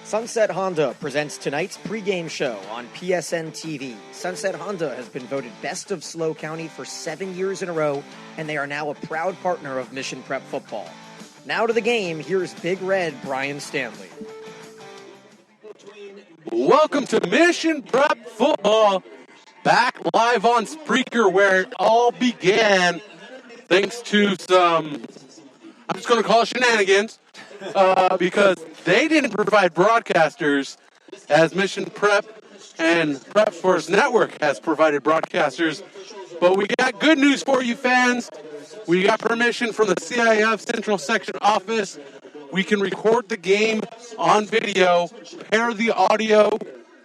Sunset Honda presents tonight's pregame show on PSNtv. Sunset Honda has been voted Best of SLO County for 7 years in a row, and they are now a proud partner of Mission Prep football. Now to the game, here's Big Red Brian Stanley. Welcome to Mission Prep football, back live on Spreaker, where it all began thanks to some, I'm just going to call it shenanigans, because they didn't provide broadcasters as Mission Prep and Prep Force Network has provided broadcasters. But we got good news for you fans. We got permission from the CIF Central Section office. We can record the game on video, pair the audio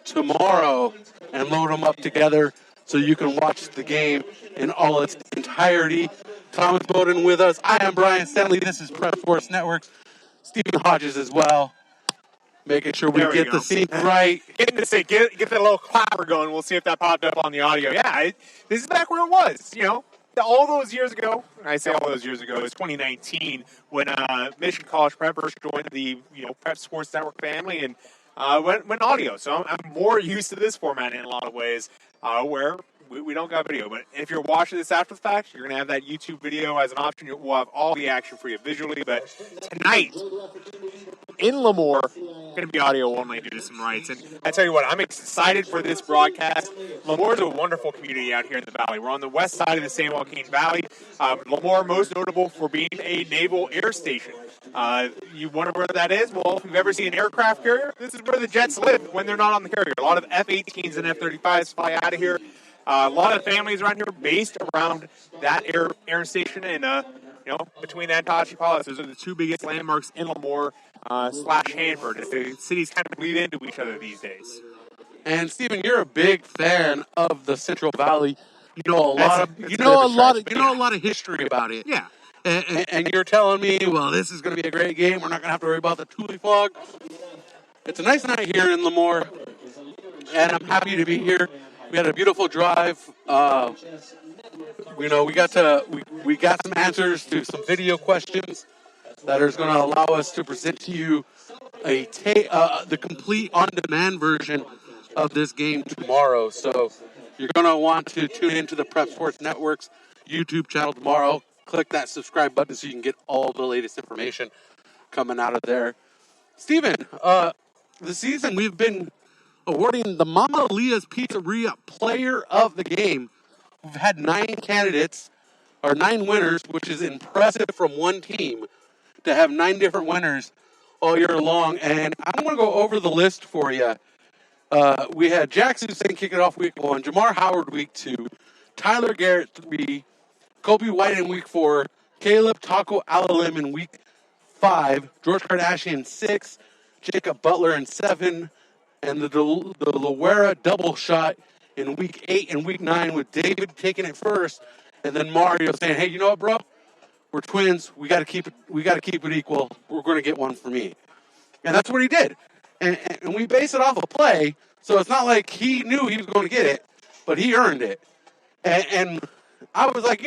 tomorrow, and load them up together so you can watch the game in all its entirety. Thomas Bowden with us. I am Brian Stanley. This is Prep Force Networks. Stephen Hodges as well. Making sure we get the scene right. Get that little clapper going. We'll see if that popped up on the audio. Yeah, this is back where it was, all those years ago. I say all those years ago, it was 2019 when Mission College Preppers joined the Prep Sports Network family and went audio. So I'm more used to this format in a lot of ways, where we don't got video. But if you're watching this after the fact, you're going to have that YouTube video as an option. We'll have all the action for you visually. But tonight in Lemoore, going to be audio only due to some rights. And I tell you what, I'm excited for this broadcast. Lemoore is a wonderful community out here in the valley. We're on the west side of the San Joaquin Valley. Lemoore, most notable for being a naval air station. You wonder where that is? Well, if you've ever seen an aircraft carrier, this is where the jets live when they're not on the carrier. A lot of F-18s and F-35s fly out of here. A lot of families around here based around that air station, and between that and Tachi Palace, those are the two biggest landmarks in Lemoore / Hanford. The cities kind of bleed into each other these days. And Stephen, you're a big fan of the Central Valley. You know a lot of history about it. Yeah. And you're telling me, well, this is going to be a great game. We're not going to have to worry about the Thule fog. It's a nice night here in Lemoore, and I'm happy to be here. We had a beautiful drive. We got some answers to some video questions that is going to allow us to present to you the complete on-demand version of this game tomorrow. So you're going to want to tune into the Prep Sports Network's YouTube channel tomorrow. Click that subscribe button so you can get all the latest information coming out of there. Stephen, this season we've been awarding the Mama Leah's Pizzeria Player of the Game. We've had 9 winners, which is impressive from one team to have 9 different winners all year long. And I'm going to go over the list for you. We had Jack Hussein kicking off week 1, Jamar Howard week 2, Tyler Garrett 3, Kobe White in week 4, Caleb Taco Alalim in week 5, George Kardashian 6, Jacob Butler in 7, and the Loera double shot in week 8 and week 9 with David taking it first, and then Mario saying, "Hey, you know what, bro? We're twins. We got to keep it equal. We're going to get one for me." And that's what he did. And we base it off a play, so it's not like he knew he was going to get it, but he earned it. And I was like,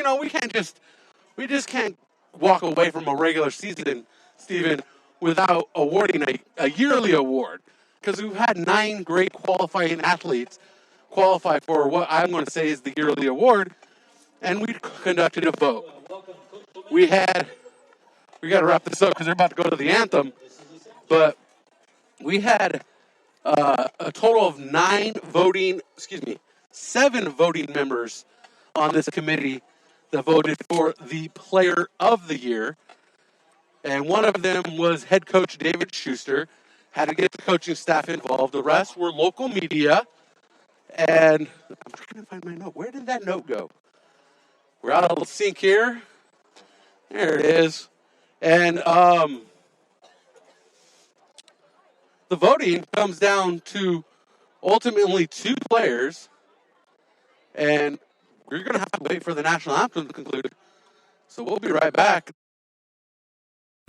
we just can't walk away from a regular season, Stephen, without awarding a yearly award. Because we've had 9 great qualifying athletes qualify for what I'm going to say is the yearly award, and we conducted a vote. We got to wrap this up because they're about to go to the anthem, but we had a total of 7 voting members on this committee that voted for the Player of the Year, and one of them was head coach David Schuster. Had to get the coaching staff involved. The rest were local media. And I'm trying to find my note. Where did that note go? We're out of sync here. There it is. And the voting comes down to ultimately 2 players. And we're going to have to wait for the national anthem to conclude. So we'll be right back.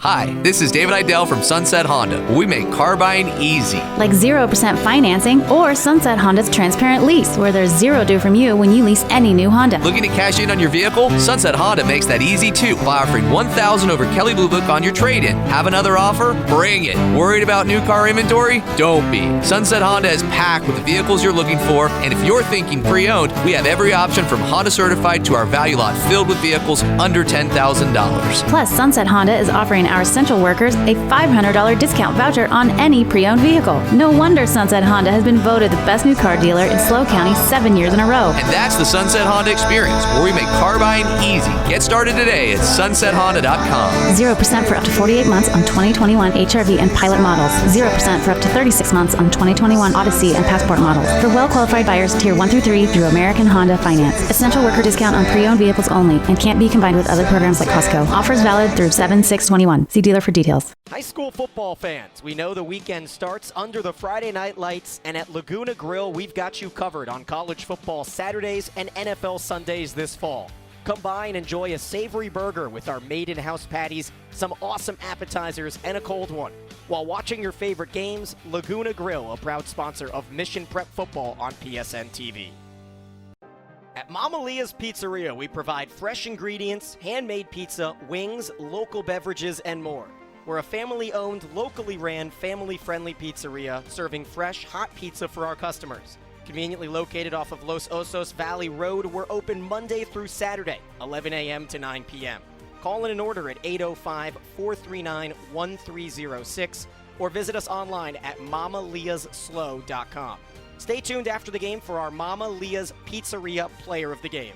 Hi, this is David Idell from Sunset Honda. We make car buying easy. Like 0% financing or Sunset Honda's transparent lease, where there's zero due from you when you lease any new Honda. Looking to cash in on your vehicle? Sunset Honda makes that easy too by offering $1,000 over Kelley Blue Book on your trade-in. Have another offer? Bring it. Worried about new car inventory? Don't be. Sunset Honda is packed with the vehicles you're looking for, and if you're thinking pre-owned, we have every option from Honda Certified to our value lot filled with vehicles under $10,000. Plus, Sunset Honda is offering our essential workers a $500 discount voucher on any pre-owned vehicle. No wonder Sunset Honda has been voted the best new car dealer in SLO County 7 years in a row. And that's the Sunset Honda experience, where we make car buying easy. Get started today at sunsethonda.com. 0% for up to 48 months on 2021 HRV and Pilot models. 0% for up to 36 months on 2021 Odyssey and Passport models. For well-qualified buyers, Tier 1 through 3 through American Honda Finance. Essential worker discount on pre-owned vehicles only and can't be combined with other programs like Costco. Offers valid through 7/6/21. See dealer for details. High school football fans, we know the weekend starts under the Friday night lights, and at Laguna Grill, we've got you covered on college football Saturdays and NFL Sundays this fall. Come by and enjoy a savory burger with our made-in-house patties, some awesome appetizers, and a cold one. While watching your favorite games, Laguna Grill, a proud sponsor of Mission Prep Football on PSNtv. At Mama Leah's Pizzeria, we provide fresh ingredients, handmade pizza, wings, local beverages, and more. We're a family-owned, locally ran, family-friendly pizzeria serving fresh, hot pizza for our customers. Conveniently located off of Los Osos Valley Road, we're open Monday through Saturday, 11 a.m. to 9 p.m. Call in an order at 805-439-1306 or visit us online at mamaleahsslo.com. Stay tuned after the game for our Mama Leah's Pizzeria Player of the Game.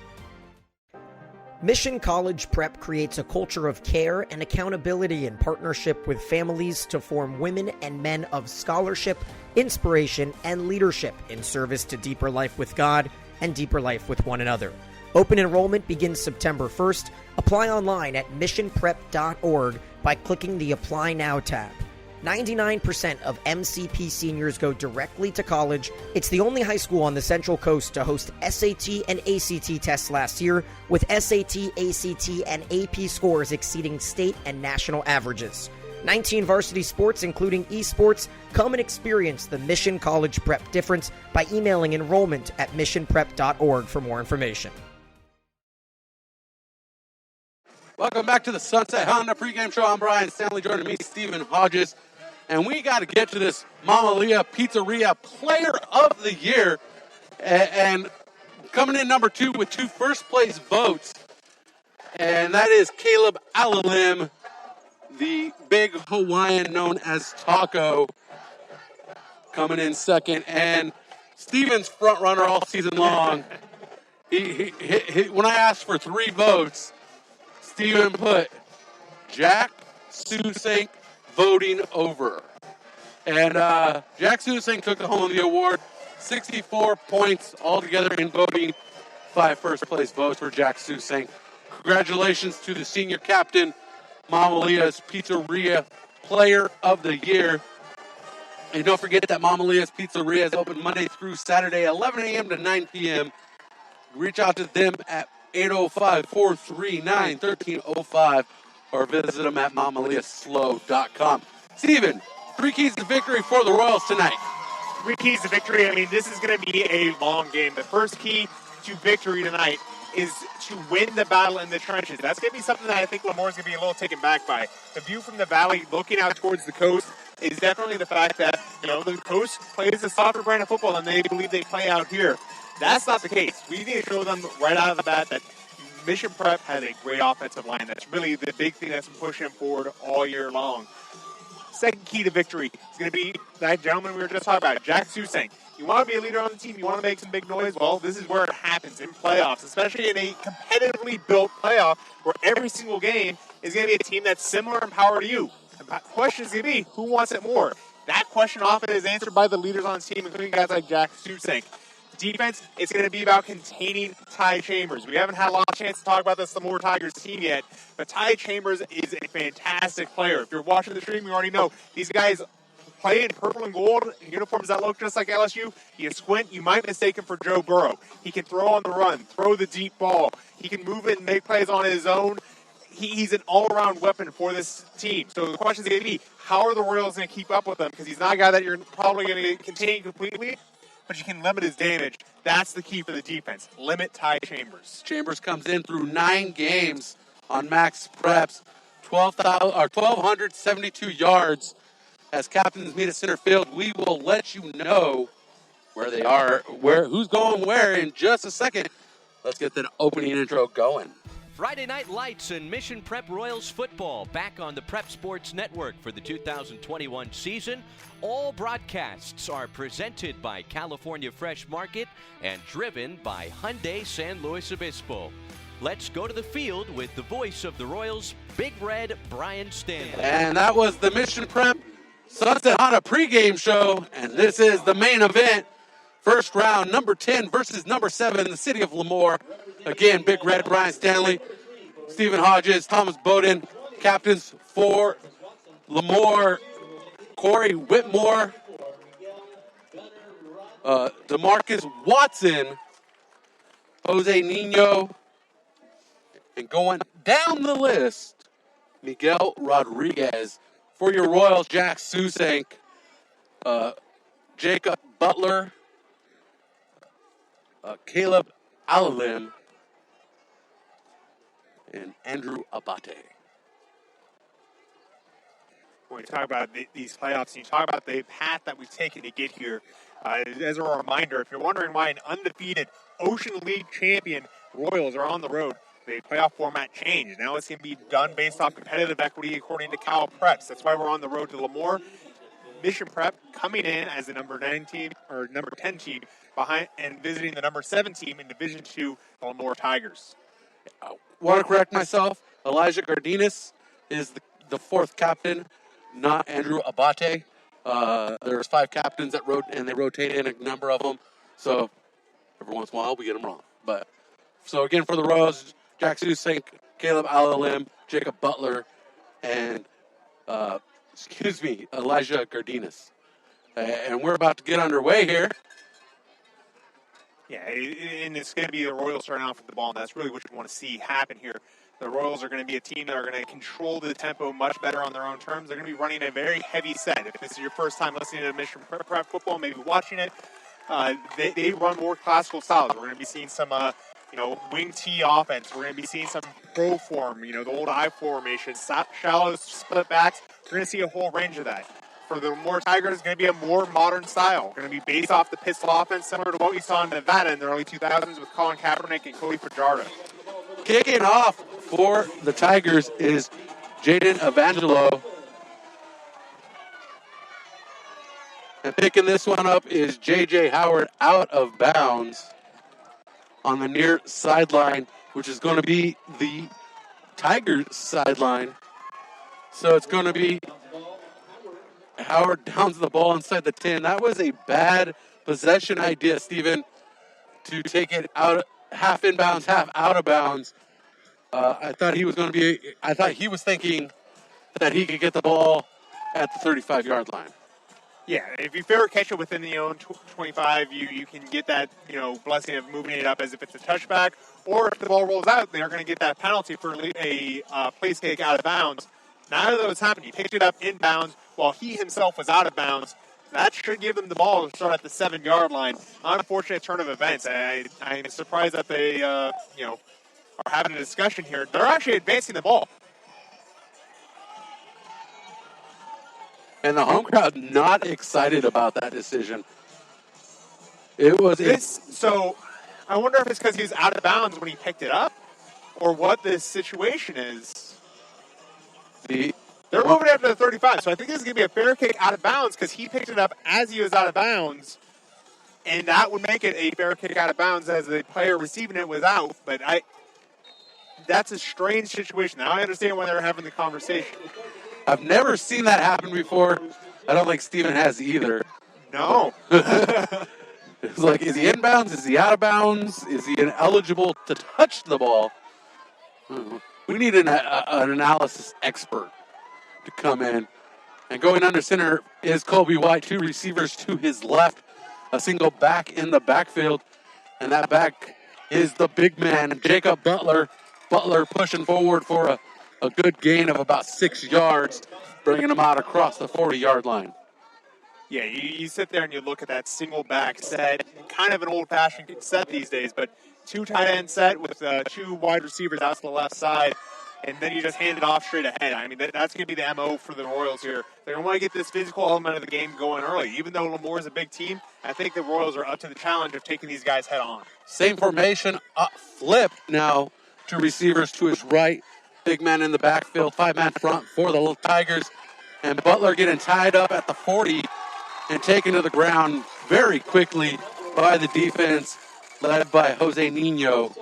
Mission College Prep creates a culture of care and accountability in partnership with families to form women and men of scholarship, inspiration, and leadership in service to deeper life with God and deeper life with one another. Open enrollment begins September 1st. Apply online at missionprep.org by clicking the Apply Now tab. 99% of MCP seniors go directly to college. It's the only high school on the Central Coast to host SAT and ACT tests last year, with SAT, ACT, and AP scores exceeding state and national averages. 19 varsity sports, including esports. Come and experience the Mission College Prep difference by emailing enrollment at missionprep.org for more information. Welcome back to the Sunset Honda pregame show. I'm Brian Stanley, joining me, Stephen Hodges. And we got to get to this Mama Leah Pizzeria Player of the Year. And coming in number 2 with 2 first-place votes. And that is Caleb Alalim, the big Hawaiian known as Taco, coming in second. And Stephen's front runner all season long. He when I asked for 3 votes, Stephen put Jack Susink voting over. And Jack Susink took home the award, 64 points altogether in voting, 5 first-place votes for Jack Susink. Congratulations to the senior captain, Mama Leah's Pizzeria Player of the Year. And don't forget that Mama Leah's Pizzeria is open Monday through Saturday, 11 a.m. to 9 p.m. Reach out to them at 805-439-1305 or visit them at mamaleahsslo.com. Steven, 3 keys to victory for the Royals tonight. 3 keys to victory. I mean, this is going to be a long game. The first key to victory tonight is to win the battle in the trenches. That's going to be something that I think Lemoore's going to be a little taken back by. The view from the valley looking out towards the coast is definitely the fact that, you know, the coast plays a softer brand of football than they believe they play out here. That's not the case. We need to show them right out of the bat that Mission Prep has a great offensive line. That's really the big thing that's been pushing them forward all year long. Second key to victory is going to be that gentleman we were just talking about, Jack Susink. You want to be a leader on the team, you want to make some big noise, well, this is where it happens in playoffs, especially in a competitively built playoff where every single game is going to be a team that's similar in power to you. The question is going to be, who wants it more? That question often is answered by the leaders on the team, including guys like Jack Susink. Defense, it's going to be about containing Ty Chambers. We haven't had a lot of chance to talk about this Lemoore Tigers team yet, but Ty Chambers is a fantastic player. If you're watching the stream, you already know these guys play in purple and gold uniforms that look just like LSU. You squint, you might mistake him for Joe Burrow. He can throw on the run, throw the deep ball. He can move it and make plays on his own. he's an all-around weapon for this team. So the question is going to be, how are the Royals going to keep up with him? Because he's not a guy that you're probably going to contain completely, but you can limit his damage. That's the key for the defense. Limit Ty Chambers. Chambers comes in through 9 games on max preps, 1,272 yards. As captains meet at center field, we will let you know where they are, who's going where in just a second. Let's get the opening intro going. Friday Night Lights and Mission Prep Royals football back on the Prep Sports Network for the 2021 season. All broadcasts are presented by California Fresh Market and driven by Hyundai San Luis Obispo. Let's go to the field with the voice of the Royals, Big Red Brian Stanley. And that was the Mission Prep Sunset Honda pregame show, and this is the main event. First round, number 10 versus number 7 in the city of Lemoore. Again, Big Red Brian Stanley, Stephen Hodges, Thomas Bowden, captains for Lemoore, Corey Whitmore, DeMarcus Watson, Jose Nino, and going down the list, Miguel Rodriguez. For your Royals, Jack Susank, Jacob Butler, Caleb Alalim, and Andrew Abate. When you talk about these playoffs, and you talk about the path that we've taken to get here, as a reminder, if you're wondering why an undefeated Ocean League champion Royals are on the road, the playoff format changed. Now it's going to be done based off competitive equity according to Cal Preps. That's why we're on the road to Lemoore. Mission Prep coming in as the number 9 team or number 10 team behind and visiting the number 7 team in Division 2, the Lemoore Tigers. I want to correct myself. Elijah Gardinas is the 4th captain, not Andrew Abate. There's 5 captains that they rotate in a number of them. So every once in a while we get them wrong. But so again for the Royals, Jack Susank, Caleb Alalim, Jacob Butler, and Elijah Gardinas. And we're about to get underway here. Yeah, and it's going to be the Royals starting off with the ball, and that's really what you want to see happen here. The Royals are going to be a team that are going to control the tempo much better on their own terms. They're going to be running a very heavy set. If this is your first time listening to Mission Prep Football, maybe watching it, they run more classical styles. We're going to be seeing some wing T offense. We're going to be seeing some pro form, the old I formation, shallow split backs. We're going to see a whole range of that. For the Lemoore Tigers, it's going to be a more modern style. Going to be based off the pistol offense, similar to what we saw in Nevada in the early 2000s with Colin Kaepernick and Cody Fajardo. Kicking off for the Tigers is Jaden Evangelo. And picking this one up is J.J. Howard out of bounds on the near sideline, which is going to be the Tigers sideline. So it's going to be Howard downs the ball inside the 10. That was a bad possession idea, Steven, to take it out half inbounds, half out of bounds. I thought he was thinking that he could get the ball at the 35-yard line. Yeah, if you fair catch it within the own 25, you can get that blessing of moving it up as if it's a touchback. Or if the ball rolls out, they are going to get that penalty for a place kick out of bounds. Neither of those happened. He picked it up inbounds while he himself was out of bounds. That should give them the ball to start at the 7-yard line. Unfortunate turn of events. I'm surprised that they are having a discussion here. They're actually advancing the ball. And the home crowd not excited about that decision. It was So I wonder if it's because he was out of bounds when he picked it up, or what this situation is. They're moving after the 35, so I think this is going to be a fair kick out of bounds because he picked it up as he was out of bounds, and that would make it a fair kick out of bounds as the player receiving it was out. But that's a strange situation. Now I understand why they're having the conversation. I've never seen that happen before. I don't think Steven has either. No. It's like, is he inbounds? Is he out of bounds? Is he ineligible to touch the ball? We need an analysis expert to come in. And going under center is Kobe White, 2 receivers to his left, a single back in the backfield. And that back is the big man, Jacob Butler. Butler pushing forward for a a good gain of about 6 yards, bringing them out across the 40-yard line. Yeah, you sit there and you look at that single back set, kind of an old-fashioned set these days, but 2 tight end set with 2 wide receivers out to the left side, and then you just hand it off straight ahead. I mean, that's going to be the MO for the Royals here. They're going to want to get this physical element of the game going early. Even though Lemoore is a big team, I think the Royals are up to the challenge of taking these guys head on. Same formation, flip now to receivers to his right. Big man in the backfield, 5-man front for the little Tigers. And Butler getting tied up at the 40 and taken to the ground very quickly by the defense, led by Jose Nino.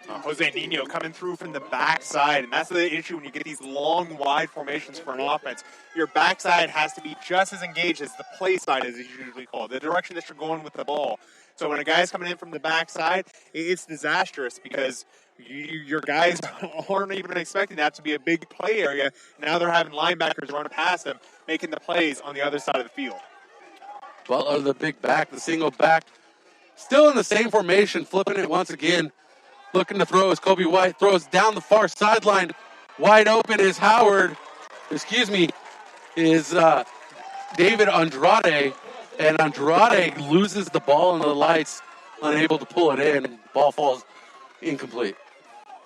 Jose Nino coming through from the backside, and that's the issue when you get these long, wide formations for an offense. Your backside has to be just as engaged as the play side, as it's usually called, the direction that you're going with the ball. So when a guy's coming in from the backside, it's disastrous because your guys aren't even expecting that to be a big play area. Now they're having linebackers running past them, making the plays on the other side of the field. Butler, the big back, the single back, still in the same formation, flipping it once again. Looking to throw as Kobe White throws down the far sideline. Wide open is David Andrade. And Andrade loses the ball in the lights, unable to pull it in. Ball falls incomplete.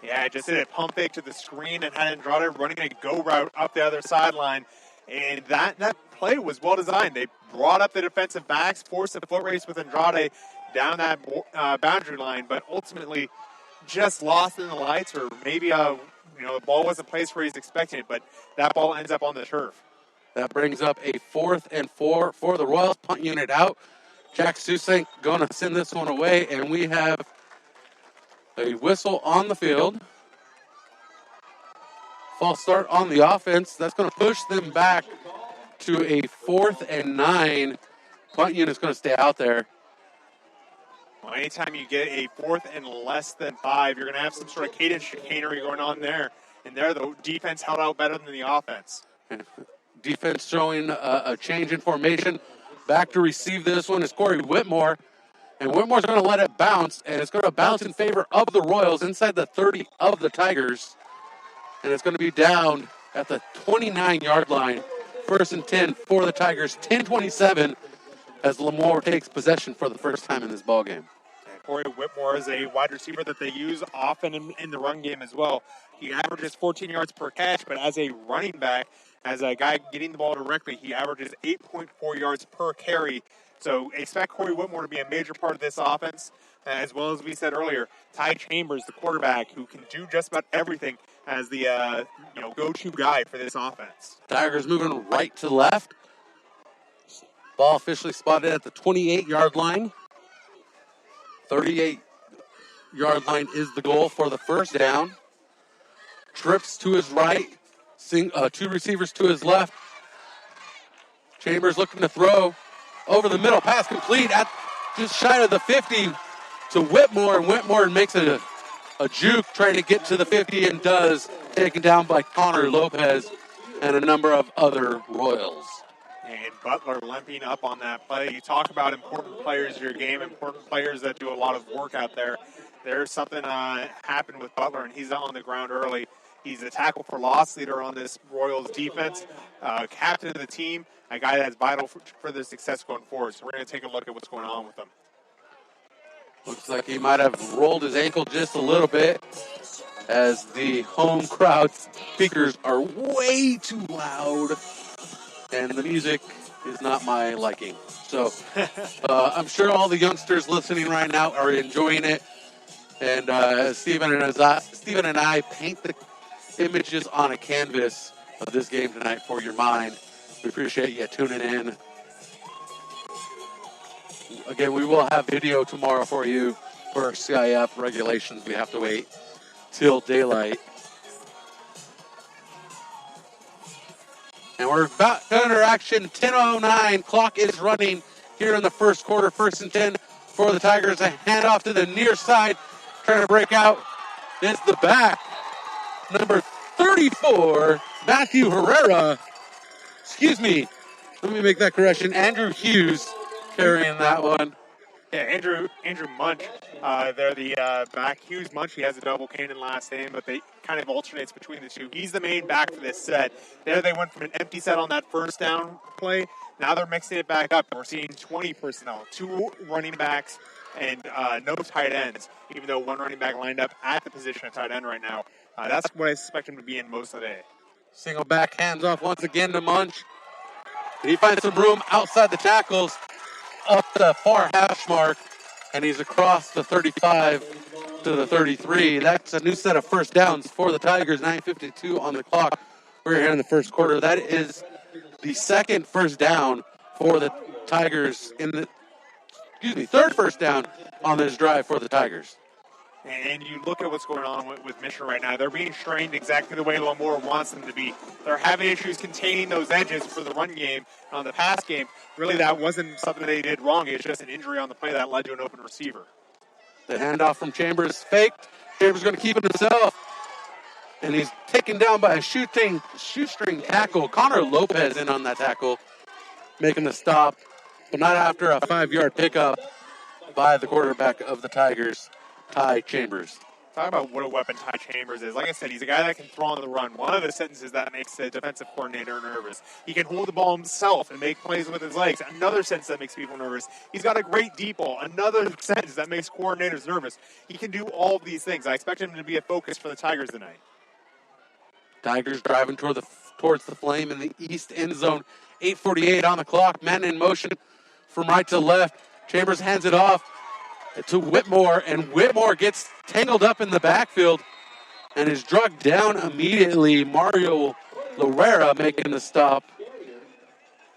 Yeah, just hit it pump fake to the screen and had Andrade running a go route up the other sideline. And that play was well designed. They brought up the defensive backs, forced a foot race with Andrade down that boundary line, but ultimately just lost in the lights, or maybe the ball wasn't placed where he's expecting it, but that ball ends up on the turf. That brings up a 4th and 4 for the Royals. Punt unit out. Jack Susank going to send this one away, and we have a whistle on the field. False start on the offense. That's going to push them back to a 4th and 9. Punt unit's going to stay out there. Well, anytime you get a 4th and less than 5, you're going to have some sort of cadence chicanery going on there. And there, the defense held out better than the offense. Defense showing a change in formation. Back to receive this one is Corey Whitmore. And Whitmore's going to let it bounce, and it's going to bounce in favor of the Royals inside the 30 of the Tigers. And it's going to be down at the 29-yard line. 1st and 10 for the Tigers. 10-27 as Lemoore takes possession for the first time in this ballgame. Corey Whitmore is a wide receiver that they use often in the run game as well. He averages 14 yards per catch, but as a running back, as a guy getting the ball directly, he averages 8.4 yards per carry. So expect Corey Whitmore to be a major part of this offense, as well as we said earlier, Ty Chambers, the quarterback, who can do just about everything as the go-to guy for this offense. Tigers moving right to left. Ball officially spotted at the 28-yard line. 38-yard line is the goal for the first down. Trips to his right. 2 receivers to his left. Chambers looking to throw over the middle. Pass complete at just shy of the 50 to Whitmore. And Whitmore makes a juke trying to get to the 50 and does. Taken down by Connor Lopez and a number of other Royals. And Butler limping up on that play. You talk about important players in your game, important players that do a lot of work out there. There's something happened with Butler, and he's on the ground early. He's a tackle for loss leader on this Royals defense, captain of the team, a guy that's vital for their success going forward. So we're going to take a look at what's going on with him. Looks like he might have rolled his ankle just a little bit, as the home crowd speakers are way too loud, and the music is not my liking. So I'm sure all the youngsters listening right now are enjoying it. And Stephen and I paint the images on a canvas of this game tonight for your mind. We appreciate you tuning in. Again, we will have video tomorrow for you for CIF regulations. We have to wait till daylight. And we're about to enter action. 10:09. Clock is running here in the first quarter. 1st and 10 for the Tigers. A handoff to the near side. Trying to break out. It's the back. Number 34, Matthew Herrera. Excuse me. Let me make that correction. Andrew Hughes carrying that one. Yeah, Andrew Munch, they're the back. Hughes Munch, he has a double Canaan last name, but they kind of alternates between the two. He's the main back for this set. There they went from an empty set on that first down play. Now they're mixing it back up. We're seeing 20 personnel, 2 running backs, and no tight ends, even though 1 running back lined up at the position of tight end right now. That's what I suspect him to be in most of the day. Single back, hands off once again to Munch. He finds some room outside the tackles, up the far hash mark, and he's across the 35 to the 33. That's a new set of first downs for the Tigers, 9:52 on the clock. We're here in the first quarter. That is the second first down for the Tigers third first down on this drive for the Tigers. And you look at what's going on with Mission right now. They're being strained exactly the way Lemoore wants them to be. They're having issues containing those edges for the run game. On the pass game, really that wasn't something they did wrong. It's just an injury on the play that led to an open receiver. The handoff from Chambers faked. Chambers going to keep it himself. And he's taken down by a shoestring tackle. Connor Lopez in on that tackle, making the stop. But not after a 5-yard pickup by the quarterback of the Tigers, Ty Chambers. Talk about what a weapon Ty Chambers is. Like I said, he's a guy that can throw on the run. One of the sentences that makes the defensive coordinator nervous. He can hold the ball himself and make plays with his legs. Another sentence that makes people nervous. He's got a great deep ball. Another sentence that makes coordinators nervous. He can do all of these things. I expect him to be a focus for the Tigers tonight. Tigers driving towards the flame in the east end zone. 8:48 on the clock. Men in motion from right to left. Chambers hands it off to Whitmore, and Whitmore gets tangled up in the backfield and is drugged down immediately. Mario Loera making the stop,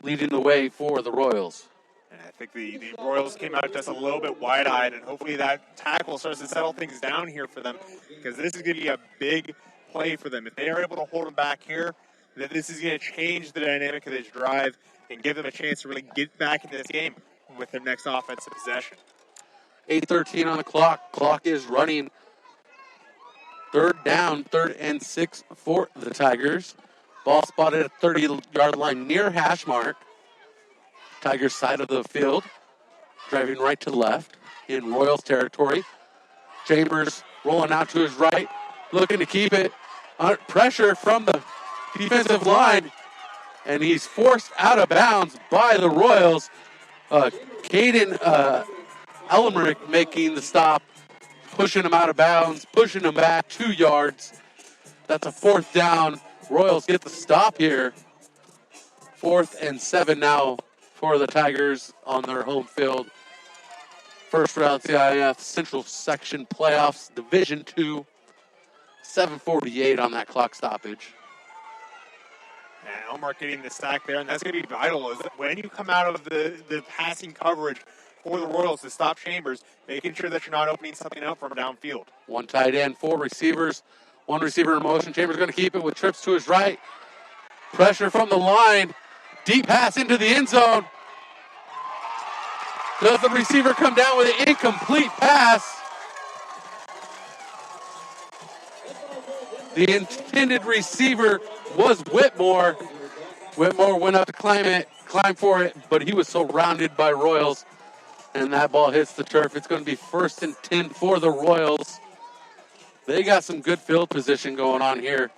leading the way for the Royals. And I think the Royals came out just a little bit wide-eyed, and hopefully that tackle starts to settle things down here for them, because this is going to be a big play for them. If they are able to hold them back here, then this is going to change the dynamic of this drive and give them a chance to really get back into this game with their next offensive possession. 8:13 on the clock. Clock is running. Third down, 3rd and 6 for the Tigers. Ball spotted at 30-yard line near hash mark. Tigers side of the field. Driving right to left in Royals territory. Chambers rolling out to his right. Looking to keep it. Pressure from the defensive line. And he's forced out of bounds by the Royals. Caden Elmerick making the stop, pushing him out of bounds, pushing him back 2 yards. That's a 4th down. Royals get the stop here. 4th and 7 now for the Tigers on their home field. First round CIF Central Section Playoffs, Division 2. 7:48 on that clock stoppage. And Elmerick getting the sack there, and that's going to be vital. Is that when you come out of the passing coverage for the Royals to stop Chambers, making sure that you're not opening something up from downfield. 1 tight end, 4 receivers, 1 receiver in motion. Chambers going to keep it with trips to his right. Pressure from the line. Deep pass into the end zone. Does the receiver come down with an incomplete pass? The intended receiver was Whitmore. Whitmore went up to climb for it, but he was surrounded by Royals. And that ball hits the turf. It's going to be 1st and 10 for the Royals. They got some good field position going on here.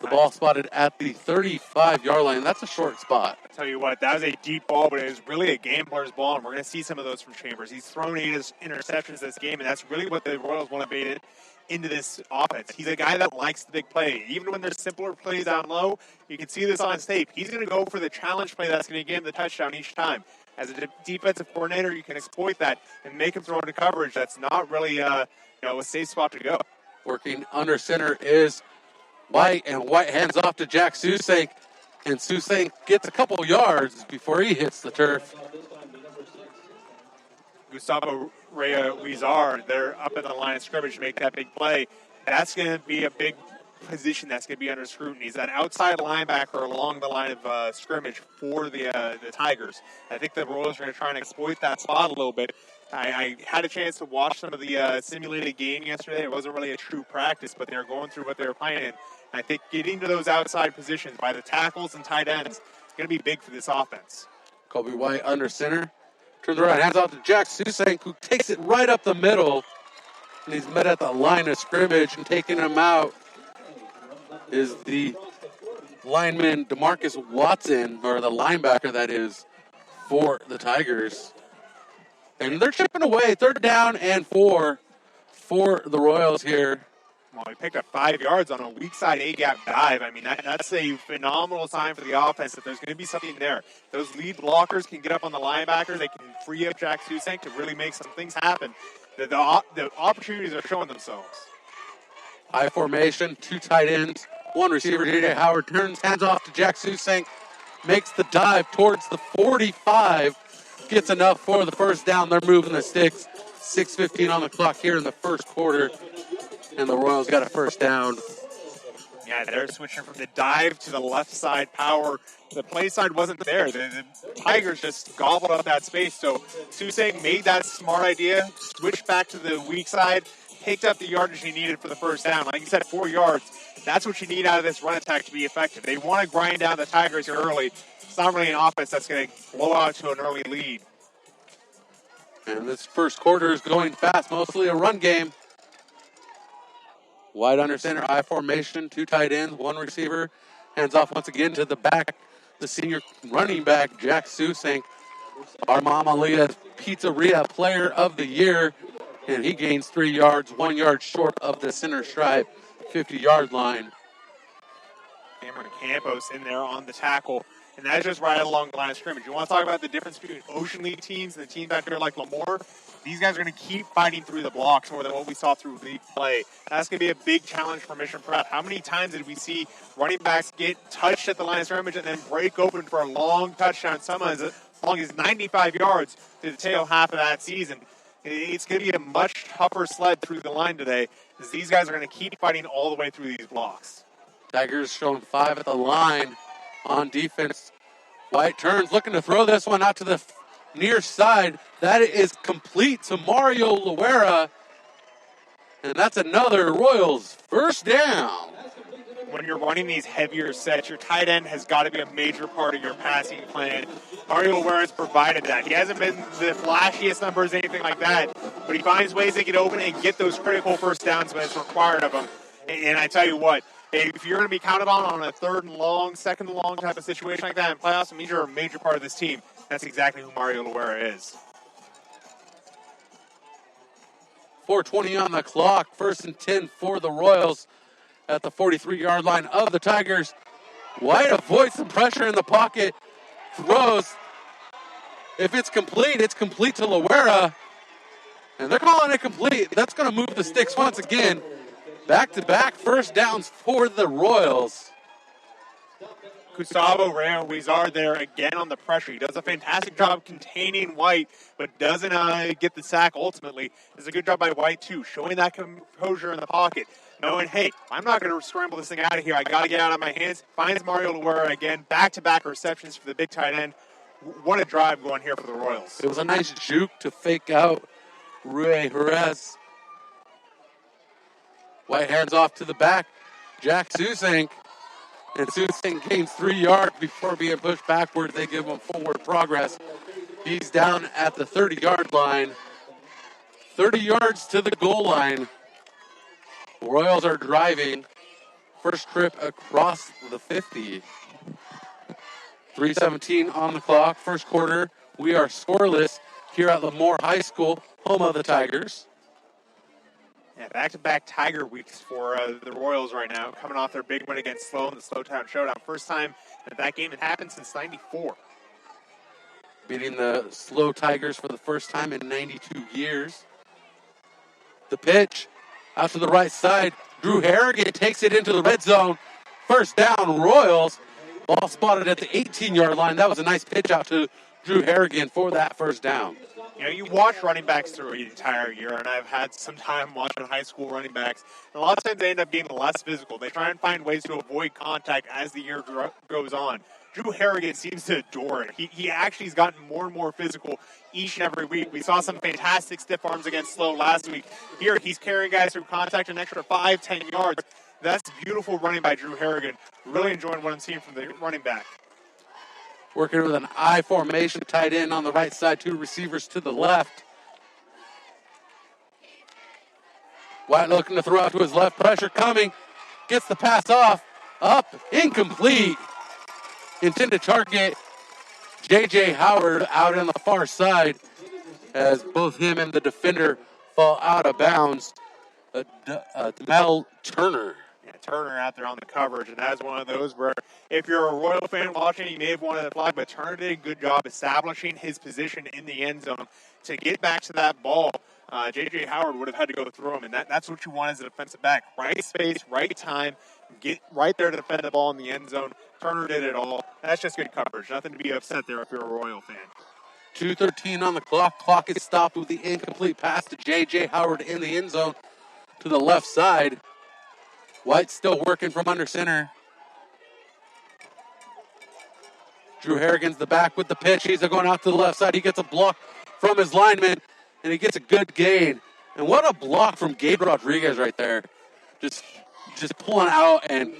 The ball spotted at the 35-yard line. That's a short spot. I tell you what, that was a deep ball, but it was really a gambler's ball, and we're going to see some of those from Chambers. He's thrown 8 interceptions this game, and that's really what the Royals want to bait into this offense. He's a guy that likes the big play. Even when there's simpler plays down low, you can see this on his tape. He's going to go for the challenge play that's going to get him the touchdown each time. As a defensive coordinator, you can exploit that and make him throw into coverage. That's not really a safe spot to go. Working under center is White, and White hands off to Jack Susank, and Susank gets a couple yards before he hits the turf. Gustavo Reyes-Huizar, they're up at the line of scrimmage to make that big play. That's going to be a big position that's going to be under scrutiny. Is that outside linebacker along the line of scrimmage for the Tigers. I think the Royals are going to try and exploit that spot a little bit. I had a chance to watch some of the simulated game yesterday. It wasn't really a true practice, but they were going through what they were playing in. And I think getting to those outside positions by the tackles and tight ends is going to be big for this offense. Kobe White under center. Turns around, hands off to Jack Susank, who takes it right up the middle. And he's met at the line of scrimmage, and taking him out is the lineman DeMarcus Watson, or the linebacker that is, for the Tigers. And they're chipping away. 3rd down and 4 for the Royals here. Well, he picked up 5 yards on a weak side A-gap dive. I mean, that's a phenomenal sign for the offense that there's going to be something there. Those lead blockers can get up on the linebacker. They can free up Jack Susank to really make some things happen. The opportunities are showing themselves. I formation, 2 tight ends, 1 receiver. J.J. Howard turns, hands off to Jack Susank, makes the dive towards the 45, gets enough for the first down. They're moving the sticks. 6:15 on the clock here in the first quarter, and the Royals got a first down. Yeah, they're switching from the dive to the left side power. The play side wasn't there. The Tigers just gobbled up that space. So Susank made that smart idea, switched back to the weak side, picked up the yardage he needed for the first down. Like you said, 4 yards. That's what you need out of this run attack to be effective. They want to grind down the Tigers here early. It's not really an offense that's going to blow out to an early lead. And this first quarter is going fast, mostly a run game. Wide under center, I formation, 2 tight ends, 1 receiver. Hands off once again to the back, the senior running back, Jack Susank, our Mama Leah's Pizzeria Player of the Year. And he gains 3 yards, 1 yard short of the center stripe, 50-yard line. Cameron Campos in there on the tackle. And that's just right along the line of scrimmage. You want to talk about the difference between Ocean League teams and the teams out here like Lemoore? These guys are going to keep fighting through the blocks more than what we saw through league play. That's going to be a big challenge for Mission Prep. How many times did we see running backs get touched at the line of scrimmage and then break open for a long touchdown, some as long as 95 yards to the tail half of that season? It's going to be a much tougher sled through the line today, as these guys are going to keep fighting all the way through these blocks. Tigers showing 5 at the line on defense. White turns, looking to throw this one out to the near side. That is complete to Mario Loera. And that's another Royals first down. When you're running these heavier sets, your tight end has got to be a major part of your passing plan. Mario Loera has provided that. He hasn't been the flashiest numbers, anything like that, but he finds ways to get open and get those critical first downs when it's required of him. And I tell you what, if you're going to be counted on a 3rd and long, 2nd and long type of situation like that in playoffs, it means you're a major part of this team. That's exactly who Mario Loera is. 4:20 on the clock. 1st and 10 for the Royals at the 43-yard line of the Tigers. White avoids some pressure in the pocket. Throws. If it's complete to Loera. And they're calling it complete. That's going to move the sticks once again. Back-to-back first downs for the Royals. Gustavo Real-Huizar there again on the pressure. He does a fantastic job containing White, but doesn't get the sack ultimately. It's a good job by White, too, showing that composure in the pocket. Knowing, hey, I'm not going to scramble this thing out of here. I got to get out of my hands. Finds Mario Loera again. Back-to-back receptions for the big tight end. What a drive going here for the Royals. It was a nice juke to fake out Rui Jerez. White hands off to the back. Jack Susank. And Susank gains 3 yards before being pushed backwards. They give him forward progress. He's down at the 30-yard line. 30 yards to the goal line. Royals are driving. First trip across the 50. 3:17 on the clock. First quarter. We are scoreless here at Lemoore High School, home of the Tigers. Yeah, back-to-back Tiger weeks for the Royals right now, coming off their big win against Slow in the Slowtown Showdown. First time that game had happened since '94. Beating the Slow Tigers for the first time in 92 years. The pitch out to the right side. Drew Harrigan takes it into the red zone. First down, Royals. Ball spotted at the 18-yard line. That was a nice pitch out to Drew Harrigan for that first down. You know, you watch running backs through the entire year, and I've had some time watching high school running backs. And a lot of times they end up being less physical. They try and find ways to avoid contact as the year goes on. Drew Harrigan seems to adore it. He actually has gotten more and more physical each and every week. We saw some fantastic stiff arms against Slow last week. Here, he's carrying guys through contact an extra 5-10 yards. That's beautiful running by Drew Harrigan. Really enjoying what I'm seeing from the running back. Working with an I formation, tight end on the right side, 2 receivers to the left. White looking to throw out to his left, pressure coming. Gets the pass off, up, incomplete. Intended target, J.J. Howard out on the far side as both him and the defender fall out of bounds. Mel Turner. Yeah, Turner out there on the coverage, and that's one of those where if you're a Royal fan watching, you may have wanted the flag, but Turner did a good job establishing his position in the end zone to get back to that ball. J.J. Howard would have had to go through him, and that's what you want as a defensive back. Right space, right time, get right there to defend the ball in the end zone. Turner did it all. That's just good coverage. Nothing to be upset there if you're a Royal fan. 2:13 on the clock. Clock is stopped with the incomplete pass to J.J. Howard in the end zone to the left side. White still working from under center. Drew Harrigan's the back with the pitch. He's going out to the left side. He gets a block from his lineman, and he gets a good gain. And what a block from Gabe Rodriguez right there. Just pulling out and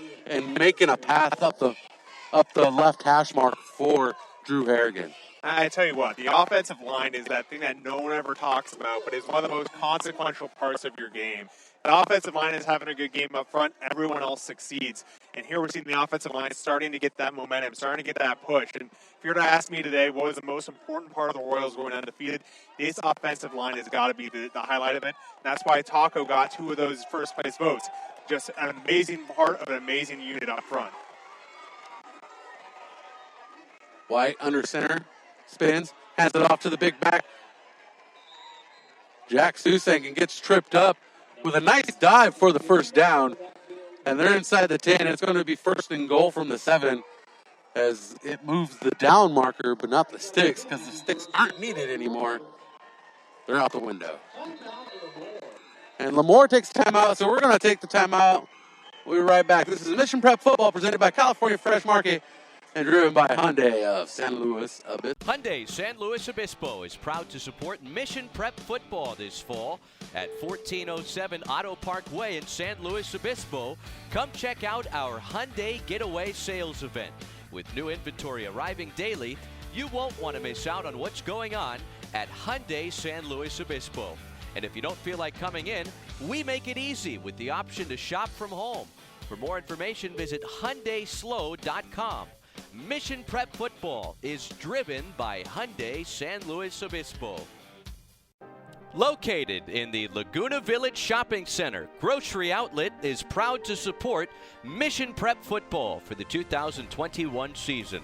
making a path up the left hash mark for Drew Harrigan. I tell you what, the offensive line is that thing that no one ever talks about, but is one of the most consequential parts of your game. The offensive line is having a good game up front. Everyone else succeeds. And here we're seeing the offensive line starting to get that momentum, starting to get that push. And if you were to ask me today what was the most important part of the Royals going undefeated, this offensive line has got to be the highlight of it. And that's why Taco got 2 of those first-place votes. Just an amazing part of an amazing unit up front. White under center, spins, hands it off to the big back. Jack Susank gets tripped up with a nice dive for the first down. And they're inside the 10. It's going to be 1st and goal from the 7 as it moves the down marker, but not the sticks, because the sticks aren't needed anymore. They're out the window. And Lemoore takes timeout, so we're going to take the timeout. We'll be right back. This is Mission Prep Football presented by California Fresh Market and driven by Hyundai of San Luis Obispo. Hyundai San Luis Obispo is proud to support Mission Prep Football this fall at 1407 Auto Park Way in San Luis Obispo. Come check out our Hyundai Getaway Sales event. With new inventory arriving daily, you won't want to miss out on what's going on at Hyundai San Luis Obispo. And if you don't feel like coming in, we make it easy with the option to shop from home. For more information, visit HyundaiSlow.com. Mission Prep Football is driven by Hyundai San Luis Obispo. Located in the Laguna Village Shopping Center, Grocery Outlet is proud to support Mission Prep Football for the 2021 season.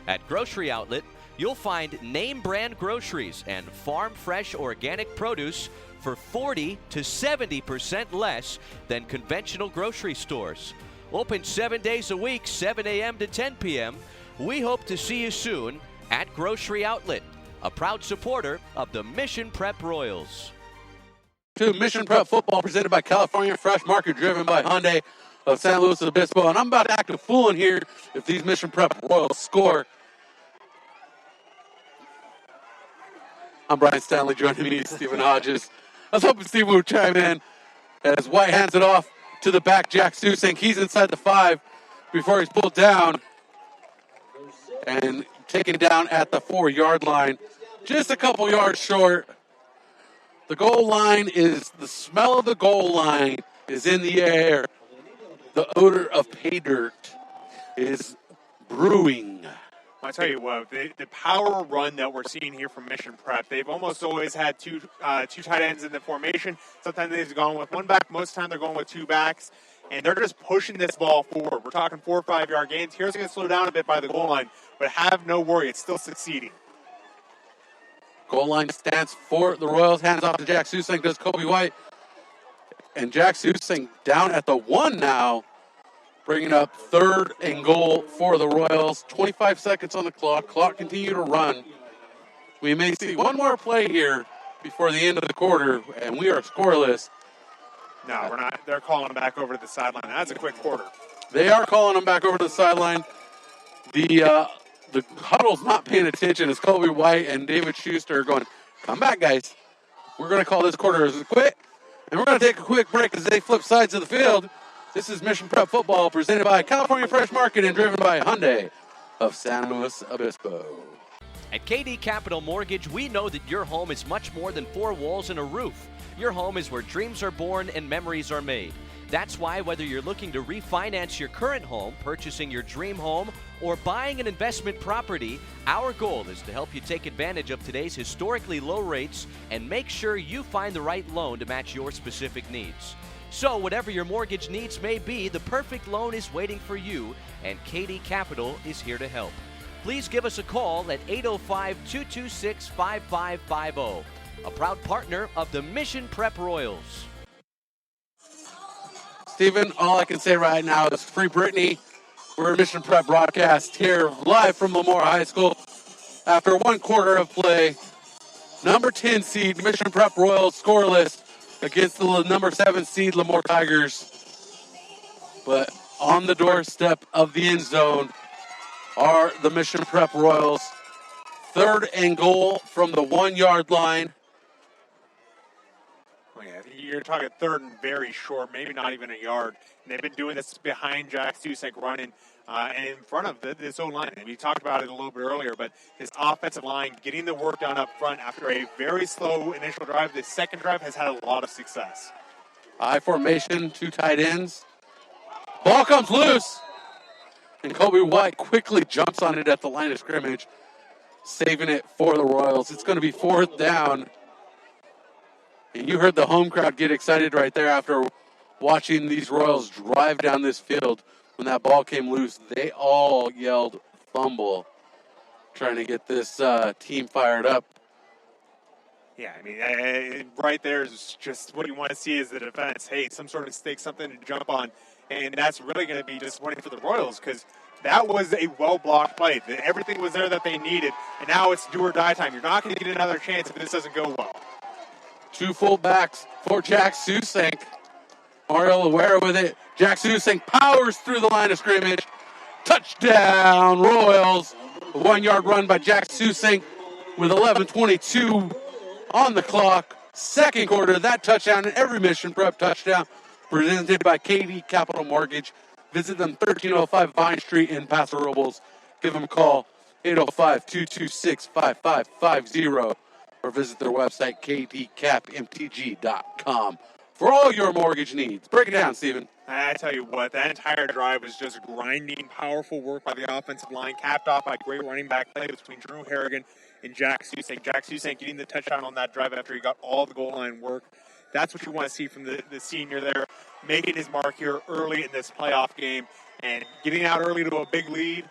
At Grocery Outlet, you'll find name brand groceries and farm fresh organic produce for 40 to 70% less than conventional grocery stores. Open 7 days a week, 7 a.m. to 10 p.m. We hope to see you soon at Grocery Outlet, a proud supporter of the Mission Prep Royals. To Mission Prep Football presented by California Fresh Market, driven by Hyundai of San Luis Obispo. And I'm about to act a fool in here if these Mission Prep Royals score. I'm Brian Stanley, joining me, Stephen Hodges. I was hoping Steve would chime in as White hands it off to the back, Jack Susank. He's inside the 5 before he's pulled down and taken down at the 4-yard line, just a couple yards short. The goal line is, the smell of the goal line is in the air. The odor of pay dirt is brewing. I'll tell you what, the power run that we're seeing here from Mission Prep, they've almost always had two tight ends in the formation. Sometimes they've gone with one back. Most of the time they're going with 2 backs. And they're just pushing this ball forward. We're talking 4 or 5 yard gains. Here's going to slow down a bit by the goal line, but have no worry. It's still succeeding. Goal line stance for the Royals. Hands off to Jack Susank. Does Kobe White. And Jack Susank down at the 1 now. Bringing up 3rd and goal for the Royals. 25 seconds on the clock. Clock continue to run. We may see one more play here before the end of the quarter, and we are scoreless. No, we're not. They're calling him back over to the sideline. That's a quick quarter. They are calling him back over to the sideline. The huddle's not paying attention as Kobe White and David Schuster are going, come back, guys. We're going to call this quarter as a quit. And we're going to take a quick break as they flip sides of the field. This is Mission Prep Football presented by California Fresh Market and driven by Hyundai of San Luis Obispo. At KD Capital Mortgage, we know that your home is much more than four walls and a roof. Your home is where dreams are born and memories are made. That's why whether you're looking to refinance your current home, purchasing your dream home, or buying an investment property, our goal is to help you take advantage of today's historically low rates and make sure you find the right loan to match your specific needs. So whatever your mortgage needs may be, the perfect loan is waiting for you, and KD Capital is here to help. Please give us a call at 805-226-5550, a proud partner of the Mission Prep Royals. Stephen, all I can say right now is Free Brittany. We're a Mission Prep broadcast here live from Lemoore High School. After one quarter of play, number 10 seed Mission Prep Royals scoreless against the number 7 seed Lemoore Tigers. But on the doorstep of the end zone are the Mission Prep Royals. 3rd and goal from the 1-yard line. Oh, yeah, you're talking 3rd and very short, maybe not even a yard. And they've been doing this behind Jack Susek running and in front of this O-line. And we talked about it a little bit earlier, but this offensive line getting the work done up front after a very slow initial drive. This second drive has had a lot of success. I formation, 2 tight ends. Ball comes loose. And Kobe White quickly jumps on it at the line of scrimmage, saving it for the Royals. It's going to be 4th down. And you heard the home crowd get excited right there after watching these Royals drive down this field. When that ball came loose, they all yelled fumble, trying to get this team fired up. Yeah, I mean, right there is just what you want to see is the defense. Hey, some sort of stake, something to jump on. And that's really going to be disappointing for the Royals because that was a well-blocked play. Everything was there that they needed, and now it's do or die time. You're not going to get another chance if this doesn't go well. 2 fullbacks for Jack Susek. Mario Aguero with it. Jack Susek powers through the line of scrimmage. Touchdown, Royals. A 1-yard run by Jack Susek with 11:22 on the clock. Second quarter, that touchdown and every Mission Prep touchdown presented by KD Capital Mortgage. Visit them 1305 Vine Street in Paso Robles. Give them a call, 805-226-5550. Or visit their website, kdcapmtg.com, for all your mortgage needs. Break it down, Stephen. I tell you what, that entire drive was just grinding, powerful work by the offensive line, capped off by a great running back play between Drew Harrigan and Jack Susek. Jack Susek getting the touchdown on that drive after he got all the goal line work. That's what you want to see from the senior there, making his mark here early in this playoff game and getting out early to a big lead.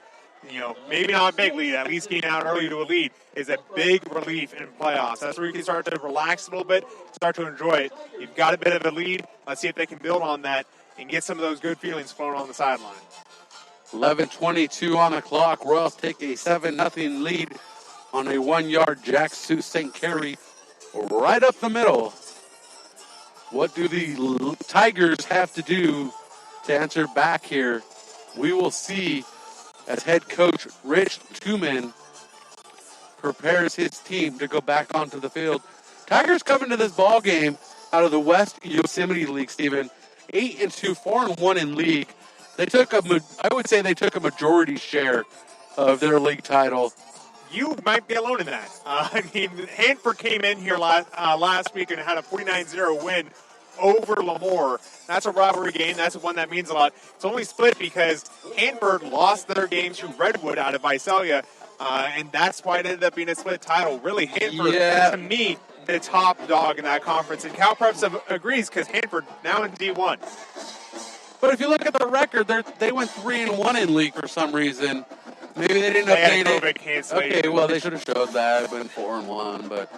You know, maybe not a big lead, at least getting out early to a lead is a big relief in playoffs. That's where you can start to relax a little bit, start to enjoy it. You've got a bit of a lead. Let's see if they can build on that and get some of those good feelings flowing on the sideline. 11:22 on the clock. Royals take a 7-0 lead on a 1-yard Jack Susek carry right up the middle. What do the Tigers have to do to answer back here? We will see as head coach Rich Tuman prepares his team to go back onto the field. Tigers come into this ball game out of the West Yosemite League, Stephen, 8-2, 4-1 in league. They took I would say they took a majority share of their league title. You might be alone in that. I mean, Hanford came in here last week and had a 49-0 win over Lemoore. That's a rivalry game. That's one that means a lot. It's only split because Hanford lost their game to Redwood out of Visalia, and that's why it ended up being a split title. Really, Hanford, to me, the top dog in that conference. And Cal Preps agrees because Hanford now in D1. But if you look at the record, they went 3-1 in league for some reason. Maybe they didn't update it. Okay, well, they should have showed that. Been 4-1, but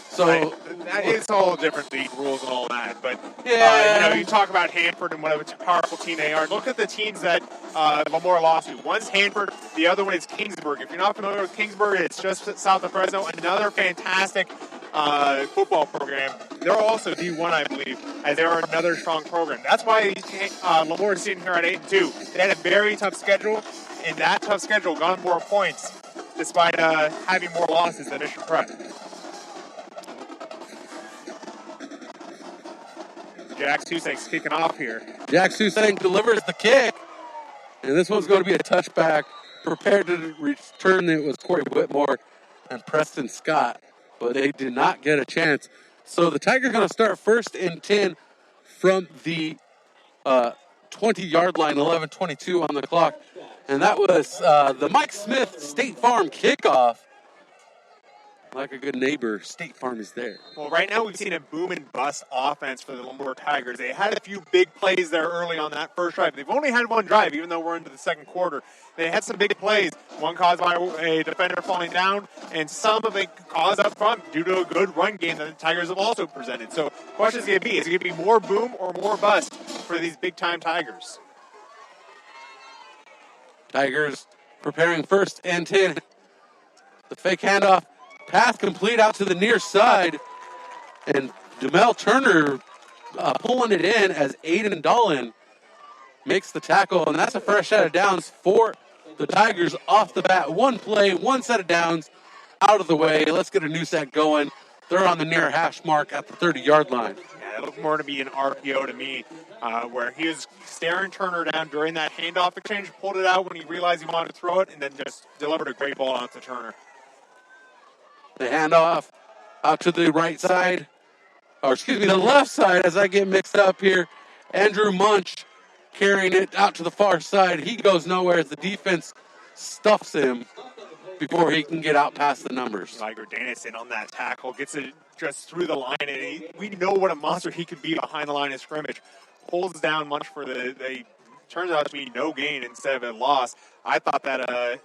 so it's all different league rules and all that. But yeah, you talk about Hanford and what a powerful team they are. Look at the teams that Lemoore lost to. One's Hanford, the other one is Kingsburg. If you're not familiar with Kingsburg, it's just south of Fresno. Another fantastic football program. They're also D1, I believe, as they are another strong program. That's why Lemoore is sitting here at 8-2. They had a very tough schedule. In that tough schedule, got more points despite having more losses than Mission Prep. Jack Susek's kicking off here. Jack Susek delivers the kick, and this one's going to be a touchback prepared to return. It was Corey Whitmore and Preston Scott, but they did not get a chance. So the Tigers are going to start 1st and 10 from the 20-yard line, 11:22 on the clock. And that was the Mike Smith State Farm kickoff. Like a good neighbor, State Farm is there. Well, right now we've seen a boom and bust offense for the Lemoore Tigers. They had a few big plays there early on that first drive. They've only had one drive, even though we're into the second quarter. They had some big plays, one caused by a defender falling down, and some of it caused up front due to a good run game that the Tigers have also presented. So the question is going to be, is it going to be more boom or more bust for these big-time Tigers? Tigers preparing 1st and 10. The fake handoff. Pass complete out to the near side, and Demel Turner pulling it in as Aiden Dolan makes the tackle, and that's a fresh set of downs for the Tigers off the bat. One play, one set of downs out of the way. Let's get a new set going. They're on the near hash mark at the 30-yard line. Yeah, it looked more to be an RPO to me, where he was staring Turner down during that handoff exchange, pulled it out when he realized he wanted to throw it, and then just delivered a great ball out to Turner. The handoff out to the right side, the left side as I get mixed up here. Andrew Munch carrying it out to the far side. He goes nowhere as the defense stuffs him before he can get out past the numbers. Liger Dennison on that tackle gets it just through the line, and we know what a monster he could be behind the line of scrimmage. Pulls down Munch for turns out to be no gain instead of a loss. I thought that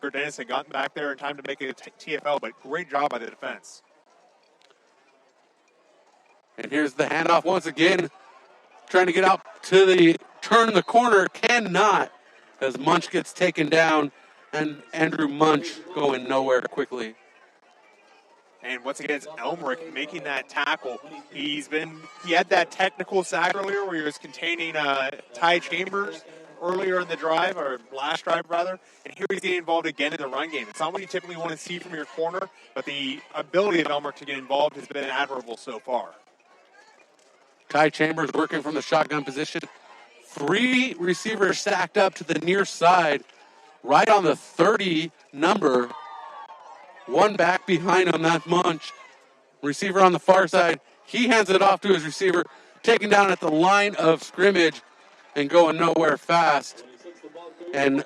Gordanius had gotten back there in time to make it a TFL, but great job by the defense. And here's the handoff once again. Trying to get out to turn the corner. Cannot, as Munch gets taken down. And Andrew Munch going nowhere quickly. And once again, it's Elmerick making that tackle. He had that technical sack earlier where he was containing Ty Chambers earlier in the drive, or last drive rather, and here he's getting involved again in the run game. It's not what you typically want to see from your corner, but the ability of Elmer to get involved has been admirable so far. Ty Chambers working from the shotgun position. 3 receivers stacked up to the near side, right on the 30 number. One back behind him, that's Munch. Receiver on the far side, he hands it off to his receiver, taken down at the line of scrimmage, and going nowhere fast. And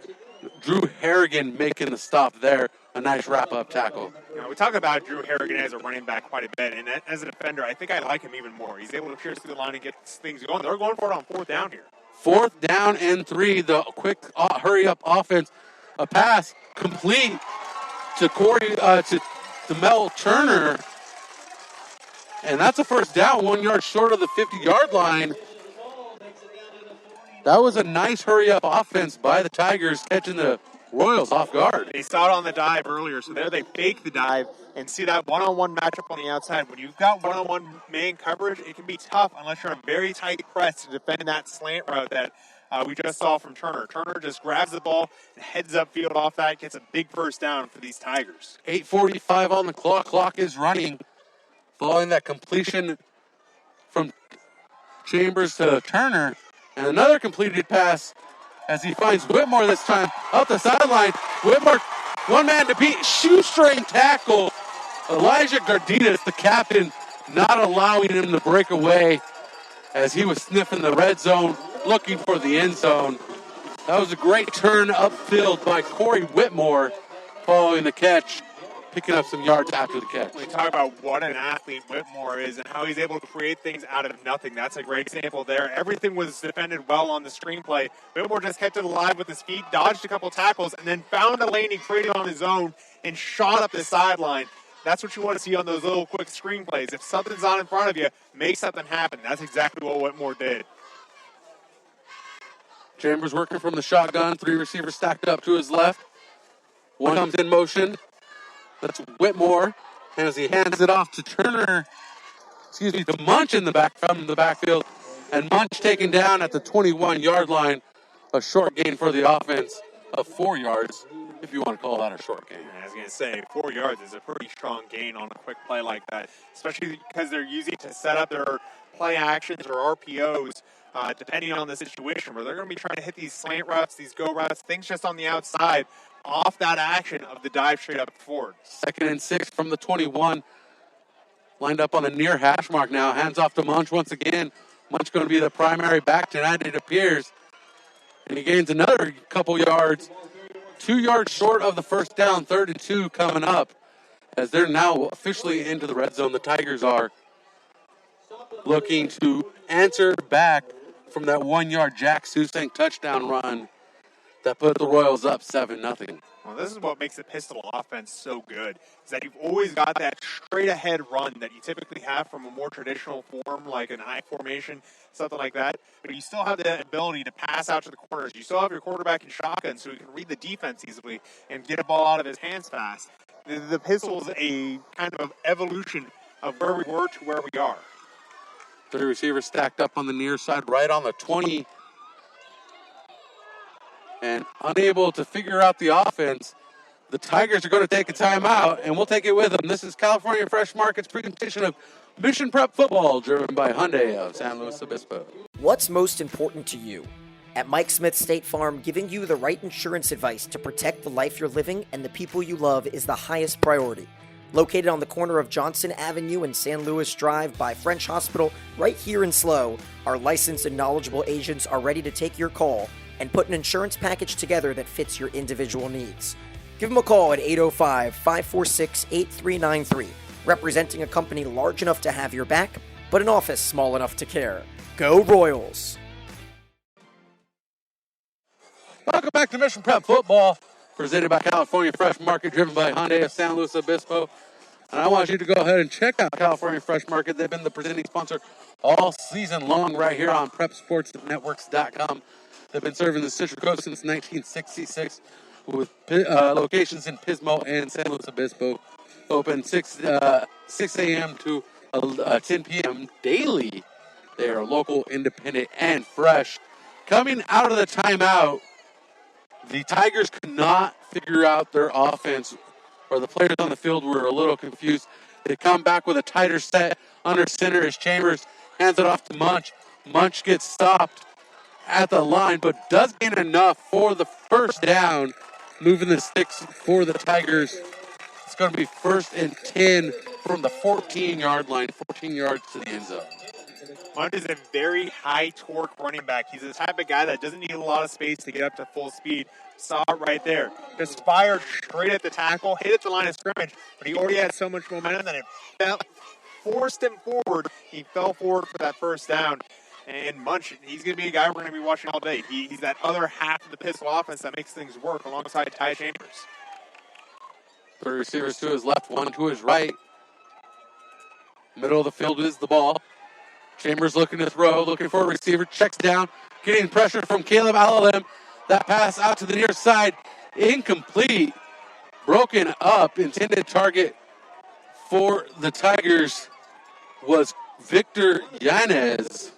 Drew Harrigan making the stop there. A nice wrap-up tackle. We talk about Drew Harrigan as a running back quite a bit, and as a defender, I think I like him even more. He's able to pierce through the line and get things going. They're going for it on 4th down here. 4th down and 3. The quick hurry-up offense. A pass complete to Demel Turner. And that's a 1st down, 1 yard short of the 50-yard line. That was a nice hurry-up offense by the Tigers, catching the Royals off guard. They saw it on the dive earlier, so there they fake the dive and see that one-on-one matchup on the outside. When you've got one-on-one man coverage, it can be tough unless you're in a very tight press to defend that slant route that we just saw from Turner. Turner just grabs the ball and heads upfield off that, gets a big 1st down for these Tigers. 8:45 on the clock. Clock is running. Following that completion from Chambers to Turner. And another completed pass as he finds Whitmore this time up the sideline. Whitmore, one man to beat, shoestring tackle. Elijah Gardinas, the captain, not allowing him to break away as he was sniffing the red zone, looking for the end zone. That was a great turn upfield by Corey Whitmore following the catch, picking up some yards after the catch. We talk about what an athlete Whitmore is and how he's able to create things out of nothing. That's a great example there. Everything was defended well on the screenplay. Whitmore just kept it alive with his feet, dodged a couple tackles, and then found a lane he created on his own and shot up the sideline. That's what you want to see on those little quick screenplays. If something's on in front of you, make something happen. That's exactly what Whitmore did. Chambers working from the shotgun. 3 receivers stacked up to his left. One comes in motion. That's Whitmore. And as he hands it off to to Munch in the back from the backfield. And Munch taken down at the 21-yard line. A short gain for the offense of 4 yards, if you want to call that a short gain. I was going to say, 4 yards is a pretty strong gain on a quick play like that, especially because they're using it to set up their play actions or RPOs, depending on the situation, where they're going to be trying to hit these slant routes, these go routes, things just on the outside off that action of the dive straight up forward. 2nd and 6 from the 21. Lined up on the near hash mark now. Hands off to Munch once again. Munch going to be the primary back tonight, it appears. And he gains another couple yards. 2 yards short of the first down. 3rd and 2 coming up. As they're now officially into the red zone. The Tigers are looking to answer back from that 1-yard Jack Susank touchdown run that put the Royals up 7-0. Well, this is what makes the pistol offense so good, is that you've always got that straight-ahead run that you typically have from a more traditional form, like an I formation, something like that. But you still have the ability to pass out to the corners. You still have your quarterback in shotgun, so he can read the defense easily and get a ball out of his hands fast. The pistol is a kind of evolution of where we were to where we are. 3 receivers stacked up on the near side, right on the 20. And unable to figure out the offense, the Tigers are going to take a timeout, and we'll take it with them. This is California Fresh Market's presentation of Mission Prep Football, driven by Hyundai of San Luis Obispo. What's most important to you? At Mike Smith State Farm, giving you the right insurance advice to protect the life you're living and the people you love is the highest priority. Located on the corner of Johnson Avenue and San Luis Drive by French Hospital, right here in SLO, our licensed and knowledgeable agents are ready to take your call and put an insurance package together that fits your individual needs. Give them a call at 805-546-8393, representing a company large enough to have your back, but an office small enough to care. Go Royals! Welcome back to Mission Prep Football, presented by California Fresh Market, driven by Hyundai of San Luis Obispo. And I want you to go ahead and check out California Fresh Market. They've been the presenting sponsor all season long right here on PrepSportsNetworks.com. They've been serving the Central Coast since 1966 with locations in Pismo and San Luis Obispo. Open 6 a.m. to 10 p.m. daily. They are local, independent, and fresh. Coming out of the timeout, the Tigers could not figure out their offense, or the players on the field were a little confused. They come back with a tighter set under center as Chambers hands it off to Munch. Munch gets stopped at the line, but does gain enough for the first down, moving the sticks for the Tigers. It's going to be 1st and 10 from the 14-yard line, 14 yards to the end zone. Munch is a very high torque running back. He's the type of guy that doesn't need a lot of space to get up to full speed. Saw it right there. Just fired straight at the tackle, hit at the line of scrimmage, but he already had so much momentum that it forced him forward. He fell forward for that first down. And Munch, he's going to be a guy we're going to be watching all day. He's that other half of the pistol offense that makes things work alongside Ty Chambers. 3 receivers to his left, 1 to his right. Middle of the field is the ball. Chambers looking to throw, looking for a receiver, checks down, getting pressure from Caleb Alalim. That pass out to the near side, incomplete, broken up. Intended target for the Tigers was Victor Yanez.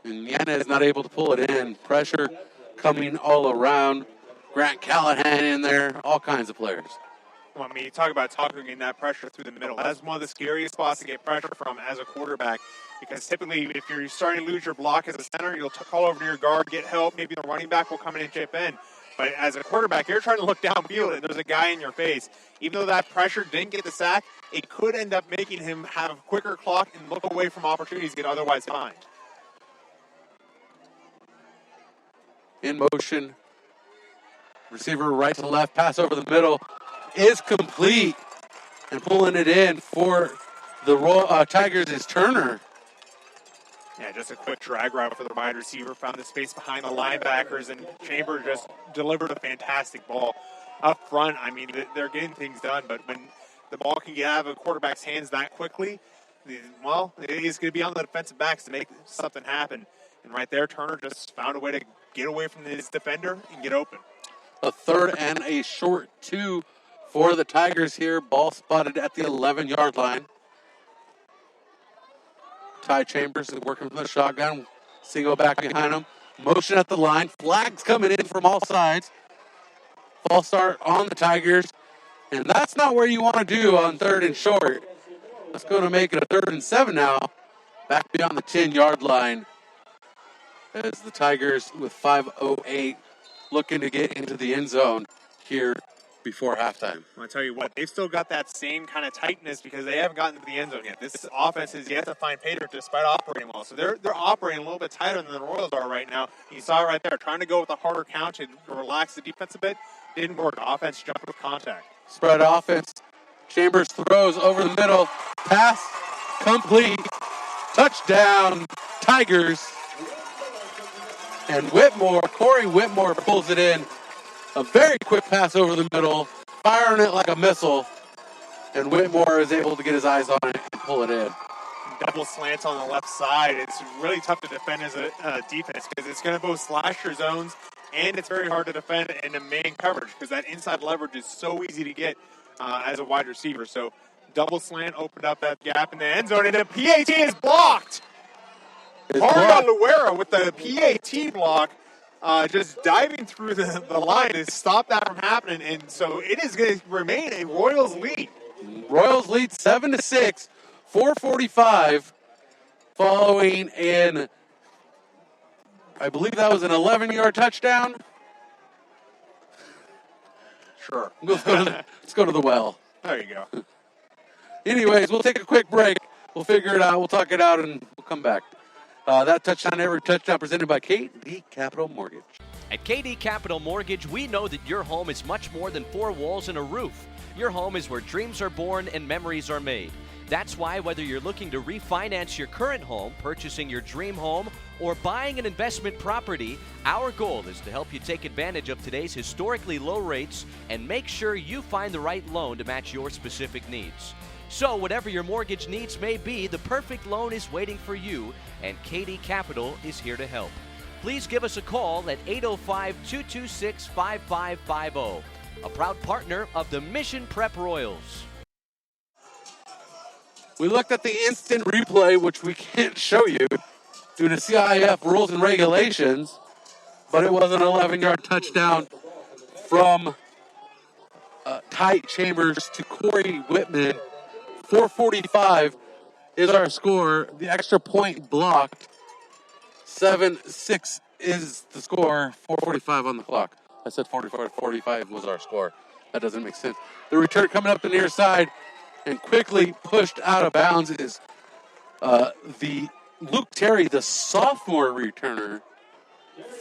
And Yanez not able to pull it in. Pressure coming all around. Grant Callahan in there, all kinds of players. Well, I mean, you talk about getting that pressure through the middle. That's one of the scariest spots to get pressure from as a quarterback, because typically if you're starting to lose your block as a center, you'll call over to your guard, get help. Maybe the running back will come in and chip in. But as a quarterback, you're trying to look downfield, and there's a guy in your face. Even though that pressure didn't get the sack, it could end up making him have a quicker clock and look away from opportunities to get otherwise find. In motion. Receiver right to left, pass over the middle is complete. And pulling it in for the Tigers is Turner. Yeah, just a quick drag route for the wide receiver. Found the space behind the linebackers, and Chambers just delivered a fantastic ball. Up front, I mean, they're getting things done, but when the ball can get out of a quarterback's hands that quickly, well, it's going to be on the defensive backs to make something happen. And right there, Turner just found a way to get away from his defender and get open. A 3rd and a short 2 for the Tigers here. Ball spotted at the 11-yard line. Ty Chambers is working from the shotgun. Single back behind him. Motion at the line. Flags coming in from all sides. False start on the Tigers. And that's not where you want to do on 3rd and short. That's going to make it a 3rd and 7 now. Back beyond the 10-yard line. As the Tigers with 5:08 looking to get into the end zone. here before halftime. I'll tell you what, they've still got that same kind of tightness because they haven't gotten to the end zone yet. This offense is yet to find pay dirt despite operating well. So they're operating a little bit tighter than the Royals are right now. You saw it right there, trying to go with a harder count to relax the defense a bit. Didn't work. Offense jumped with contact. Spread offense. Chambers throws over the middle. Pass complete. Touchdown, Tigers. And Corey Whitmore pulls it in. A very quick pass over the middle, firing it like a missile. And Whitmore is able to get his eyes on it and pull it in. Double slants on the left side. It's really tough to defend as a defense because it's going to both slash your zones and it's very hard to defend in a man coverage because that inside leverage is so easy to get as a wide receiver. So double slant opened up that gap in the end zone, and the PAT is blocked. Mario Luera with the PAT block, just diving through the line to stop that from happening, and so it is going to remain a Royals lead. Royals lead 7-6, 4:45, following in, I believe that was an 11-yard touchdown. Sure. Let's go to the well. There you go. Anyways, we'll take a quick break. We'll figure it out. We'll talk it out, and we'll come back. That touchdown, every touchdown presented by KD Capital Mortgage. At KD Capital Mortgage, we know that your home is much more than four walls and a roof. Your home is where dreams are born and memories are made. That's why whether you're looking to refinance your current home, purchasing your dream home, or buying an investment property, our goal is to help you take advantage of today's historically low rates and make sure you find the right loan to match your specific needs. So whatever your mortgage needs may be, the perfect loan is waiting for you, and KD Capital is here to help. Please give us a call at 805-226-5550, a proud partner of the Mission Prep Royals. We looked at the instant replay, which we can't show you due to CIF rules and regulations, but it was an 11-yard touchdown from Ty Chambers to Corey Whitman. 4:45 is our score. The extra point blocked. 7-6 is the score. 4:45 on the clock. I said 45 was our score. That doesn't make sense. The return coming up the near side and quickly pushed out of bounds is the Luke Terry, the sophomore returner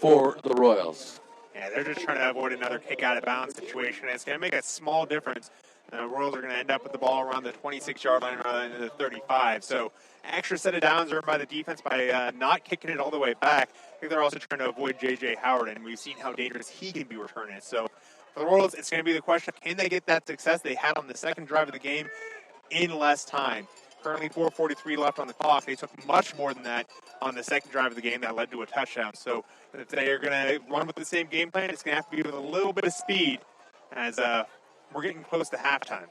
for the Royals. Yeah, they're just trying to avoid another kick out of bounds situation. It's going to make a small difference. The Royals are going to end up with the ball around the 26-yard line rather than the 35. So extra set of downs earned by the defense by not kicking it all the way back. I think they're also trying to avoid J.J. Howard, and we've seen how dangerous he can be returning it. So for the Royals, it's going to be the question, can they get that success they had on the second drive of the game in less time? Currently 4:43 left on the clock. They took much more than that on the second drive of the game that led to a touchdown. So if they are going to run with the same game plan, it's going to have to be with a little bit of speed as we're getting close to halftime.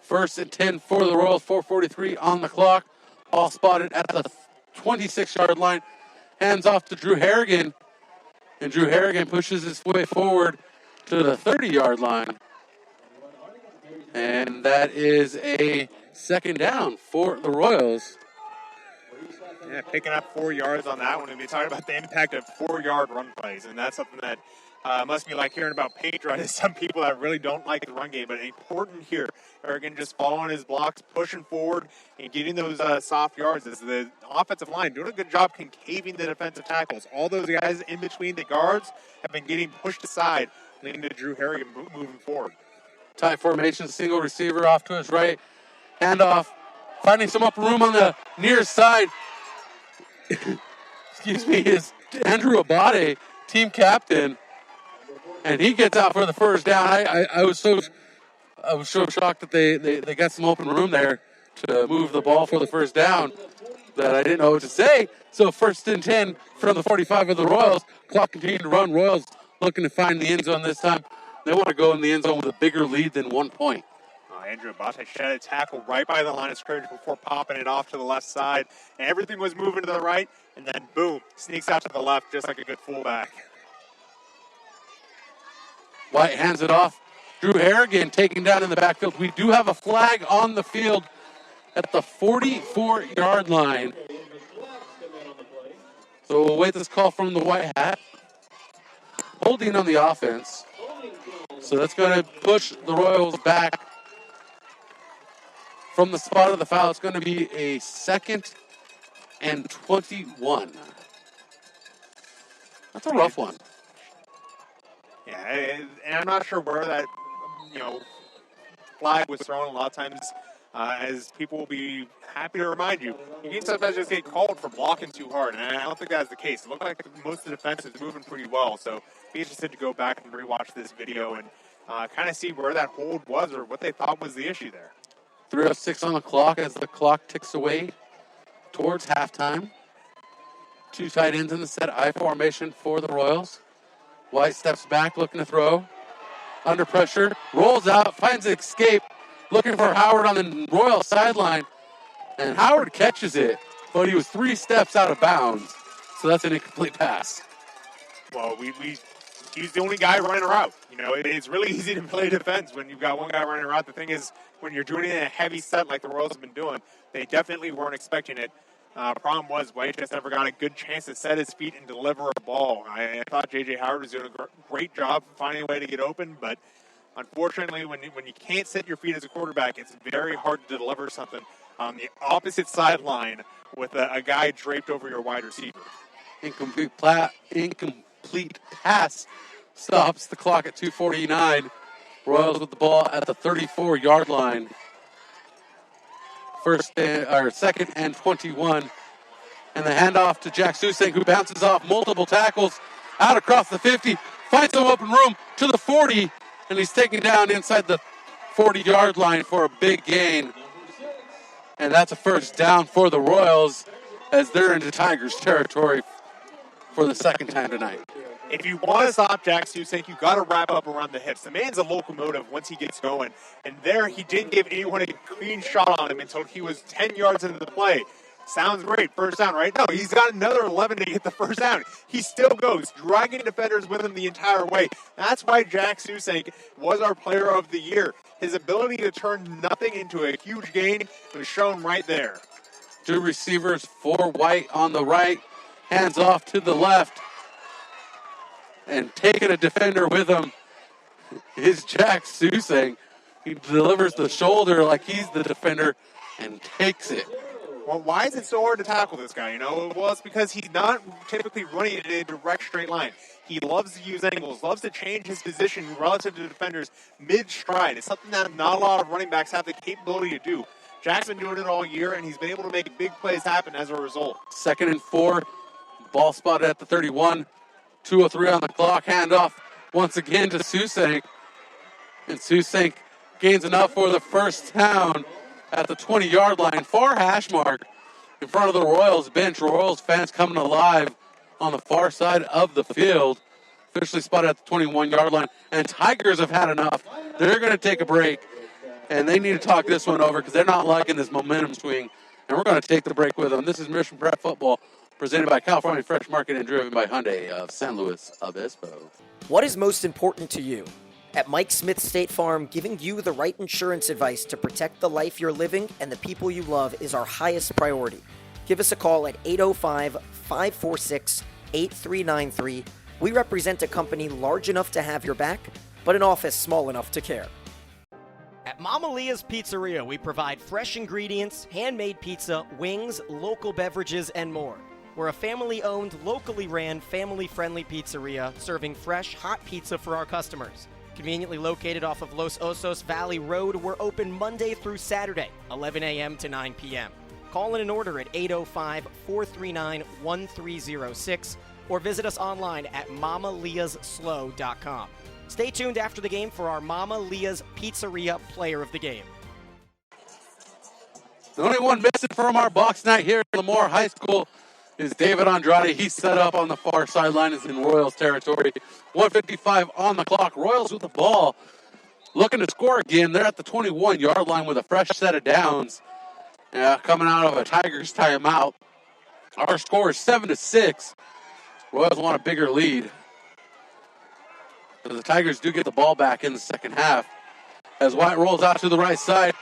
1st and 10 for the Royals, 4:43 on the clock. Ball spotted at the 26-yard line. Hands off to Drew Harrigan. And Drew Harrigan pushes his way forward to the 30-yard line. And that is a second down for the Royals. Yeah, picking up 4 yards on that one. And we talked about the impact of 4-yard run plays, and that's something that must be like hearing about paint dry to some people that really don't like the run game, but important here. Oregon just following his blocks, pushing forward, and getting those soft yards. As the offensive line doing a good job concaving the defensive tackles. All those guys in between the guards have been getting pushed aside, leading to Drew Harrigan moving forward. Tight formation, single receiver off to his right. Handoff, finding some open room on the near side. Excuse me, is Andrew Abate, team captain. And he gets out for the first down. I was so shocked that they got some open room there to move the ball for the first down that I didn't know what to say. So 1st and 10 from the 45 of the Royals. Clock continuing to run. Royals looking to find the end zone this time. They want to go in the end zone with a bigger lead than 1 point. Andrew Abate shed a tackle right by the line of scrimmage before popping it off to the left side. And everything was moving to the right, and then boom, sneaks out to the left just like a good fullback. White hands it off. Drew Harrigan taking down in the backfield. We do have a flag on the field at the 44-yard line. So we'll wait this call from the white hat. Holding on the offense. So that's going to push the Royals back from the spot of the foul. It's going to be a 2nd and 21. That's a rough one. Yeah, and I'm not sure where that, flag was thrown. A lot of times, as people will be happy to remind you, you can sometimes just get called for blocking too hard, and I don't think that's the case. It looked like most of the defense is moving pretty well, so be interested to go back and rewatch this video and kind of see where that hold was or what they thought was the issue there. 3:06 on the clock as the clock ticks away towards halftime. 2 tight ends in the set I formation for the Royals. White steps back, looking to throw. Under pressure, rolls out, finds an escape, looking for Howard on the Royal sideline. And Howard catches it, but he was 3 steps out of bounds. So that's an incomplete pass. Well, he's the only guy running a route. It's really easy to play defense when you've got one guy running a route. The thing is, when you're doing it in a heavy set like the Royals have been doing, they definitely weren't expecting it. Problem was, White just never got a good chance to set his feet and deliver a ball. I thought J.J. Howard was doing a great job finding a way to get open, but unfortunately, when you can't set your feet as a quarterback, it's very hard to deliver something on the opposite sideline with a guy draped over your wide receiver. Incomplete pass stops the clock at 2:49. Royals with the ball at the 34-yard line. 2nd and 21. And the handoff to Jack Susek, who bounces off multiple tackles out across the 50, finds some open room to the 40, and he's taken down inside the 40-yard line for a big gain. And that's a first down for the Royals as they're into Tigers territory for the 2nd time tonight. If you want to stop Jack Susek, you got to wrap up around the hips. The man's a locomotive once he gets going. And there, he didn't give anyone a clean shot on him until he was 10 yards into the play. Sounds great. First down, right? No, he's got another 11 to get the first down. He still goes, dragging defenders with him the entire way. That's why Jack Susek was our player of the year. His ability to turn nothing into a huge gain was shown right there. 2 receivers, 4 White on the right, hands off to the left. And taking a defender with him is Jack Susek. He delivers the shoulder like he's the defender and takes it. Well, why is it so hard to tackle this guy? Well, it's because he's not typically running in a direct straight line. He loves to use angles, loves to change his position relative to defenders mid-stride. It's something that not a lot of running backs have the capability to do. Jack's been doing it all year, and he's been able to make big plays happen as a result. 2nd and 4, ball spotted at the 31. 2:03 on the clock, handoff once again to Susek. And Susek gains enough for the first down at the 20-yard line, far hash mark in front of the Royals bench. Royals fans coming alive on the far side of the field. Officially spotted at the 21-yard line. And Tigers have had enough. They're going to take a break, and they need to talk this one over because they're not liking this momentum swing. And we're going to take the break with them. This is Mission Prep Football, presented by California Fresh Market and driven by Hyundai of San Luis Obispo. What is most important to you? At Mike Smith State Farm, giving you the right insurance advice to protect the life you're living and the people you love is our highest priority. Give us a call at 805-546-8393. We represent a company large enough to have your back, but an office small enough to care. At Mama Leah's Pizzeria, we provide fresh ingredients, handmade pizza, wings, local beverages, and more. We're a family-owned, locally ran, family-friendly pizzeria serving fresh, hot pizza for our customers. Conveniently located off of Los Osos Valley Road, we're open Monday through Saturday, 11 a.m. to 9 p.m. Call in an order at 805-439-1306 or visit us online at mamaleahsslow.com. Stay tuned after the game for our Mama Leah's Pizzeria Player of the Game. The only one missing from our box night here at Lemoore High School is David Andrade. He's set up on the far sideline, is in Royals territory. 1:55 on the clock. Royals with the ball, looking to score again. They're at the 21-yard line with a fresh set of downs. Coming out of a Tigers timeout. Our score is 7-6. Royals want a bigger lead. But the Tigers do get the ball back in the second half as White rolls out to the right side,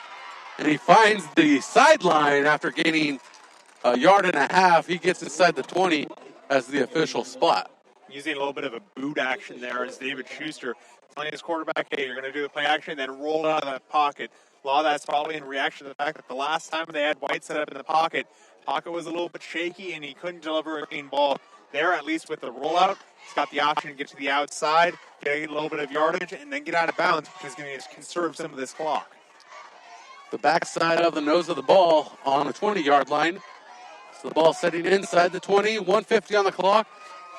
and he finds the sideline after gaining a yard and a half. He gets inside the 20 as the official spot. Using a little bit of a boot action there as David Schuster telling his quarterback, hey, you're going to do the play action, then roll it out of that pocket. A lot of that's probably in reaction to the fact that the last time they had White set up in the pocket was a little bit shaky and he couldn't deliver a clean ball. There, at least with the rollout, he's got the option to get to the outside, get a little bit of yardage, and then get out of bounds, which is going to conserve some of this clock. The backside of the nose of the ball on the 20-yard line. So the ball setting inside the 20, 150 on the clock.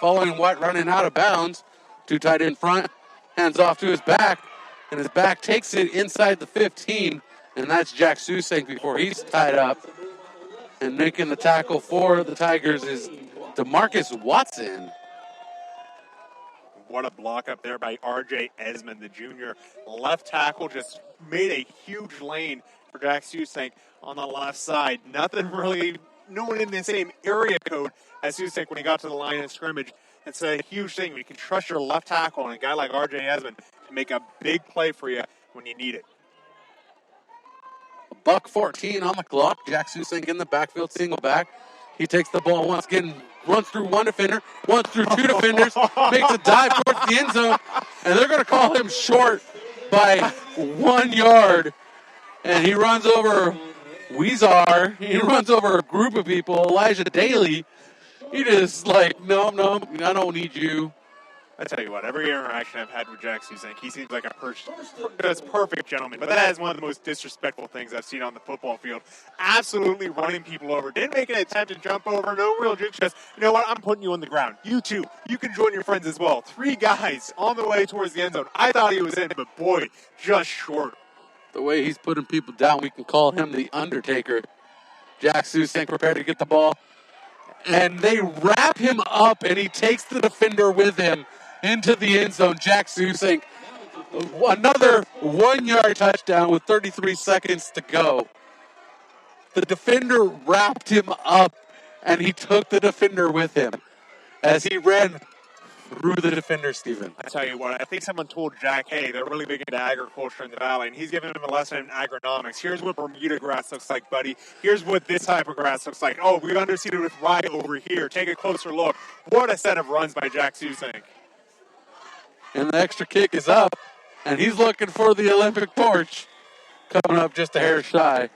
Following White running out of bounds. Too tight in front, hands off to his back, and his back takes it inside the 15, and that's Jack Susink before he's tied up. And making the tackle for the Tigers is DeMarcus Watson. What a block up there by R.J. Esmond, the junior. Left tackle just made a huge lane for Jack Susink on the left side. Nothing really, no one in the same area code as Susink when he got to the line of scrimmage. It's a huge thing. You can trust your left tackle and a guy like R.J. Esmond to make a big play for you when you need it. $1:14 on the clock. Jack Susink in the backfield, single back. He takes the ball once again, runs through one defender, runs through two defenders, makes a dive towards the end zone, and they're going to call him short by 1 yard. And he runs over Weezar. He runs over a group of people, Elijah Daly. He just no, I don't need you. I tell you what, every interaction I've had with Jack Susink, he seems like a perfect gentleman. But that is one of the most disrespectful things I've seen on the football field. Absolutely running people over. Didn't make an attempt to jump over. No real juke. Just, you know what, I'm putting you on the ground. You too. You can join your friends as well. 3 guys on the way towards the end zone. I thought he was in, but boy, just short. The way he's putting people down, we can call him the Undertaker. Jack Susink prepared to get the ball. And they wrap him up, and he takes the defender with him into the end zone. Jack Susink, another 1 yard touchdown with 33 seconds to go. The defender wrapped him up, and he took the defender with him as he ran through the defender, Stephen. I tell you what, I think someone told Jack, hey, they're really big into agriculture in the valley, and he's giving him a lesson in agronomics. Here's what Bermuda grass looks like, buddy. Here's what this type of grass looks like. Oh, we've underseeded with rye over here. Take a closer look. What a set of runs by Jack Susink. And the extra kick is up, and he's looking for the Olympic torch, coming up just a hair shy.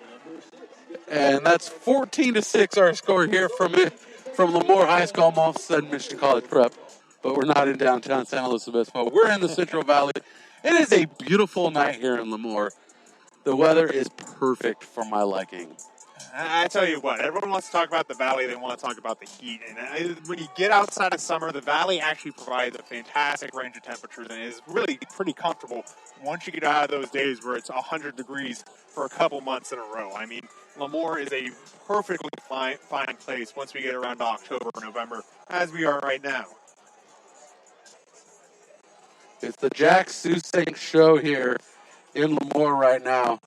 And that's 14-6 our score here from Lemoore High School, almost said Michigan College Prep. But we're not in downtown San Luis Obispo. We're in the Central Valley. It is a beautiful night here in Lemoore. The weather is perfect for my liking. I tell you what, everyone wants to talk about the valley. They want to talk about the heat. And when you get outside of summer, the valley actually provides a fantastic range of temperatures and is really pretty comfortable once you get out of those days where it's 100 degrees for a couple months in a row. I mean, Lemoore is a perfectly fine place once we get around October, November, as we are right now. It's the Jack Susink show here in Lemoore right now.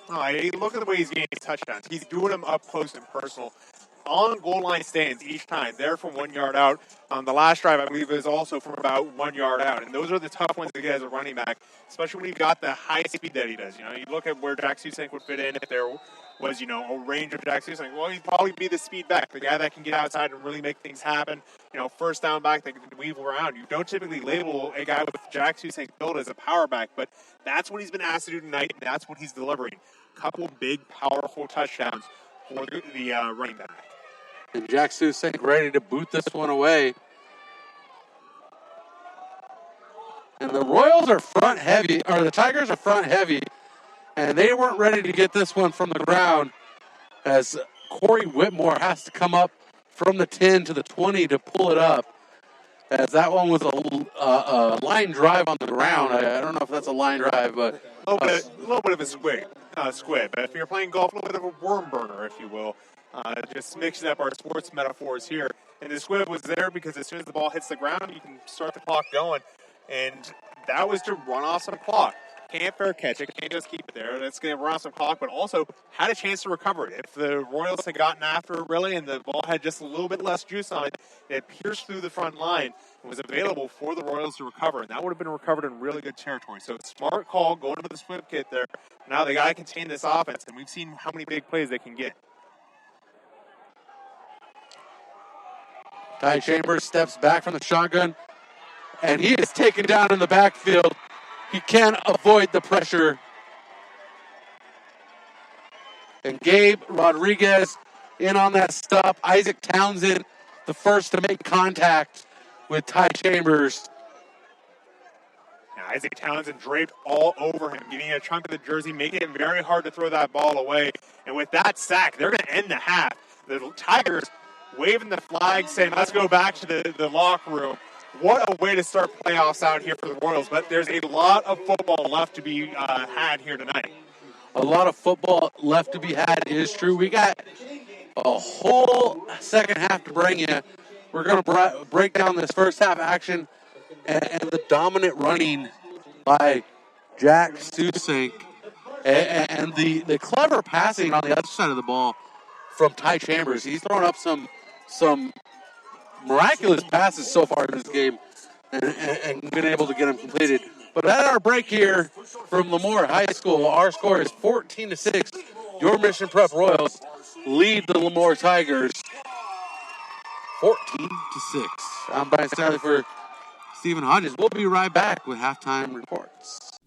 Oh, look at the way he's getting touchdowns. He's doing them up close and personal. On goal line stands each time. They're from 1 yard out. The last drive, I believe, is also from about 1 yard out. And those are the tough ones to get as a running back, especially when you've got the high speed that he does. You know, you look at where Jack Susink would fit in if there was, a range of Jack Susink. Well, he'd probably be the speed back, the guy that can get outside and really make things happen. First down back that can weave around. You don't typically label a guy with Jack Susink's build as a power back, but that's what he's been asked to do tonight, and that's what he's delivering. Couple big, powerful touchdowns for the running back. And Jack Susink ready to boot this one away. And the Royals are front heavy, or the Tigers are front heavy, and they weren't ready to get this one from the ground as Corey Whitmore has to come up from the 10 to the 20 to pull it up. As that one was a line drive on the ground. I don't know if that's a line drive, but a little bit of a squid. But if you're playing golf, a little bit of a worm burner, if you will. Just mixing up our sports metaphors here. And the squib was there because as soon as the ball hits the ground, you can start the clock going. And that was to run off some clock. Can't fair catch it. Can't just keep it there. That's going to run off some clock, but also had a chance to recover it. If the Royals had gotten after it really and the ball had just a little bit less juice on it, it pierced through the front line and was available for the Royals to recover. And that would have been recovered in really good territory. So smart call going to the squib kit there. Now they got to contain this offense, and we've seen how many big plays they can get. Ty Chambers steps back from the shotgun and he is taken down in the backfield. He can't avoid the pressure. And Gabe Rodriguez in on that stop. Isaac Townsend, the first to make contact with Ty Chambers. Now, Isaac Townsend draped all over him, getting a chunk of the jersey, making it very hard to throw that ball away. And with that sack, they're going to end the half. The Tigers waving the flag, saying, let's go back to the locker room. What a way to start playoffs out here for the Royals. But there's a lot of football left to be had here tonight. A lot of football left to be had is true. We got a whole second half to bring you. We're going to break down this first half action and the dominant running by Jack Susink and the clever passing on the other side of the ball from Ty Chambers. He's thrown up some miraculous passes so far in this game and been able to get them completed. But at our break here from Lemoore High School, our score is 14-6. Your Mission Prep Royals lead the Lemoore Tigers 14-6. I'm Brian Stanley for Stephen Hodges. We'll be right back with halftime reports.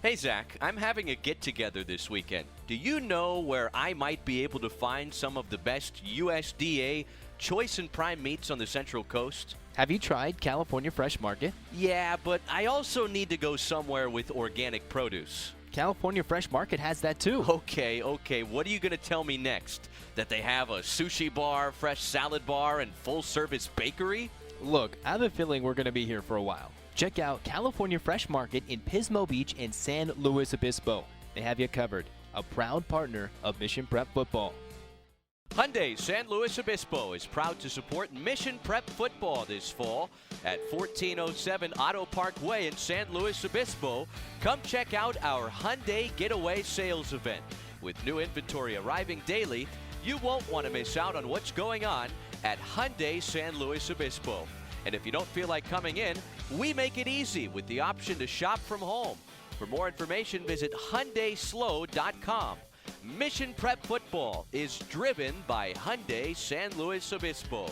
Hey, Zach, I'm having a get-together this weekend. Do you know where I might be able to find some of the best USDA choice and prime meats on the Central Coast? Have you tried California Fresh Market? Yeah, but I also need to go somewhere with organic produce. California Fresh Market has that too. Okay. What are you going to tell me next? That they have a sushi bar, fresh salad bar, and full-service bakery? Look, I have a feeling we're going to be here for a while. Check out California Fresh Market in Pismo Beach and San Luis Obispo. They have you covered. A proud partner of Mission Prep Football. Hyundai San Luis Obispo is proud to support Mission Prep Football this fall at 1407 Auto Park Way in San Luis Obispo. Come check out our Hyundai Getaway Sales event. With new inventory arriving daily, you won't want to miss out on what's going on at Hyundai San Luis Obispo. And if you don't feel like coming in, we make it easy with the option to shop from home. For more information, visit HyundaiSlow.com. Mission Prep Football is driven by Hyundai San Luis Obispo.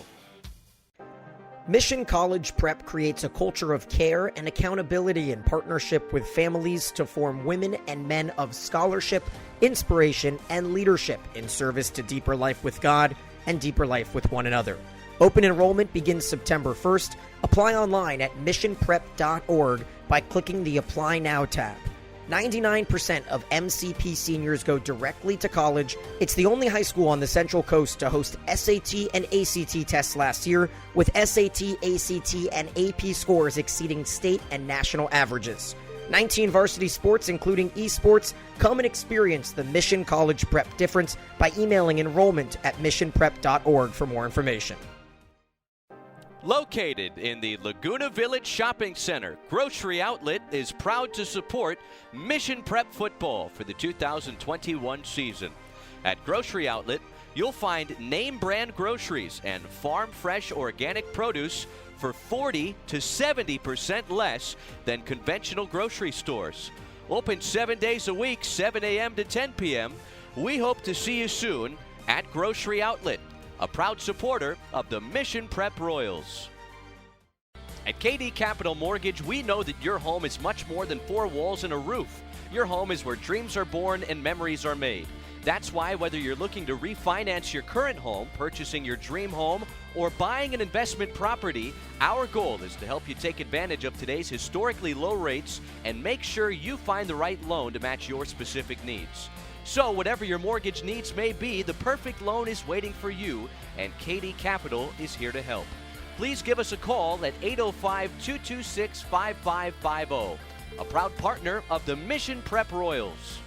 Mission College Prep creates a culture of care and accountability in partnership with families to form women and men of scholarship, inspiration, and leadership in service to deeper life with God and deeper life with one another. Open enrollment begins September 1st. Apply online at missionprep.org by clicking the Apply Now tab. 99% of MCP seniors go directly to college. It's the only high school on the Central Coast to host SAT and ACT tests last year, with SAT, ACT, and AP scores exceeding state and national averages. 19 varsity sports, including esports. Come and experience the Mission College Prep difference by emailing enrollment at missionprep.org for more information. Located in the Laguna Village Shopping Center, Grocery Outlet is proud to support Mission Prep Football for the 2021 season. At Grocery Outlet, you'll find name brand groceries and farm fresh organic produce for 40 to 70% less than conventional grocery stores. Open 7 days a week, 7 a.m. to 10 p.m. We hope to see you soon at Grocery Outlet, a proud supporter of the Mission Prep Royals. At KD Capital Mortgage, we know that your home is much more than four walls and a roof. Your home is where dreams are born and memories are made. That's why whether you're looking to refinance your current home, purchasing your dream home, or buying an investment property, our goal is to help you take advantage of today's historically low rates and make sure you find the right loan to match your specific needs. So whatever your mortgage needs may be, the perfect loan is waiting for you, and KD Capital is here to help. Please give us a call at 805-226-5550, a proud partner of the Mission Prep Royals.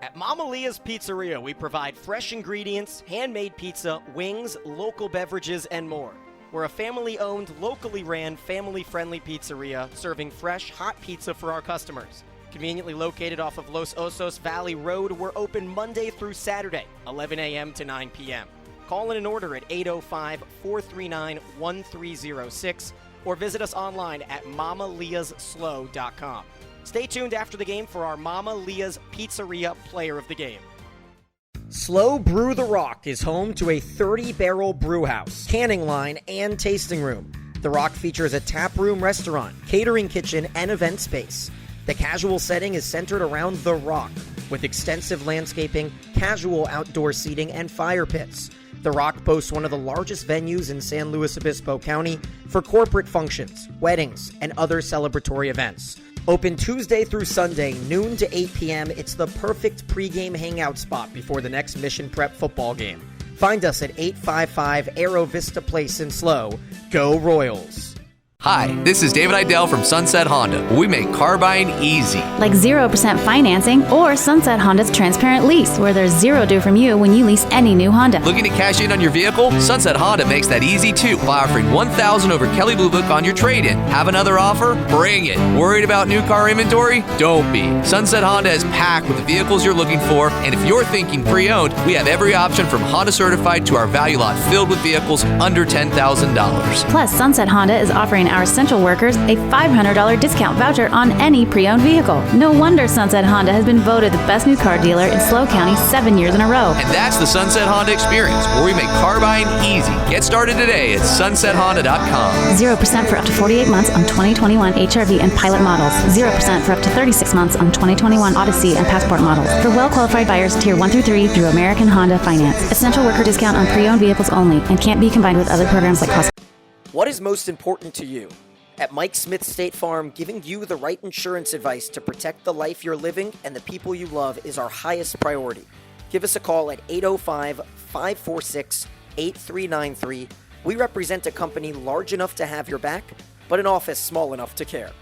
At Mama Leah's Pizzeria, we provide fresh ingredients, handmade pizza, wings, local beverages, and more. We're a family-owned, locally ran, family-friendly pizzeria serving fresh, hot pizza for our customers. Conveniently located off of Los Osos Valley Road, we're open Monday through Saturday, 11 a.m. to 9 p.m. Call in an order at 805-439-1306 or visit us online at mamaleahsslow.com. Stay tuned after the game for our Mama Leah's Pizzeria Player of the Game. Slow Brew the Rock is home to a 30-barrel brew house, canning line, and tasting room. The Rock features a tap room restaurant, catering kitchen, and event space. The casual setting is centered around The Rock, with extensive landscaping, casual outdoor seating, and fire pits. The Rock boasts one of the largest venues in San Luis Obispo County for corporate functions, weddings, and other celebratory events. Open Tuesday through Sunday, noon to 8 p.m., it's the perfect pregame hangout spot before the next Mission Prep football game. Find us at 855 Aero Vista Place in SLO. Go Royals! Hi, this is David Idell from Sunset Honda, where we make car buying easy. Like 0% financing or Sunset Honda's transparent lease, where there's zero due from you when you lease any new Honda. Looking to cash in on your vehicle? Sunset Honda makes that easy too by offering $1,000 over Kelley Blue Book on your trade-in. Have another offer? Bring it. Worried about new car inventory? Don't be. Sunset Honda is packed with the vehicles you're looking for, and if you're thinking pre-owned, we have every option from Honda certified to our value lot filled with vehicles under $10,000. Plus, Sunset Honda is offering our essential workers a $500 discount voucher on any pre-owned vehicle. No wonder Sunset Honda has been voted the best new car dealer in SLO County 7 years in a row. And that's the Sunset Honda experience, where we make car buying easy. Get started today at sunsethonda.com. 0% for up to 48 months on 2021 HRV and Pilot models. 0% for up to 36 months on 2021 Odyssey and Passport models. For well-qualified buyers, Tier 1 through 3 through American Honda Finance. Essential worker discount on pre-owned vehicles only and can't be combined with other programs like cost. What is most important to you? At Mike Smith State Farm, giving you the right insurance advice to protect the life you're living and the people you love is our highest priority. Give us a call at 805-546-8393. We represent a company large enough to have your back, but an office small enough to care.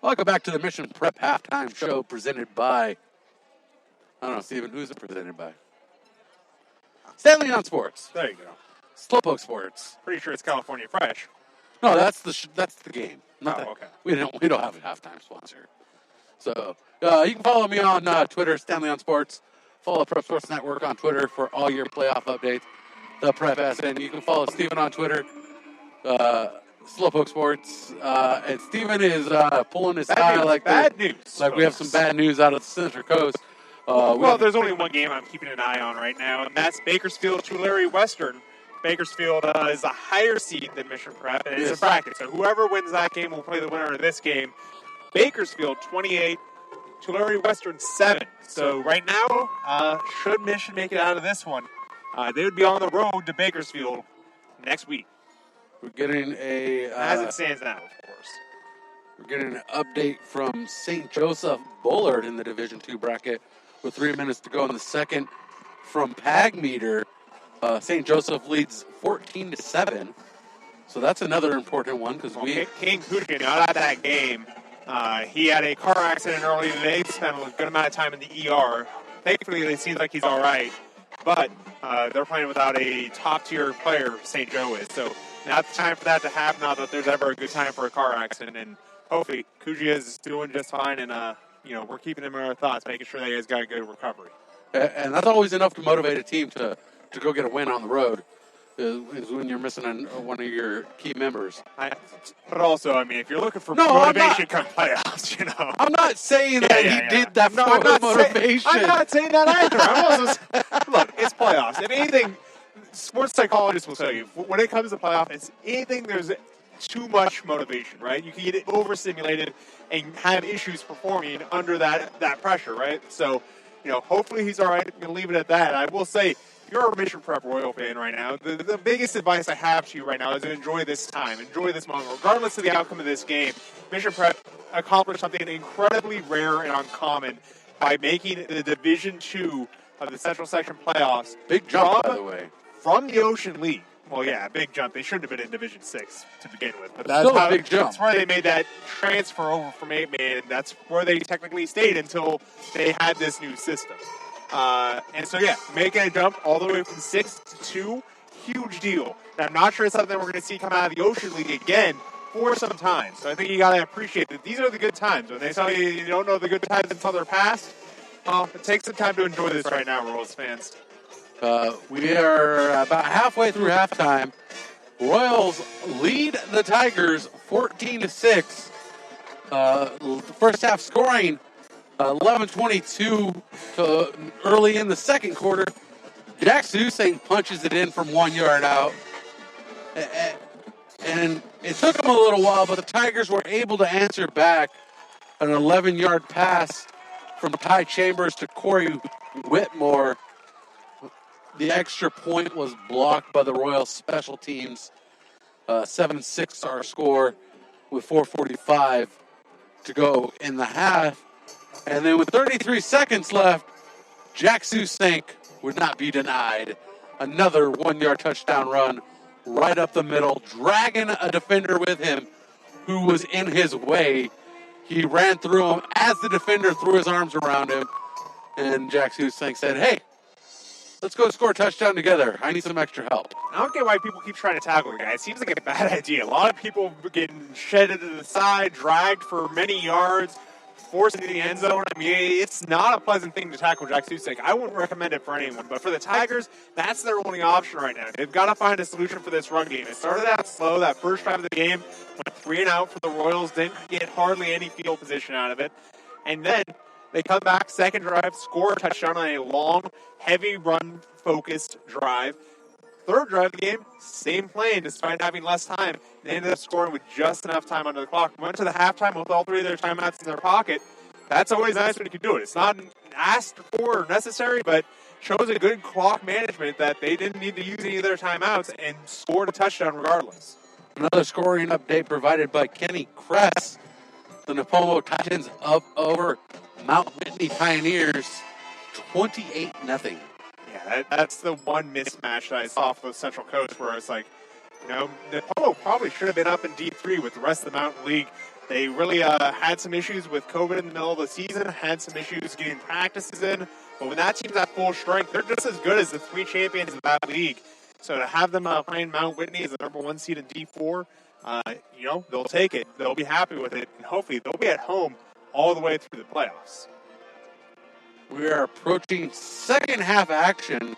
Welcome back to the Mission Prep Halftime Show presented by, I don't know, Steven, who's it presented by? Stanley on Sports. There you go. Slowpoke Sports. Pretty sure it's California Fresh. No, that's the game. Okay. We don't have a halftime sponsor. So you can follow me on Twitter, Stanley on Sports. Follow Prep Sports Network on Twitter for all your playoff updates. The Prep SN. You can follow Steven on Twitter, Slowpoke Sports. And Steven is pulling his tie like bad news. Like we have some bad news out of the Central Coast. Well, there's only one game I'm keeping an eye on right now, and that's Bakersfield Tulare Western. Bakersfield is a higher seed than Mission Prep, and it's a bracket. So whoever wins that game will play the winner of this game. Bakersfield 28, Tulare Western 7. So right now, should Mission make it out of this one, they would be on the road to Bakersfield next week. We're getting as it stands now, of course. We're getting an update from St. Joseph Bullard in the Division II bracket with 3 minutes to go in the second. From Pag Meter, St. Joseph leads 14-7, so that's another important one because King Kuchin out at that game. He had a car accident early today. Spent a good amount of time in the ER. Thankfully, it seems like he's all right, but they're playing without a top-tier player. St. Joe is so now it's time for that to happen. Not that there's ever a good time for a car accident, and hopefully Kuji is doing just fine. And we're keeping him in our thoughts, making sure that he's got a good recovery. And that's always enough to motivate a team to go get a win on the road is when you're missing one of your key members. But also, I mean, if you're looking for motivation come playoffs, I'm not saying that he did that for motivation. I'm not saying that either. I'm also look, it's playoffs. If anything, sports psychologists will tell you, when it comes to playoffs, it's anything there's too much motivation, right? You can get overstimulated and have issues performing under that pressure, right? So, hopefully he's all right. I'm going to leave it at that. I will say, you're a Mission Prep Royal fan right now. The biggest advice I have to you right now is to enjoy this time, enjoy this moment. Regardless of the outcome of this game, Mission Prep accomplished something incredibly rare and uncommon by making the Division II of the Central Section playoffs. Big jump, by the way. From the Ocean League. Well, yeah, big jump. They shouldn't have been in Division 6 to begin with. But that's still a big jump. That's where they made that transfer over from 8-man, and that's where they technically stayed until they had this new system. And so, making a jump all the way from 6 to 2, huge deal. And I'm not sure it's something we're going to see come out of the Ocean League again for some time. So I think you got to appreciate that these are the good times. When they tell you you don't know the good times until they're past, well, it takes some time to enjoy this right now, Royals fans. We are about halfway through halftime. Royals lead the Tigers 14-6. First half scoring 11:22 to early in the second quarter. Jack Susane punches it in from 1 yard out. And it took them a little while, but the Tigers were able to answer back an 11-yard pass from Ty Chambers to Corey Whitmore. The extra point was blocked by the Royal special teams. 7-6 our score with 4:45 to go in the half. And then with 33 seconds left, Jack Susank would not be denied. Another 1-yard touchdown run right up the middle, dragging a defender with him who was in his way. He ran through him as the defender threw his arms around him. And Jack Susank said, hey, let's go score a touchdown together. I need some extra help. I don't get why people keep trying to tackle the guy. It seems like a bad idea. A lot of people getting shedded to the side, dragged for many yards, forced into the end zone. I mean, it's not a pleasant thing to tackle Jack Susank. I wouldn't recommend it for anyone. But for the Tigers, that's their only option right now. They've got to find a solution for this run game. It started out slow. That first drive of the game went 3 and out for the Royals. Didn't get hardly any field position out of it. And then they come back, second drive, score a touchdown on a long, heavy run-focused drive. Third drive of the game, same plan, despite having less time. They ended up scoring with just enough time under the clock. Went to the halftime with all 3 of their timeouts in their pocket. That's always nice when you can do it. It's not asked for or necessary, but shows a good clock management that they didn't need to use any of their timeouts and scored a touchdown regardless. Another scoring update provided by Kenny Kress. The Napomo Titans up over Mount Whitney Pioneers, 28-0. Yeah, that's the one mismatch that I saw for the Central Coast where it's like, Napomo probably should have been up in D3 with the rest of the Mountain League. They really had some issues with COVID in the middle of the season, had some issues getting practices in, but when that team's at full strength, they're just as good as the 3 champions of that league. So to have them behind Mount Whitney as the number 1 seed in D4, they'll take it. They'll be happy with it, and hopefully they'll be at home all the way through the playoffs. We are approaching second half action.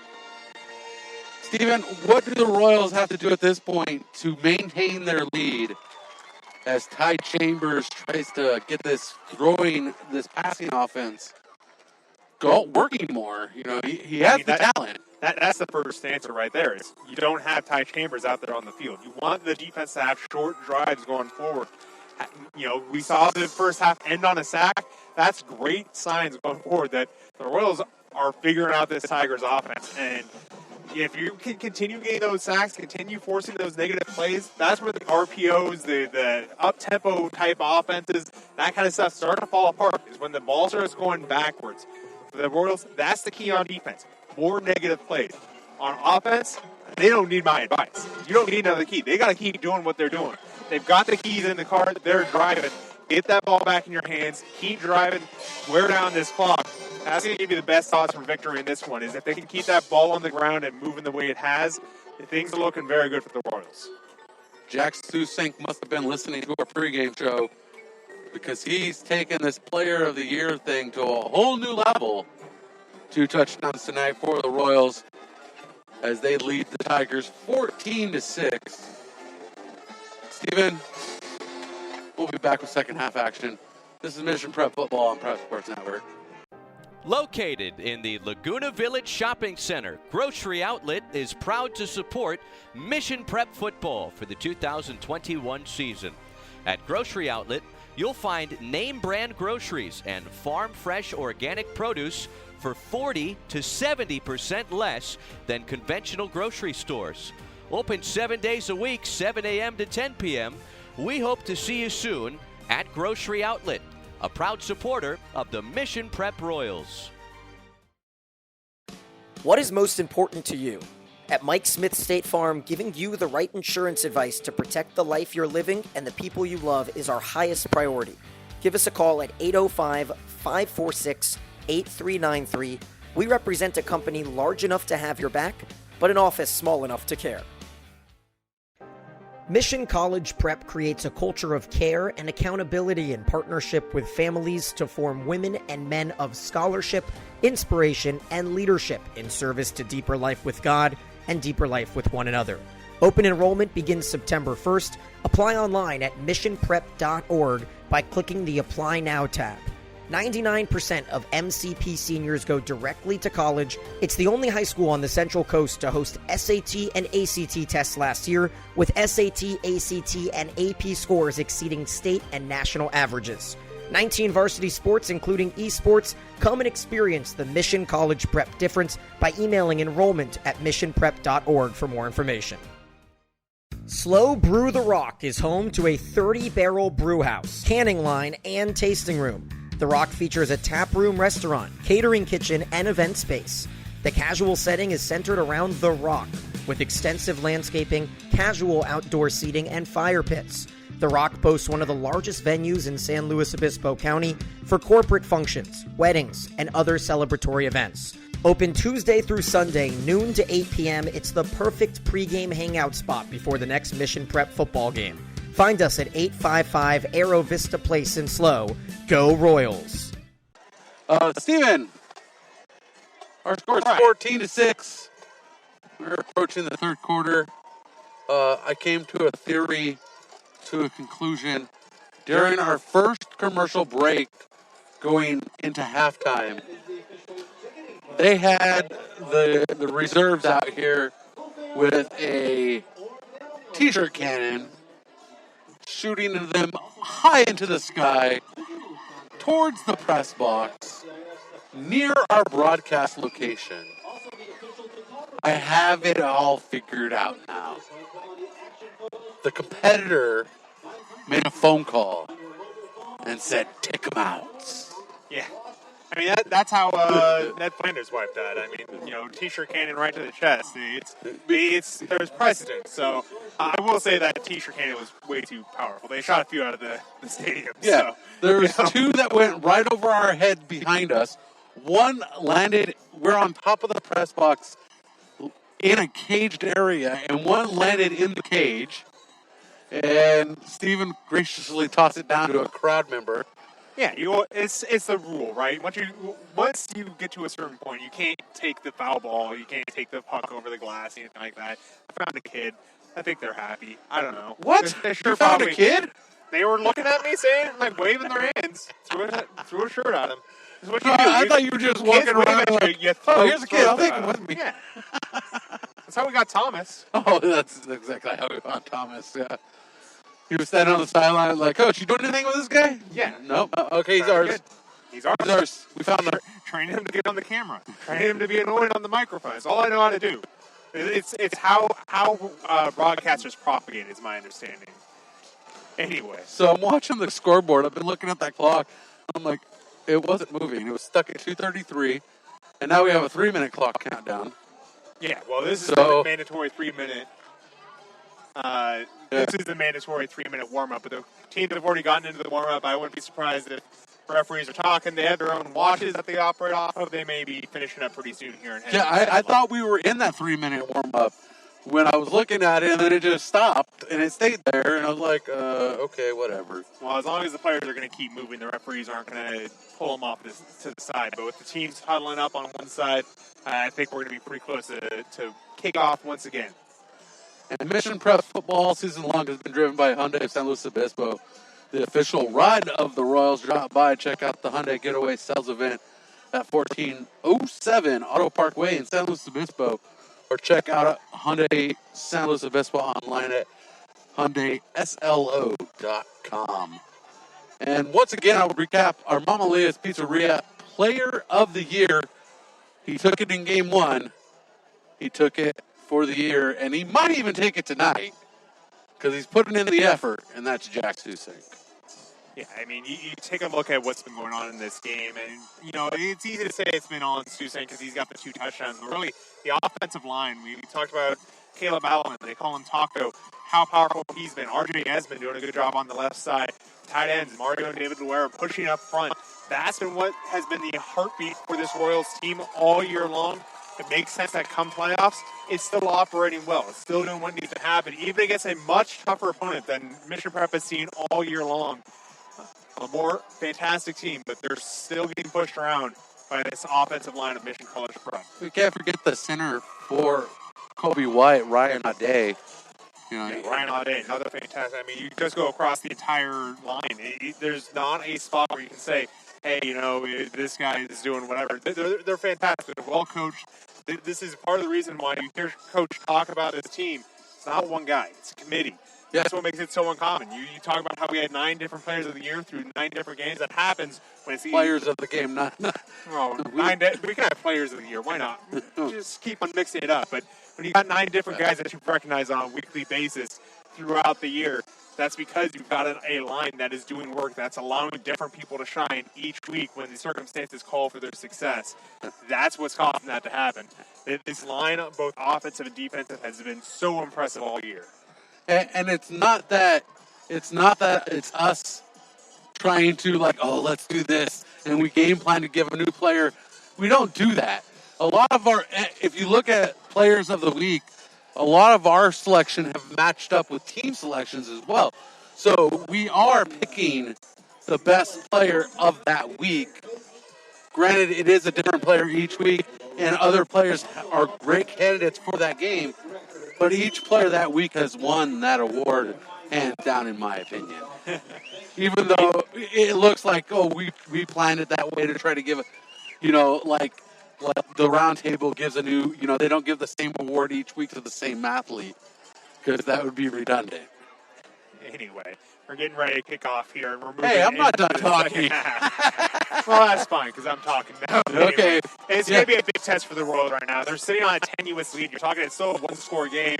Steven, what do the Royals have to do at this point to maintain their lead as Ty Chambers tries to get this passing offense working more? He has the talent. That's the first answer right there. Is you don't have Ty Chambers out there on the field. You want the defense to have short drives going forward. We saw the first half end on a sack. That's great signs going forward that the Royals are figuring out this Tigers offense. And if you can continue getting those sacks, continue forcing those negative plays, that's where the RPOs, the up-tempo type offenses, that kind of stuff start to fall apart, is when the ball starts going backwards. For the Royals, that's the key on defense. More negative plays. On offense, they don't need my advice. You don't need another key. They got to keep doing what they're doing. They've got the keys in the car. They're driving. Get that ball back in your hands. Keep driving. Wear down this clock. That's going to give you the best odds for victory in this one, is if they can keep that ball on the ground and moving the way it has, things are looking very good for the Royals. Jack Susank must have been listening to our pregame show because he's taken this Player of the Year thing to a whole new level. 2 touchdowns tonight for the Royals as they lead the Tigers 14-6. Steven, we'll be back with second half action. This is Mission Prep Football on Prep Sports Network. Located in the Laguna Village Shopping Center, Grocery Outlet is proud to support Mission Prep Football for the 2021 season. At Grocery Outlet, you'll find name brand groceries and farm fresh organic produce for 40 to 70% less than conventional grocery stores. Open 7 days a week, 7 a.m. to 10 p.m. We hope to see you soon at Grocery Outlet, a proud supporter of the Mission Prep Royals. What is most important to you? At Mike Smith State Farm, giving you the right insurance advice to protect the life you're living and the people you love is our highest priority. Give us a call at 805-546-8393. We represent a company large enough to have your back, but an office small enough to care. Mission College Prep creates a culture of care and accountability in partnership with families to form women and men of scholarship, inspiration, and leadership in service to deeper life with God and deeper life with one another. Open enrollment begins September 1st. Apply online at missionprep.org by clicking the Apply Now tab. 99% of MCP seniors go directly to college. It's the only high school on the Central Coast to host SAT and ACT tests last year, with SAT, ACT, and AP scores exceeding state and national averages. 19 varsity sports, including esports. Come and experience the Mission College Prep difference by emailing enrollment@missionprep.org for more information. Slow Brew the Rock is home to a 30-barrel brew house, canning line, and tasting room. The Rock features a tap room restaurant, catering kitchen, and event space. The casual setting is centered around The Rock, with extensive landscaping, casual outdoor seating, and fire pits. The Rock boasts one of the largest venues in San Luis Obispo County for corporate functions, weddings, and other celebratory events. Open Tuesday through Sunday, noon to 8 p.m., it's the perfect pregame hangout spot before the next Mission Prep football game. Find us at 855 Aero Vista Place in SLO. Go Royals! Steven, our score is 14-6. We're approaching the third quarter. I came to a theory, to a conclusion during our first commercial break going into halftime. They had the reserves out here with a t-shirt cannon shooting them high into the sky towards the press box near our broadcast location. I have it all figured out now. The competitor made a phone call and said, "Take them out." Yeah. I mean, that's how Ned Flanders wiped that. I mean, t-shirt cannon right to the chest. There's precedent. So I will say that t-shirt cannon was way too powerful. They shot a few out of the stadium. Yeah, so, there was two that went right over our head behind us. One landed, we're on top of the press box in a caged area, and one landed in the cage. And Steven graciously tossed it down to a crowd member. Yeah, it's the rule, right? Once you get to a certain point, you can't take the foul ball, you can't take the puck over the glass, anything like that. I found a kid. I think they're happy. I don't know. What? They You found a kid? They were looking at me saying, like, waving their hands. Threw a shirt at them. This is what you do. I thought you were just walking around like, here's a kid, I'll take him with me. Yeah. That's how we got Thomas. Oh, that's exactly how we found Thomas, yeah. He was standing on the sideline like, "Coach, you doing anything with this guy?" Yeah. Nope. Okay, he's ours. Good. He's ours. We found him. Train him to get on the camera. Train him to be annoying on the microphone. It's all I know how to do. It's how broadcasters propagate, is my understanding. Anyway. So I'm watching the scoreboard. I've been looking at that clock. I'm like, it wasn't moving. It was stuck at 2:33, and now we have a 3-minute clock countdown. Yeah, well, this is the mandatory 3-minute. This is the mandatory 3-minute warm-up. But the teams that have already gotten into the warm-up, I wouldn't be surprised if referees are talking. They have their own watches that they operate off of. They may be finishing up pretty soon here. Yeah, I thought we were in that 3-minute warm-up when I was looking at it, and then it just stopped, and it stayed there, and I was like, okay, whatever. Well, as long as the players are going to keep moving, the referees aren't going to pull them off to the side. But with the teams huddling up on one side, I think we're going to be pretty close to kick off once again. And Mission Prep football all season long has been driven by Hyundai of San Luis Obispo, the official ride of the Royals. Drop by, check out the Hyundai Getaway Sales Event at 1407 Auto Parkway in San Luis Obispo, or check out Hyundai San Luis Obispo online at HyundaiSLO.com. And once again, I will recap our Mama Leah's Pizzeria Player of the Year. He took it in Game 1. He took it for the year, and he might even take it tonight because he's putting in the effort, and that's Jack Susink. Yeah, I mean, you take a look at what's been going on in this game, and, it's easy to say it's been all on Susink because he's got the 2 touchdowns, but really, the offensive line, we talked about Caleb Allen, they call him Taco, how powerful he's been. RJ has been doing a good job on the left side. Tight ends, Mario and David Luera pushing up front. That's been what has been the heartbeat for this Royals team all year long. It makes sense that come playoffs, it's still operating well. It's still doing what needs to happen, even against a much tougher opponent than Mission Prep has seen all year long. A more fantastic team, but they're still getting pushed around by this offensive line of Mission College Prep. We can't forget the center for Kobe White, Ryan Ade. Ryan Ade, another fantastic. I mean, you just go across the entire line. There's not a spot where you can say hey, this guy is doing whatever. They're fantastic. They're well coached. This is part of the reason why you hear Coach talk about this team. It's not one guy. It's a committee. Yeah. That's what makes it so uncommon. You talk about how we had 9 different players of the year through 9 different games. That happens when it's Players of the game, not. we can have players of the year. Why not? Just keep on mixing it up. But when you got 9 different guys that you recognize on a weekly basis throughout the year, that's because you've got a line that is doing work that's allowing different people to shine each week when the circumstances call for their success. That's what's causing that to happen. This line, both offensive and defensive, has been so impressive all year. And it's not that it's us trying to let's do this and we game plan to give a new player. We don't do that. A lot of if you look at players of the week, a lot of our selection have matched up with team selections as well. So we are picking the best player of that week. Granted, it is a different player each week, and other players are great candidates for that game. But each player that week has won that award, hands down, in my opinion. Even though it looks like, we planned it that way to try to give, like the round table gives a new, they don't give the same award each week to the same athlete, because that would be redundant. Anyway, we're getting ready to kick off here. And we're moving I'm not done talking. Well, that's fine, because I'm talking now. Okay. Anyway, it's going to be a big test for the Royals right now. They're sitting on a tenuous lead. You're talking, it's still a one-score game.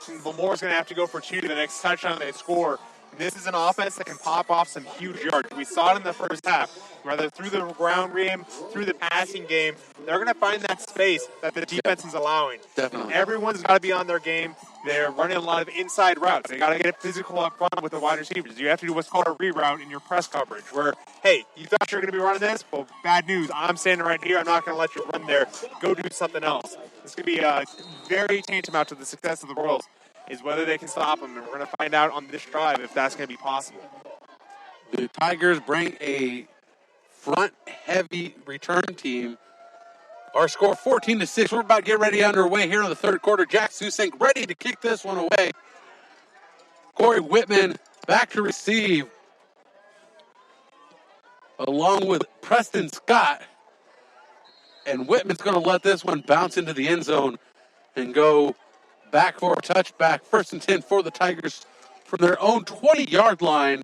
Lemoore's going to have to go for 2 to the next touchdown they score. And this is an offense that can pop off some huge yards. We saw it in the first half. Whether through the ground game, through the passing game, they're going to find that space that the defense is allowing. Definitely. Everyone's got to be on their game. They're running a lot of inside routes. They got to get it physical up front with the wide receivers. You have to do what's called a reroute in your press coverage where, hey, you thought you were going to be running this? Well, bad news. I'm standing right here. I'm not going to let you run there. Go do something else. This could be very tantamount to the success of the Royals, is whether they can stop them. And we're going to find out on this drive if that's going to be possible. The Tigers bring a front-heavy return team. Our score 14-6. We're about to get ready underway here in the third quarter. Jack Susink ready to kick this one away. Corey Whitman back to receive, along with Preston Scott. And Whitman's going to let this one bounce into the end zone and go back for a touchback. 1st and 10 for the Tigers from their own 20-yard line.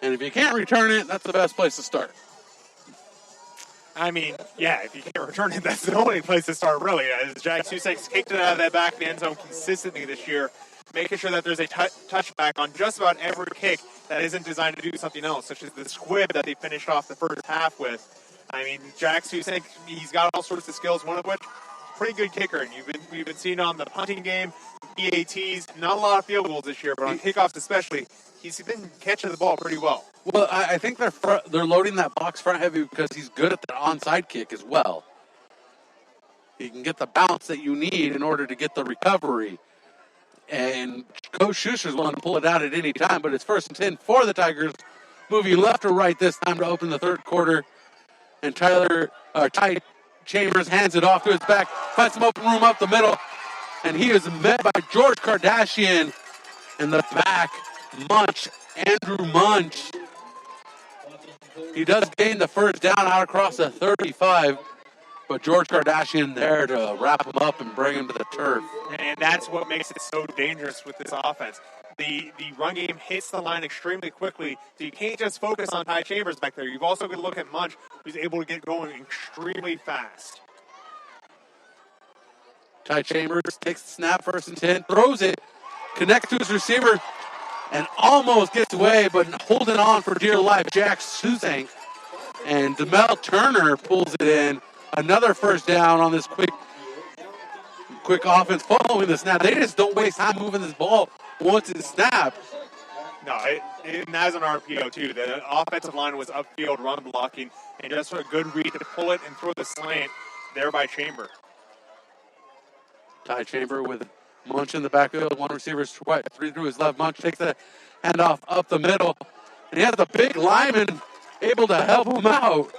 And if you can't return it, that's the best place to start. I mean, yeah, if you can't return it, that's the only place to start, really. As Jack Susek's kicked it out of that back of the end zone consistently this year, making sure that there's a touchback on just about every kick that isn't designed to do something else, such as the squib that they finished off the first half with. I mean, Jack Susek, he's got all sorts of skills, one of which, pretty good kicker. And we've been seeing on the punting game, PATs, not a lot of field goals this year, but on kickoffs especially, he's been catching the ball pretty well. Well, I think they're loading that box front heavy because he's good at the onside kick as well. He can get the bounce that you need in order to get the recovery. And Coach Schuster's willing to pull it out at any time, but it's 1st and 10 for the Tigers, moving left or right this time to open the third quarter. And Ty Chambers hands it off to his back, finds some open room up the middle, and he is met by George Kardashian in the back. Andrew Munch. He does gain the first down out across the 35, but George Kardashian there to wrap him up and bring him to the turf. And that's what makes it so dangerous with this offense. The run game hits the line extremely quickly, so you can't just focus on Ty Chambers back there. You've also got to look at Munch, who's able to get going extremely fast. Ty Chambers takes the snap, 1st and 10, throws it, connects to his receiver, and almost gets away, but holding on for dear life, Jack Susank. And DeMel Turner pulls it in. Another first down on this quick offense following the snap. They just don't waste time moving this ball once it's snapped. No, it has an RPO too. The offensive line was upfield run blocking, and just a good read to pull it and throw the slant there by Chamber. Ty Chamber with Munch in the backfield. One receiver three through his left. Munch takes the handoff up the middle. And he has a big lineman able to help him out.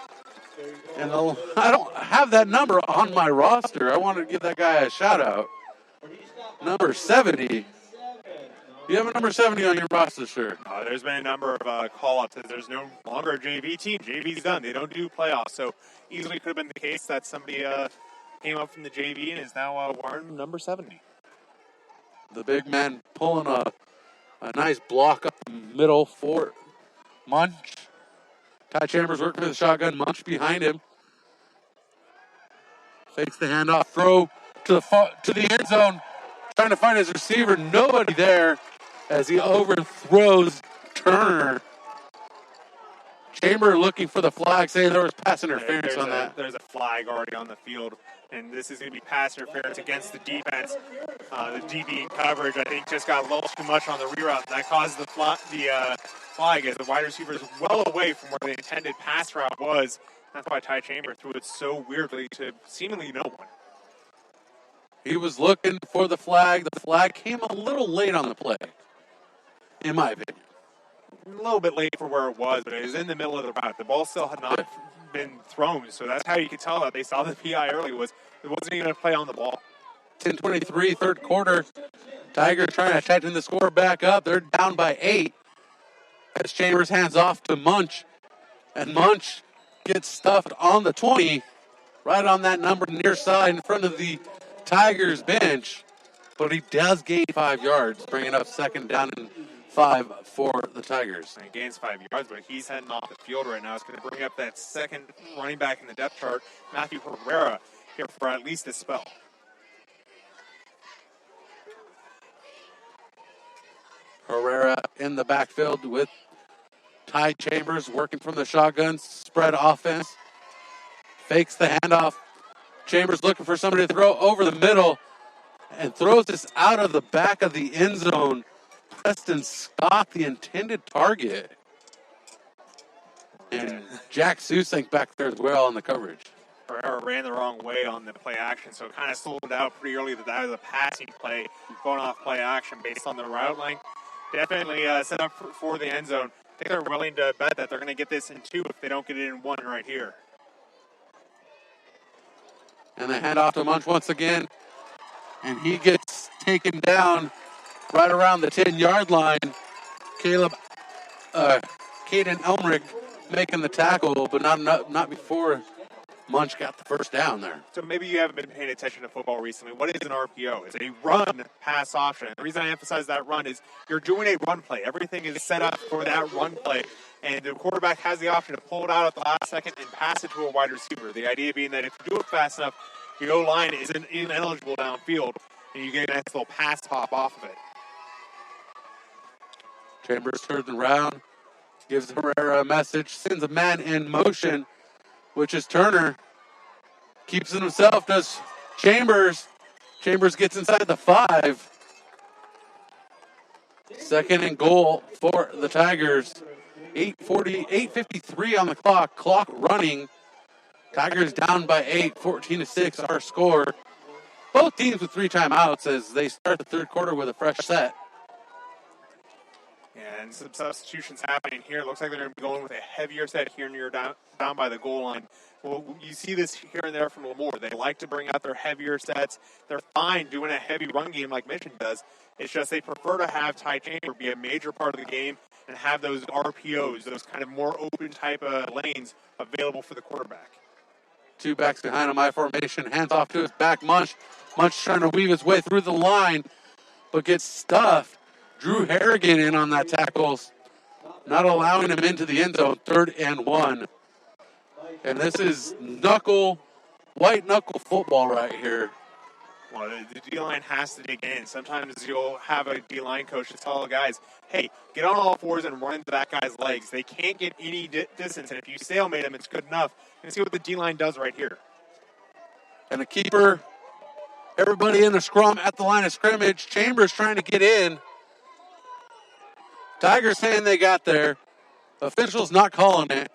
And I don't have that number on my roster. I want to give that guy a shout out. Number 70. You have a number 70 on your roster, sir. There's been a number of call-ups. There's no longer a JV team. JV's done. They don't do playoffs. So easily could have been the case that somebody came up from the JV and is now wearing number 70. The big man pulling a nice block up the middle for Munch. Ty Chambers working with the shotgun. Munch behind him. Fakes the handoff. Throw to the end zone. Trying to find his receiver. Nobody there as he overthrows Turner. Chamber looking for the flag, saying there was pass interference on that. There's a flag already on the field, and this is going to be pass interference against the defense. The DB coverage, I think, just got a little too much on the reroute. That caused the flag as the wide receiver is well away from where the intended pass route was. That's why Ty Chamber threw it so weirdly to seemingly no one. He was looking for the flag. The flag came a little late on the play, in my opinion. A little bit late for where it was, but it was in the middle of the route. The ball still had not been thrown, so that's how you could tell that they saw the PI early. It wasn't even a play on the ball. 10:23, third quarter. Tigers trying to tighten the score back up. They're down by 8. As Chambers hands off to Munch, and Munch gets stuffed on the 20, right on that number near side in front of the Tigers bench, but he does gain 5 yards, bringing up second down and 5 for the Tigers. He gains 5 yards, but he's heading off the field right now. It's going to bring up that second running back in the depth chart, Matthew Herrera, here for at least a spell. Herrera in the backfield with Ty Chambers working from the shotgun, spread offense. Fakes the handoff. Chambers looking for somebody to throw over the middle and throws this out of the back of the end zone. Preston Scott, the intended target. And Jack Susink back there as well on the coverage. Herrera ran the wrong way on the play action, so it kind of sold out pretty early that was a passing play going off play action based on the route length. Definitely set up for the end zone. I think they're willing to bet that they're going to get this in 2 if they don't get it in 1 right here. And they hand off to Munch once again. And he gets taken down right around the 10-yard line. Caden Elmerick making the tackle, but not before Munch got the first down there. So maybe you haven't been paying attention to football recently. What is an RPO? It's a run-pass option. The reason I emphasize that run is you're doing a run play. Everything is set up for that run play, and the quarterback has the option to pull it out at the last second and pass it to a wide receiver. The idea being that if you do it fast enough, your O-line isn't ineligible downfield, and you get a nice little pass pop off of it. Chambers turns around, gives Herrera a message, sends a man in motion, which is Turner. Keeps it himself, does Chambers. Chambers gets inside the 5. Second and goal for the Tigers. 8:53 on the clock. Clock running. Tigers down by 8, 14-6 our score. Both teams with 3 timeouts as they start the third quarter with a fresh set. And some substitutions happening here. It looks like they're going to be going with a heavier set here near down by the goal line. Well, you see this here and there from Lemoore. They like to bring out their heavier sets. They're fine doing a heavy run game like Mission does. It's just they prefer to have Ty Chamber be a major part of the game and have those RPOs, those kind of more open type of lanes available for the quarterback. 2 backs behind him, I formation. Hands off to his back, Munch. Munch trying to weave his way through the line, but gets stuffed. Drew Harrigan in on that tackle, not allowing him into the end zone. 3rd and 1. And this is white knuckle football right here. Well, the D-line has to dig in. Sometimes you'll have a D-line coach to tell the guys, hey, get on all fours and run into that guy's legs. They can't get any distance, and if you stalemate them, it's good enough. And see what the D-line does right here. And a keeper, everybody in the scrum at the line of scrimmage. Chambers trying to get in. Tigers saying they got there. Officials not calling it.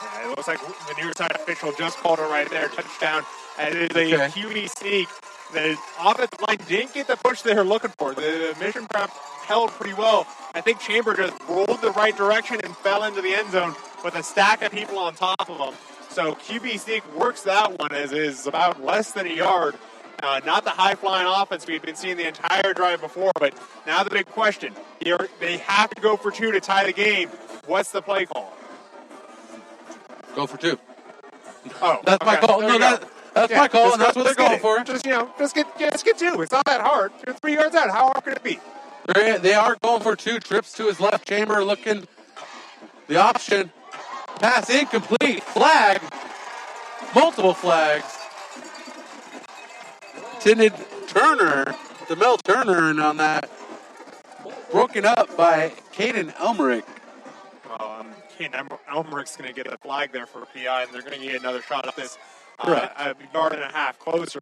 Yeah, it looks like the near side official just called it right there. Touchdown. And it is a QB sneak. The offensive line didn't get the push they were looking for. The Mission Prep held pretty well. I think Chamber just rolled the right direction and fell into the end zone with a stack of people on top of him. So QB sneak works that one as is about less than a yard. Not the high-flying offense we've been seeing the entire drive before, but now the big question. They have to go for 2 to tie the game. What's the play call? Go for 2. Oh, that's my call. No, that's my call, and that's what they're going for. Just get 2. It's not that hard. You're 3 yards out. How hard could it be? They are going for 2 trips to his left chamber, looking the option. Pass incomplete. Flag. Multiple flags. Intended Turner, DeMel Turner, and on that, broken up by Caden Elmerick. Caden Elmerick's going to get a flag there for a PI, and they're going to get another shot at this. Correct. A yard and a half closer,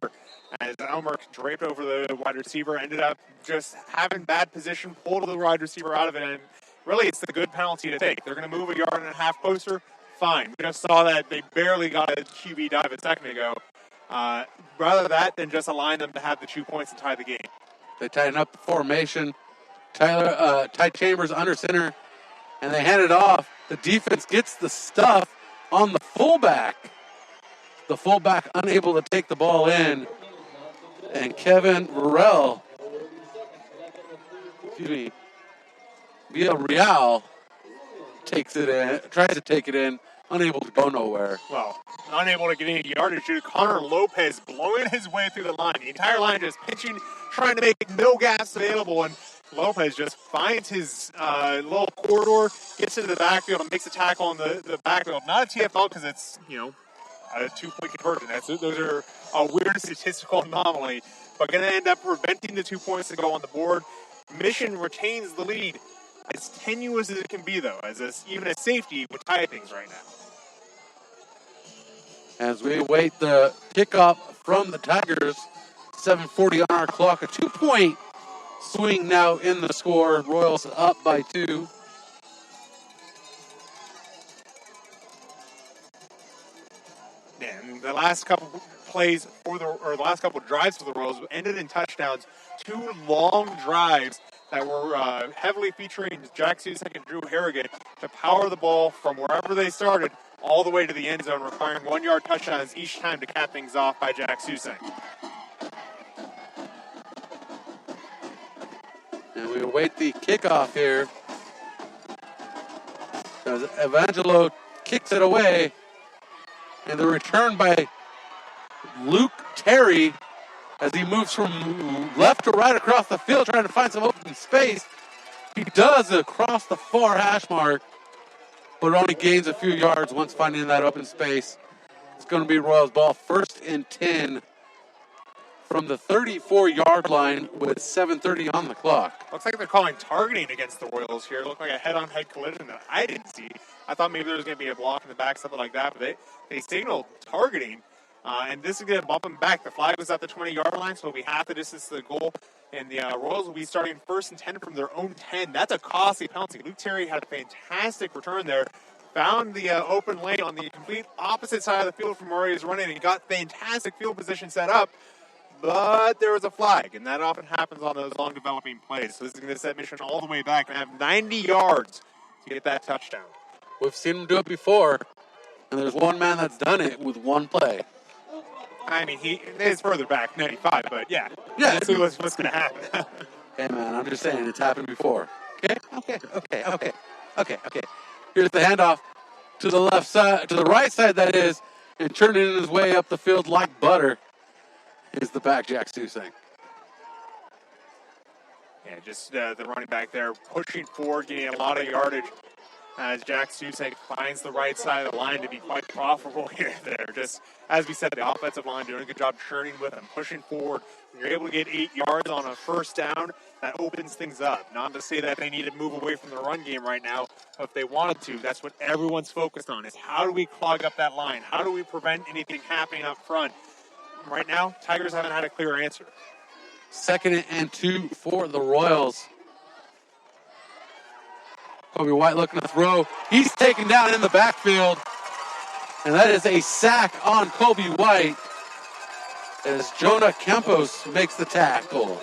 as Elmerick draped over the wide receiver, ended up just having bad position, pulled the wide receiver out of it, and really it's the good penalty to take. They're going to move a yard and a half closer. Fine. We just saw that they barely got a QB dive a second ago. Rather that than just align them to have the 2 points and tie the game. They tighten up the formation. Ty Chambers under center, and they hand it off. The defense gets the stuff on the fullback. The fullback unable to take the ball in. And Kevin Burrell, Villarreal takes it in, tries to take it in, unable to go nowhere. Well, unable to get any yardage due to Connor Lopez blowing his way through the line. The entire line just pitching, trying to make no gas available, and Lopez just finds his little corridor, gets into the backfield, and makes a tackle in the backfield. Not a TFL because it's, a 2-point conversion. Those are a weird statistical anomaly, but going to end up preventing the 2 points to go on the board. Mission retains the lead. As tenuous as it can be, though, even a safety would tie things right now. As we await the kickoff from the Tigers, 7:40 on our clock, a 2-point swing now in the score. Royals up by 2. And the last couple plays the last couple drives for the Royals ended in touchdowns. 2 long drives that were heavily featuring Jack Susek and Drew Harrigan to power the ball from wherever they started all the way to the end zone, requiring 1-yard touchdowns each time to cap things off by Jack Susek. And we await the kickoff here. As Evangelo kicks it away. And the return by Luke Terry as he moves from left to right across the field trying to find some open space. He does across the far hash mark, but only gains a few yards once finding that open space. It's going to be Royals ball 1st and 10 from the 34-yard line with 7:30 on the clock. Looks like they're calling targeting against the Royals here. Looked like a head-on-head collision that I didn't see. I thought maybe there was going to be a block in the back, something like that, but they signaled targeting, and this is going to bump them back. The flag was at the 20-yard line, so it'll be half the distance to the goal, and the Royals will be starting 1st and 10 from their own 10. That's a costly penalty. Luke Terry had a fantastic return there, found the open lane on the complete opposite side of the field from where he was running, and got fantastic field position set up. But there was a flag, and that often happens on those long developing plays. So this is going to set Mission all the way back and have 90 yards to get that touchdown. We've seen him do it before, and there's one man that's done it with one play. I mean, he is further back, 95, but yeah. Let's see what's going to happen. Hey, man, I'm just saying it's happened before. Okay. Here's the handoff to the left side, to the right side, that is, and turning his way up the field like butter is the back, Jack Susek. Yeah, just the running back there pushing forward, getting a lot of yardage as Jack Susek finds the right side of the line to be quite profitable here. There, just as we said, the offensive line doing a good job churning with him, pushing forward. When you're able to get 8 yards on a 1st down, that opens things up. Not to say that they need to move away from the run game right now, but if they wanted to, that's what everyone's focused on, is how do we clog up that line? How do we prevent anything happening up front? Right now, Tigers haven't had a clear answer. 2nd and 2 for the Royals. Kobe White looking to throw. He's taken down in the backfield. And that is a sack on Kobe White as Jonah Campos makes the tackle.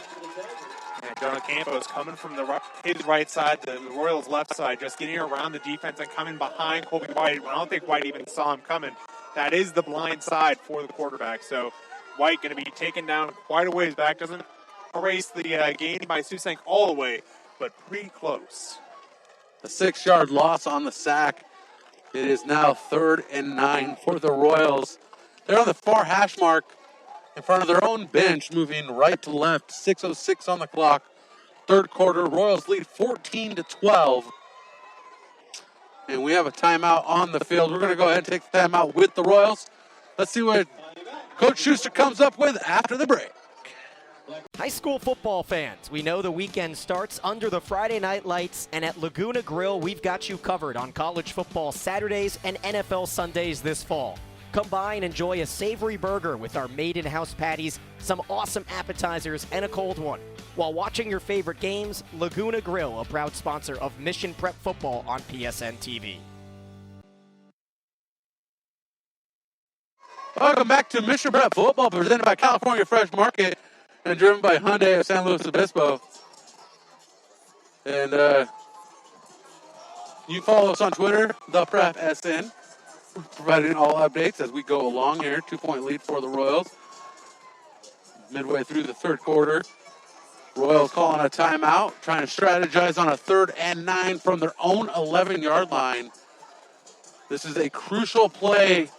And Jonah Campos coming from his right side, the Royals' left side, just getting around the defense and coming behind Kobe White. I don't think White even saw him coming. That is the blind side for the quarterback. So White going to be taken down quite a ways back. Doesn't erase the gain by Susank all the way, but pretty close. A 6-yard loss on the sack. It is now 3rd and 9 for the Royals. They're on the far hash mark in front of their own bench, moving right to left. 6:06 on the clock. Third quarter, Royals lead 14-12. And we have a timeout on the field. We're going to go ahead and take the timeout with the Royals. Let's see what Coach Schuster comes up with after the break. High school football fans, we know the weekend starts under the Friday night lights, and at Laguna Grill, we've got you covered on college football Saturdays and NFL Sundays this fall. Come by and enjoy a savory burger with our made-in-house patties, some awesome appetizers, and a cold one. While watching your favorite games, Laguna Grill, a proud sponsor of Mission Prep Football on PSNtv. Welcome back to Mission Prep Football, presented by California Fresh Market and driven by Hyundai of San Luis Obispo. And you can follow us on Twitter, ThePrepSN, providing all updates as we go along here. 2-point lead for the Royals. Midway through the third quarter, Royals calling a timeout, trying to strategize on a 3rd and 9 from their own 11-yard line. This is a crucial play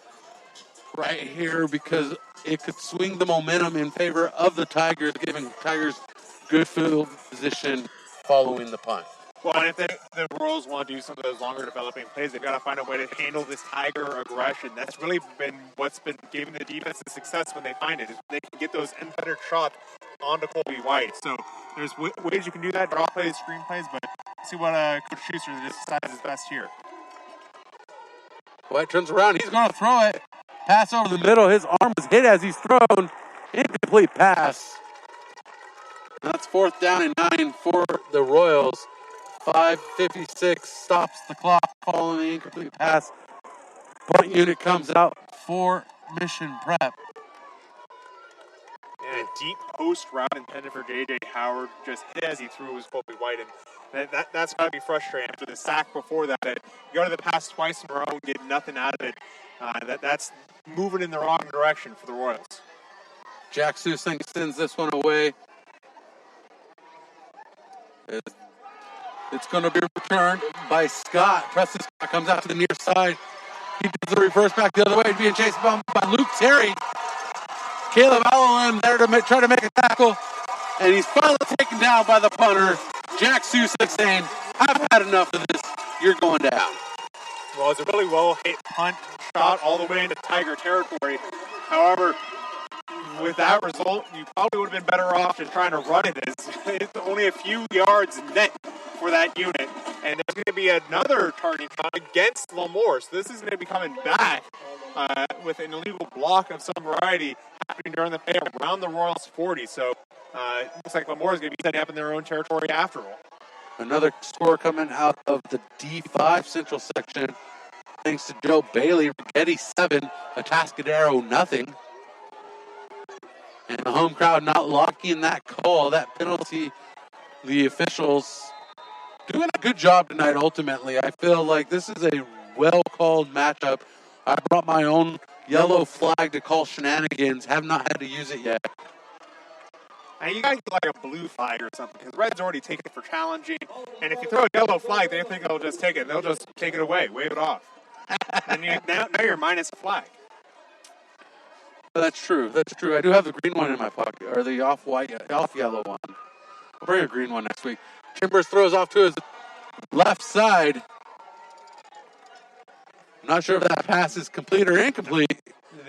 right here because it could swing the momentum in favor of the Tigers, giving Tigers good field position following the punt. Well, and if the Royals want to do some of those longer developing plays, they've got to find a way to handle this Tiger aggression. That's really been what's been giving the defense the success when they find it, is they can get those unfettered shots onto Colby White. So there's ways you can do that, draw plays, screen plays, but see what Coach Schuster decides is best here. White turns around. He's going to throw it. Pass over the middle. His arm was hit as he's thrown. Incomplete pass. That's 4th down and 9 for the Royals. 5:56 stops the clock following the incomplete pass. Punt unit comes out for Mission Prep. And a deep post route intended for J.J. Howard, just hit as he threw was Colby White. And that's got to be frustrating after the sack before that. You go to the pass twice in a row and get nothing out of it. That's moving in the wrong direction for the Royals. Jack Susink sends this one away. It's going to be returned by Scott. Preston Scott comes out to the near side. He does the reverse back the other way, being chased by Luke Terry. Caleb Allen there to try to make a tackle, and he's finally taken down by the punter. Jack Susik saying, "I've had enough of this. You're going down." Well, it's a really well-hit punt shot all the way into Tiger territory. However, with that result, you probably would have been better off just trying to run it. It's only a few yards net for that unit. And there's going to be another targeting shot against Lemoore. So this is going to be coming back with an illegal block of some variety happening during the play around the Royals 40. So it looks like Lemoore is going to be setting up in their own territory after all. Another score coming out of the D5 Central Section. Thanks to Joe Bailey, Rigetti 7, Atascadero nothing. And the home crowd not locking that call, that penalty. The officials doing a good job tonight, ultimately. I feel like this is a well-called matchup. I brought my own yellow flag to call shenanigans. Have not had to use it yet. And you got to get like a blue flag or something, because Red's already taken it for challenging. And if you throw a yellow flag, they think they'll just take it. They'll just take it away, wave it off. And now you're minus a flag. That's true. That's true. I do have the green one in my pocket, or the off yellow one. I'll bring a green one next week. Chambers throws off to his left side. I'm not sure if that pass is complete or incomplete.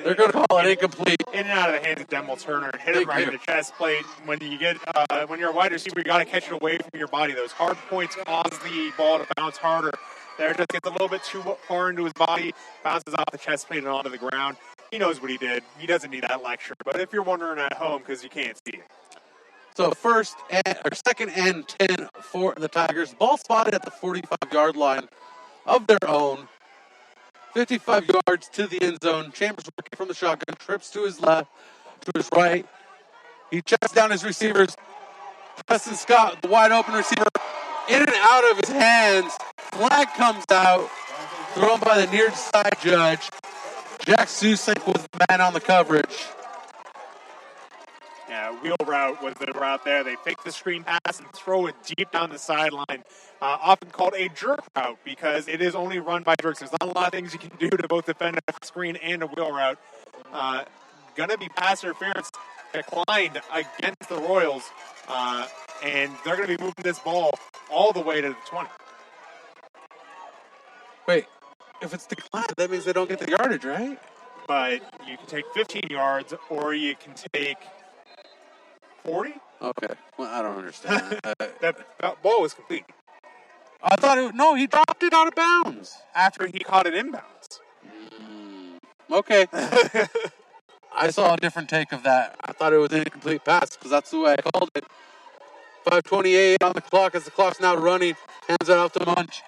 They're going to call it incomplete. In and out of the hands of Demel Turner. Hit him right in the chest plate. When you're a wide receiver, you got to catch it away from your body. Those hard points cause the ball to bounce harder. There, just gets a little bit too far into his body, bounces off the chest plate and onto the ground. He knows what he did. He doesn't need that lecture. But if you're wondering at home, because you can't see it. So 2nd and 10 for the Tigers. Ball spotted at the 45-yard line of their own. 55 yards to the end zone. Chambers working from the shotgun, trips to his left, to his right. He checks down his receivers. Preston Scott, the wide open receiver, in and out of his hands. Flag comes out, thrown by the near side judge. Jack Susek was the man on the coverage. wheel route was the route there. They fake the screen pass and throw it deep down the sideline, often called a jerk route because it is only run by jerks. There's not a lot of things you can do to both defend a screen and a wheel route. Going to be pass interference declined against the Royals, and they're going to be moving this ball all the way to the 20. Wait, if it's declined, that means they don't get the yardage, right? But you can take 15 yards or you can take 40. Okay. Well, I don't understand. That ball was complete I thought he dropped it out of bounds. after he caught it inbounds. Okay. I saw a different take of that. I thought it was an incomplete pass because that's the way I called it. 5:28 on the clock as the clock's now running. Hands it out to Munch.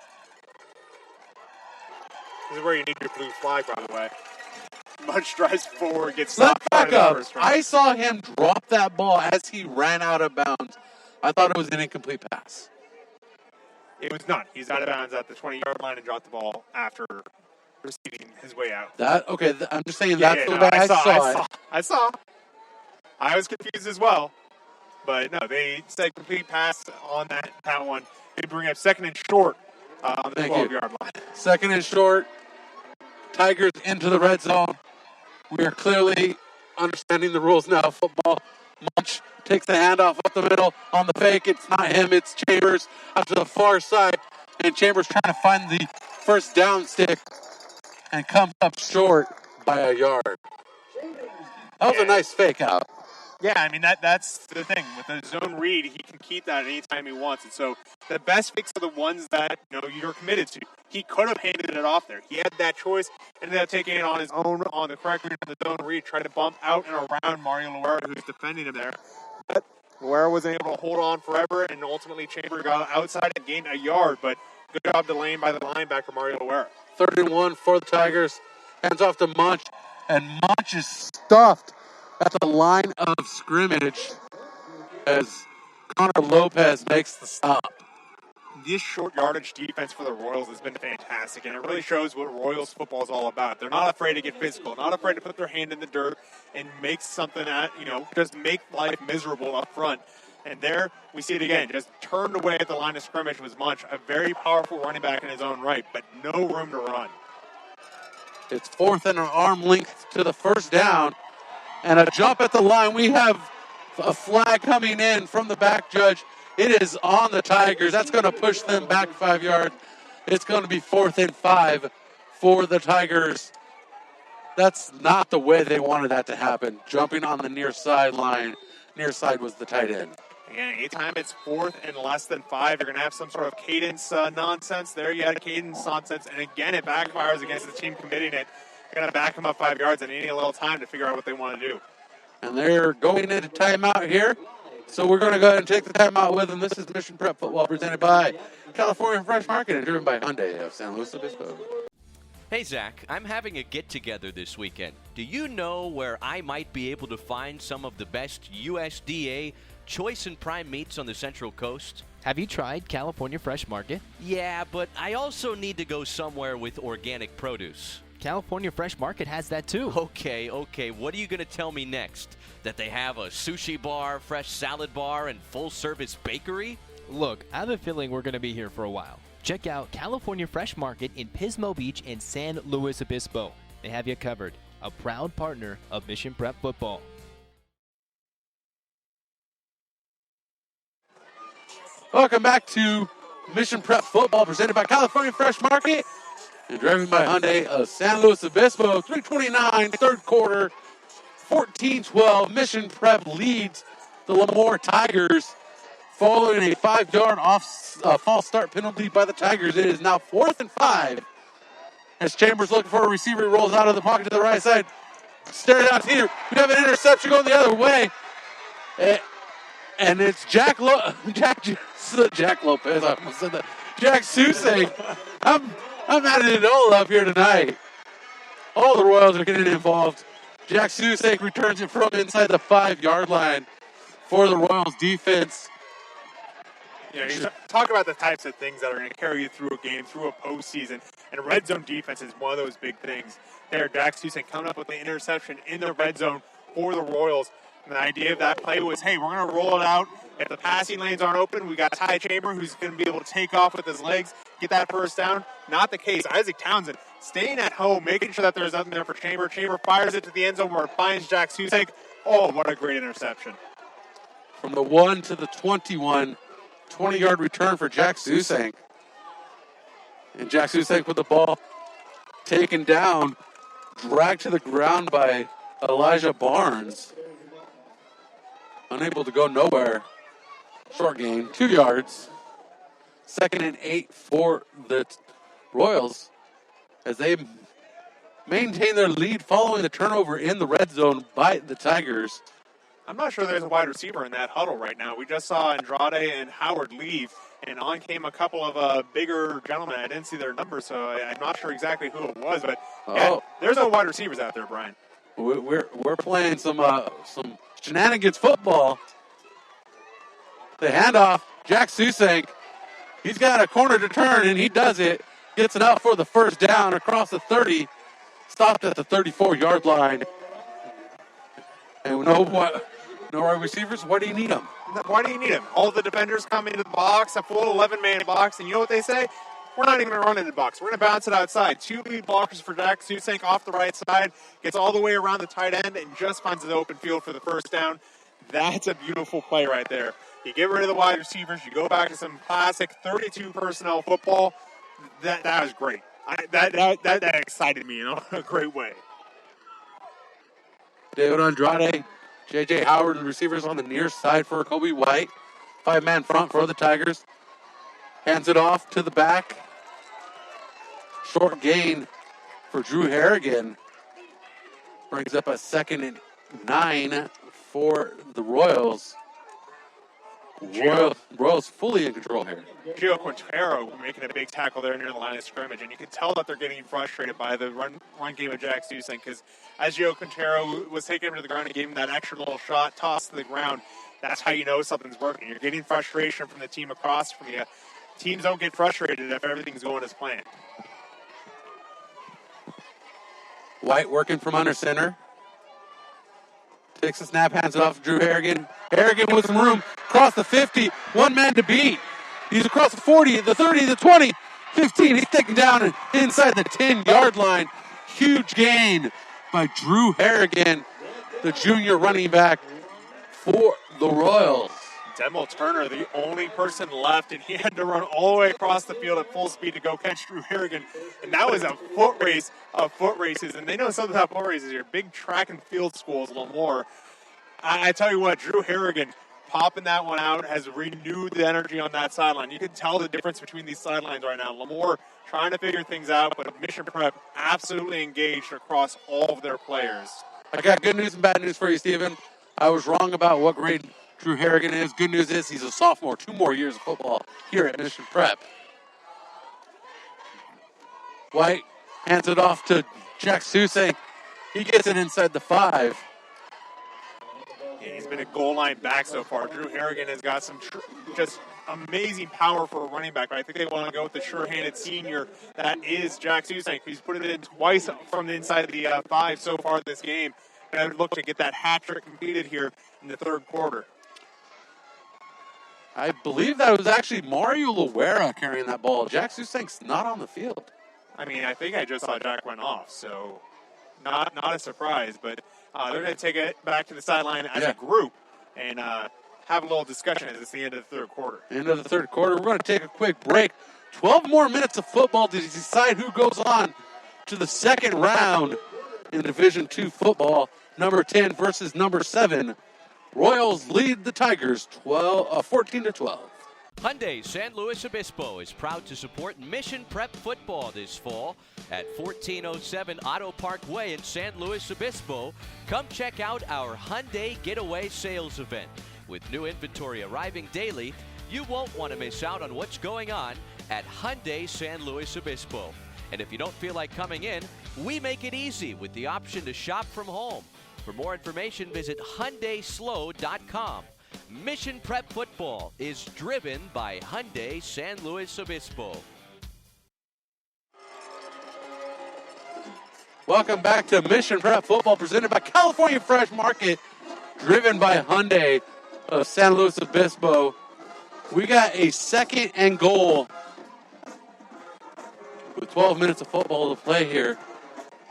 This is where you need your blue flag, by the way. Munch drives forward, gets Let's stopped. back by the up. first round. I saw him drop that ball as he ran out of bounds. I thought it was an incomplete pass. It was not. He's out of bounds at the 20-yard line and dropped the ball after receiving his way out. I'm just saying that's the way I saw it. I saw. I was confused as well. But no, they said complete pass on that one. They bring up second and short on the 12-yard line. Second and short. Tigers into the red zone. We are clearly understanding the rules now. Football. Munch takes the handoff up the middle on the fake. It's not him, it's Chambers out to the far side. And Chambers trying to find the first down stick and comes up short by a yard. That was a nice fake out. Yeah, I mean, that's the thing. With a zone read, he can keep that anytime he wants. And so the best picks are the ones that you're committed to. He could have handed it off there. He had that choice, ended up taking it on his own on the correct read of the zone read, tried to bump out and around Mario Loera, who's defending him there. But Loera wasn't able to hold on forever, and ultimately Chambers got outside and gained a yard. But good job delaying by the linebacker, Mario Loera. 3rd and 1 for the Tigers. Hands off to Munch, and Munch is stuffed at the line of scrimmage as Connor Lopez makes the stop. This short yardage defense for the Royals has been fantastic, and it really shows what Royals football is all about. They're not afraid to get physical, not afraid to put their hand in the dirt and make something that, just make life miserable up front. And there we see it again, just turned away at the line of scrimmage was Munch, a very powerful running back in his own right, but no room to run. It's 4th and an arm length to the first down. And a jump at the line. We have a flag coming in from the back judge. It is on the Tigers. That's going to push them back 5 yards. It's going to be 4th and 5 for the Tigers. That's not the way they wanted that to happen. Jumping on the near sideline. Near side was the tight end. Again, anytime it's 4th and less than 5, you're going to have some sort of cadence nonsense there. You had cadence nonsense, and again, it backfires against the team committing it. You're going to back them up 5 yards and they need a little time to figure out what they want to do. And they're going into timeout here. So we're going to go ahead and take the timeout with them. This is Mission Prep Football presented by California Fresh Market and driven by Hyundai of San Luis Obispo. Hey, Zach, I'm having a get-together this weekend. Do you know where I might be able to find some of the best USDA choice and prime meats on the Central Coast? Have you tried California Fresh Market? Yeah, but I also need to go somewhere with organic produce. California Fresh Market has that too. Okay. What are you going to tell me next? That they have a sushi bar, fresh salad bar, and full-service bakery? Look, I have a feeling we're going to be here for a while. Check out California Fresh Market in Pismo Beach and San Luis Obispo. They have you covered. A proud partner of Mission Prep Football. Welcome back to Mission Prep Football presented by California Fresh Market and driven by Hyundai of San Luis Obispo. 3:29, third quarter, 14-12. Mission Prep leads the Lemoore Tigers following a 5-yard false start penalty by the Tigers. It is now 4th and 5 as Chambers looking for a receiver. He rolls out of the pocket to the right side. Staring out here. We have an interception going the other way. And it's Jack Lopez. I almost said that. Jack Susek. I'm adding it all up here tonight. All the Royals are getting involved. Jack Susek returns it from inside the 5-yard line for the Royals defense. You talk about the types of things that are going to carry you through a game, through a postseason, and red zone defense is one of those big things. There, Jack Susek coming up with the interception in the red zone for the Royals. And the idea of that play was, hey, we're going to roll it out. If the passing lanes aren't open, we got Ty Chamber who's going to be able to take off with his legs, get that first down. Not the case. Isaac Townsend staying at home, making sure that there's nothing there for Chamber. Chamber fires it to the end zone where it finds Jack Susek. Oh, what a great interception. From the 1 to the 21, 20-yard return for Jack Susek. And Jack Susek with the ball taken down, dragged to the ground by Elijah Barnes. Unable to go nowhere. Short gain, 2 yards. 2nd and 8 for the Royals as they maintain their lead following the turnover in the red zone by the Tigers. I'm not sure there's a wide receiver in that huddle right now. We just saw Andrade and Howard leave, and on came a couple of bigger gentlemen. I didn't see their numbers, so I'm not sure exactly who it was, but yeah, there's no wide receivers out there, Brian. We're playing some shenanigans football. The handoff, Jack Susek. He's got a corner to turn, and he does it. Gets it out for the first down across the 30. Stopped at the 34-yard line. And no wide receivers. Why do you need them? Why do you need them? All the defenders come into the box, a full 11-man box, and you know what they say? We're not even going to run in the box. We're going to bounce it outside. 2 lead blockers for Jack Susek off the right side. Gets all the way around the tight end and just finds the open field for the first down. That's a beautiful play right there. You get rid of the wide receivers. You go back to some classic 32 personnel football. That was great. That excited me in a great way. David Andrade, J.J. Howard, and receivers on the near side for Kobe White. 5-man front for the Tigers. Hands it off to the back. Short gain for Drew Harrigan. Brings up a 2nd and 9 for the Royals. Royals fully in control here. Gio Quintero making a big tackle there near the line of scrimmage, and you can tell that they're getting frustrated by the run game of Jack Susek, because as Gio Quintero was taking him to the ground and gave him that extra little shot, toss to the ground, that's how you know something's working. You're getting frustration from the team across from you. Teams don't get frustrated if everything's going as planned. White working from under center. Takes the snap, hands it off to Drew Harrigan. Harrigan with some room, across the 50, one man to beat. He's across the 40, the 30, the 20, 15. He's taken down inside the 10-yard line. Huge gain by Drew Harrigan, the junior running back for the Royals. Demo Turner, the only person left, and he had to run all the way across the field at full speed to go catch Drew Harrigan. And that was a foot race of foot races. And they know something about foot races here. Big track and field schools, Lemoore. I tell you what, Drew Harrigan popping that one out has renewed the energy on that sideline. You can tell the difference between these sidelines right now. Lemoore trying to figure things out, but Mission Prep absolutely engaged across all of their players. I got good news and bad news for you, Steven. I was wrong about what grade Drew Harrigan is. Good news is he's a sophomore, 2 more years of football here at Mission Prep. White hands it off to Jack Susek. He gets it inside the 5. Yeah, he's been a goal line back so far. Drew Harrigan has got some just amazing power for a running back. But I think they want to go with the sure-handed senior that is Jack Susek. He's put it in twice from the inside of the 5 so far this game. And I would look to get that hat trick completed here in the third quarter. I believe that was actually Mario Loera carrying that ball. Jack Susek's not on the field. I mean, I think I just saw Jack went off, so not a surprise. But they're going to take it back to the sideline as a group and have a little discussion as it's the end of the third quarter. End of the third quarter. We're going to take a quick break. 12 more minutes of football to decide who goes on to the second round in Division II football. Number 10 versus number 7. Royals lead the Tigers 14-12. Hyundai San Luis Obispo is proud to support Mission Prep football this fall at 1407 Auto Park Way in San Luis Obispo. Come check out our Hyundai Getaway Sales event. With new inventory arriving daily, you won't want to miss out on what's going on at Hyundai San Luis Obispo. And if you don't feel like coming in, we make it easy with the option to shop from home. For more information, visit HyundaiSlow.com. Mission Prep football is driven by Hyundai San Luis Obispo. Welcome back to Mission Prep football presented by California Fresh Market. driven by Hyundai of San Luis Obispo. We got a 2nd and goal with 12 minutes of football to play here.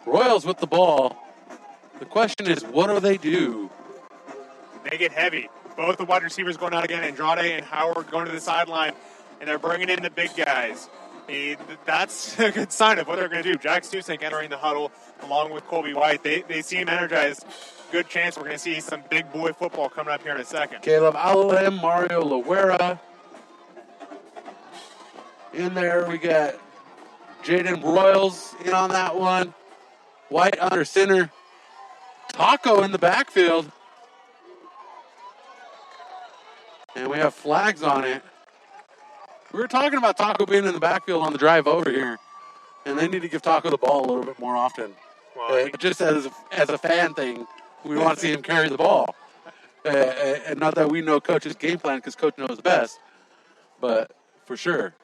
Royals with the ball. The question is, what do they do? They get heavy. Both the wide receivers going out again, Andrade and Howard going to the sideline, and they're bringing in the big guys. That's a good sign of what they're going to do. Jack Stusink entering the huddle along with Colby White. They seem energized. Good chance we're going to see some big boy football coming up here in a second. Caleb Alem, Mario Loera. In there, we got Jaden Royals in on that one. White under center. Taco in the backfield. And we have flags on it. We were talking about Taco being in the backfield on the drive over here. And they need to give Taco the ball a little bit more often. Well, just as a fan thing, we want to see him carry the ball. And not that we know Coach's game plan because Coach knows best. But for sure.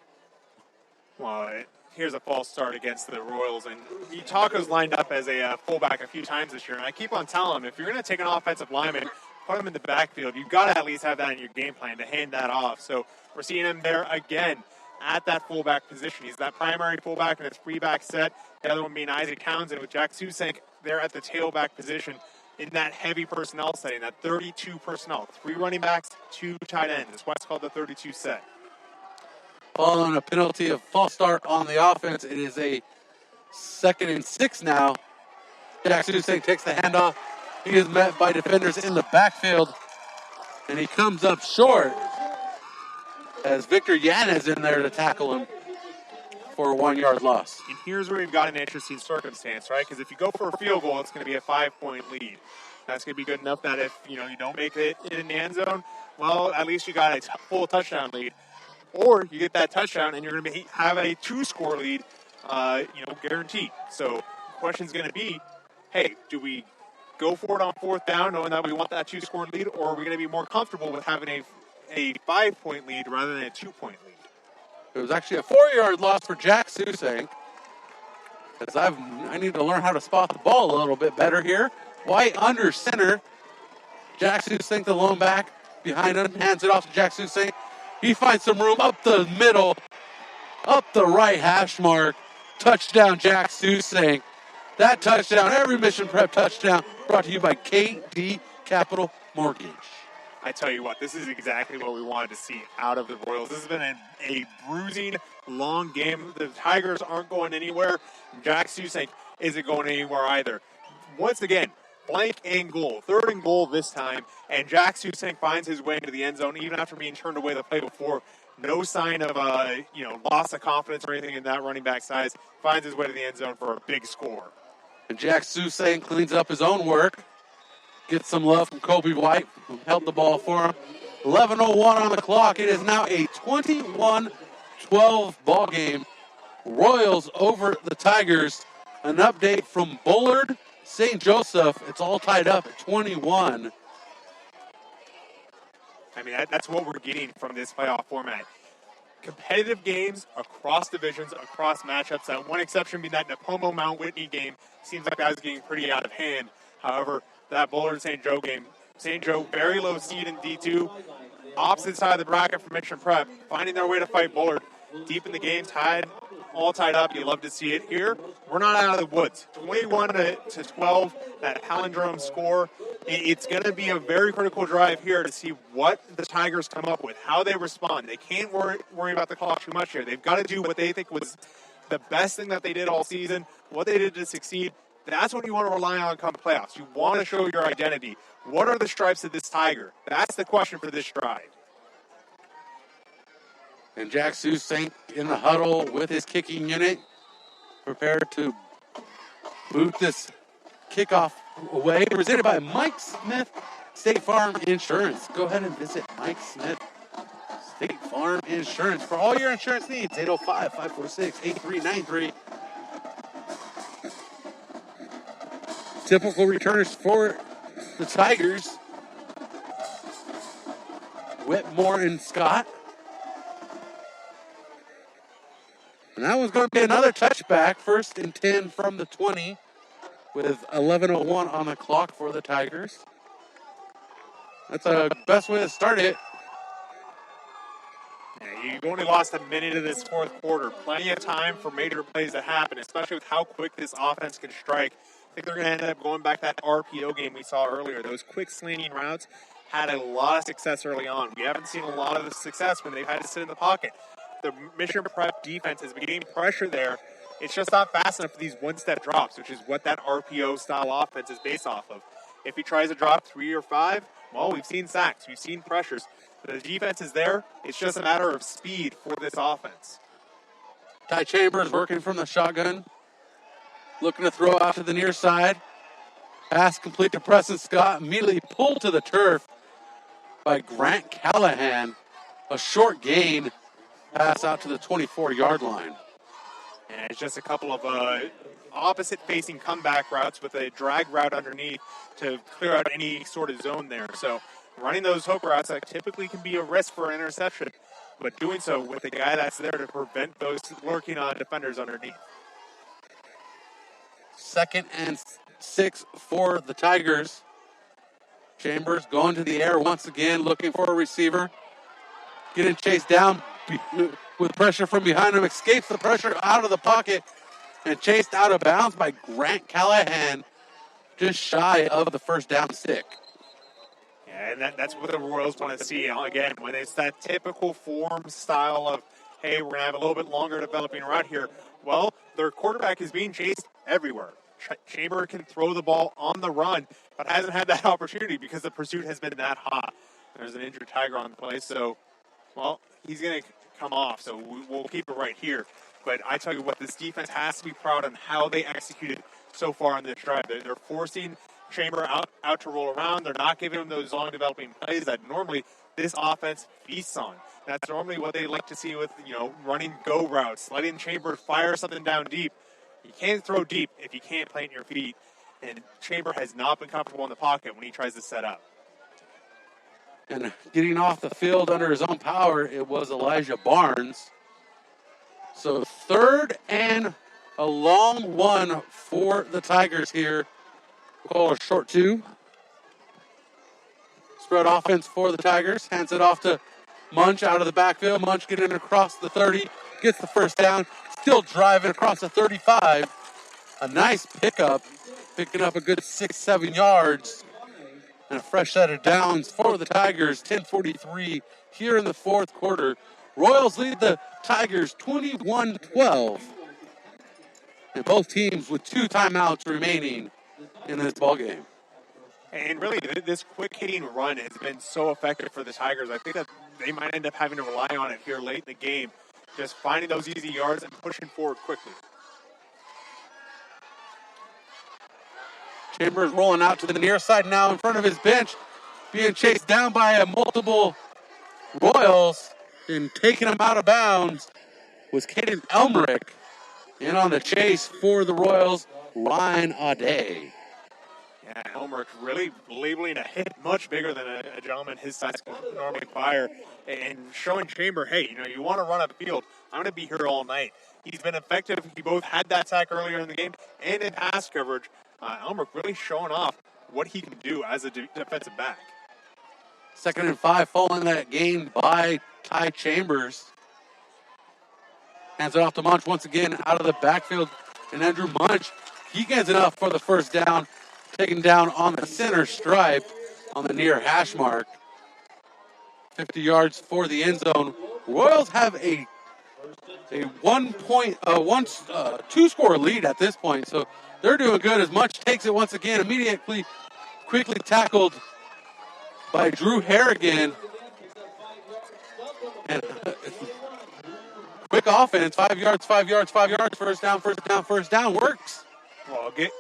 Well, here's a false start against the Royals. And Taco's lined up as a fullback a few times this year. And I keep on telling him, if you're going to take an offensive lineman, put him in the backfield, you've got to at least have that in your game plan to hand that off. So we're seeing him there again at that fullback position. He's that primary fullback in his three-back set. The other one being Isaac Townsend with Jack Stusink there at the tailback position in that heavy personnel setting, that 32 personnel. 3 running backs, 2 tight ends. That's why it's called the 32 set. Following a penalty of false start on the offense, it is a 2nd and 6 now. Jack Stusink takes the handoff. He is met by defenders in the backfield, and he comes up short as Victor Yanez in there to tackle him for a 1-yard loss. And here's where we've got an interesting circumstance, right? Because if you go for a field goal, it's going to be a 5-point lead. That's going to be good enough that if you don't make it in the end zone, well, at least you got a full touchdown lead. Or you get that touchdown and you're going to have a 2-score lead, guaranteed. So the question's going to be, hey, do we go for it on 4th down knowing that we want that 2-score lead, or are we going to be more comfortable with having a 5-point lead rather than a 2-point lead? It was actually a 4-yard loss for Jack Stusink. As I need to learn how to spot the ball a little bit better here. White under center. Jack Stusink, the lone back, behind him, hands it off to Jack Stusink. He finds some room up the middle, up the right hash mark. Touchdown, Jack Stusink. That touchdown, every Mission Prep touchdown, brought to you by KD Capital Mortgage. I tell you what, this is exactly what we wanted to see out of the Royals. This has been a bruising, long game. The Tigers aren't going anywhere. Jack Stusink isn't going anywhere either. Once again, blank and goal. 3rd and goal this time, and Jack Stusink finds his way into the end zone even after being turned away the play before. No sign of loss of confidence or anything in that running back size. Finds his way to the end zone for a big score. And Jack Stusink cleans up his own work. Gets some love from Colby White, who held the ball for him. 11:01 on the clock. It is now a 21-12 ball game. Royals over the Tigers. An update from Bullard, St. Joseph. It's all tied up at 21. I mean, that's what we're getting from this playoff format. Competitive games across divisions, across matchups. That one exception being that Napomo Mount Whitney game. Seems like that was getting pretty out of hand. However, that Bullard St. Joe game. St. Joe, very low seed in D2. Opposite side of the bracket for Mission Prep. Finding their way to fight Bullard. Deep in the game, all tied up. You love to see it here. We're not out of the woods. 21-12, that palindrome score. It's going to be a very critical drive here to see what the Tigers come up with, how they respond. They can't worry about the clock too much here. They've got to do what they think was the best thing that they did all season, what they did to succeed. That's what you want to rely on come playoffs. You want to show your identity. What are the stripes of this Tiger? That's the question for this drive. And Jack Stusink in the huddle with his kicking unit, prepared to boot this kickoff away. Presented by Mike Smith, State Farm Insurance. Go ahead and visit Mike Smith, State Farm Insurance for all your insurance needs. 805-546-8393. Typical returners for the Tigers. Whitmore and Scott. And that one's going to be another touchback. 1st and 10 from the 20 with 11:01 on the clock for the Tigers. That's the best way to start it. Yeah, you've only lost a minute of this fourth quarter. Plenty of time for major plays to happen, especially with how quick this offense can strike. I think they're going to end up going back to that RPO game we saw earlier. Those quick slanting routes had a lot of success early on. We haven't seen a lot of the success when they've had to sit in the pocket. The Mission Prep defense has been getting pressure there. It's just not fast enough for these one-step drops, which is what that RPO-style offense is based off of. If he tries to drop 3 or 5, well, we've seen sacks. We've seen pressures. The defense is there. It's just a matter of speed for this offense. Ty Chambers working from the shotgun. Looking to throw out to the near side. Pass complete to Preston Scott. Immediately pulled to the turf by Grant Callahan. A short gain. Pass out to the 24-yard line. And it's just a couple of opposite-facing comeback routes with a drag route underneath to clear out any sort of zone there. So running those hook routes that typically can be a risk for an interception, but doing so with a guy that's there to prevent those lurking on defenders underneath. 2nd and 6 for the Tigers. Chambers going to the air once again, looking for a receiver. Getting chased down with pressure from behind him. Escapes the pressure out of the pocket and chased out of bounds by Grant Callahan, just shy of the first down stick. Yeah, and that's what the Royals want to see. Again, when it's that typical form style of, hey, we're going to have a little bit longer developing route here. Well, their quarterback is being chased everywhere. Chamber can throw the ball on the run, but hasn't had that opportunity because the pursuit has been that hot. There's an injured Tiger on the play, so, well, he's going to come off, so we'll keep it right here. But I tell you what, this defense has to be proud on how they executed so far on this drive. They're forcing Chamber out to roll around. They're not giving him those long developing plays that normally this offense feasts on. That's normally what they like to see with, running go routes, letting Chamber fire something down deep. You can't throw deep if you can't plant your feet, and Chamber has not been comfortable in the pocket when he tries to set up. And getting off the field under his own power, it was Elijah Barnes. So 3rd and a long one for the Tigers here. We'll call it a short 2. Spread offense for the Tigers. Hands it off to Munch out of the backfield. Munch getting across the 30. Gets the first down. Still driving across the 35. A nice pickup. Picking up a good 6-7 yards. And a fresh set of downs for the Tigers. 10:43 here in the fourth quarter. Royals lead the Tigers 21-12. And both teams with 2 timeouts remaining in this ballgame. And really, this quick-hitting run has been so effective for the Tigers. I think that they might end up having to rely on it here late in the game, just finding those easy yards and pushing forward quickly. Chambers rolling out to the near side now in front of his bench, being chased down by multiple Royals, and taking him out of bounds was Caden Elmerick. In on the chase for the Royals, Ryan Audet. Yeah, Elmerick really labeling a hit much bigger than a gentleman his size can normally fire, and showing Chamber, hey, you want to run up the field, I'm going to be here all night. He's been effective. He both had that sack earlier in the game and in pass coverage. Elmerick really showing off what he can do as a defensive back. 2nd and 5, following that gain by Ty Chambers. Hands it off to Munch once again out of the backfield. And Andrew Munch, he gets enough for the first down. Taken down on the center stripe on the near hash mark. 50 yards for the end zone. Royals have a 2-score lead at this point. So they're doing good as Munch takes it once again. Immediately, quickly tackled by Drew Harrigan. And quick offense, 5 yards, 5 yards, 5 yards, first down, works. Well, give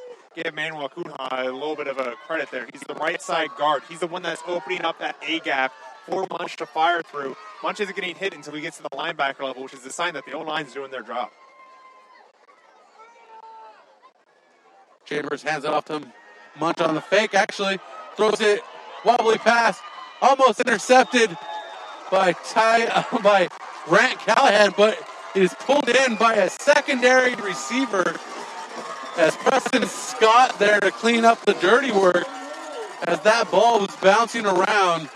Manuel Cunha a little bit of a credit there. He's the right side guard. He's the one that's opening up that A-gap for Munch to fire through. Munch isn't getting hit until he gets to the linebacker level, which is a sign that the O-line's doing their job. Chambers hands it off to Munch on the fake, actually. Throws it, wobbly pass, almost intercepted by Grant Callahan, but it is pulled in by a secondary receiver as Preston Scott there to clean up the dirty work. as that ball was bouncing around.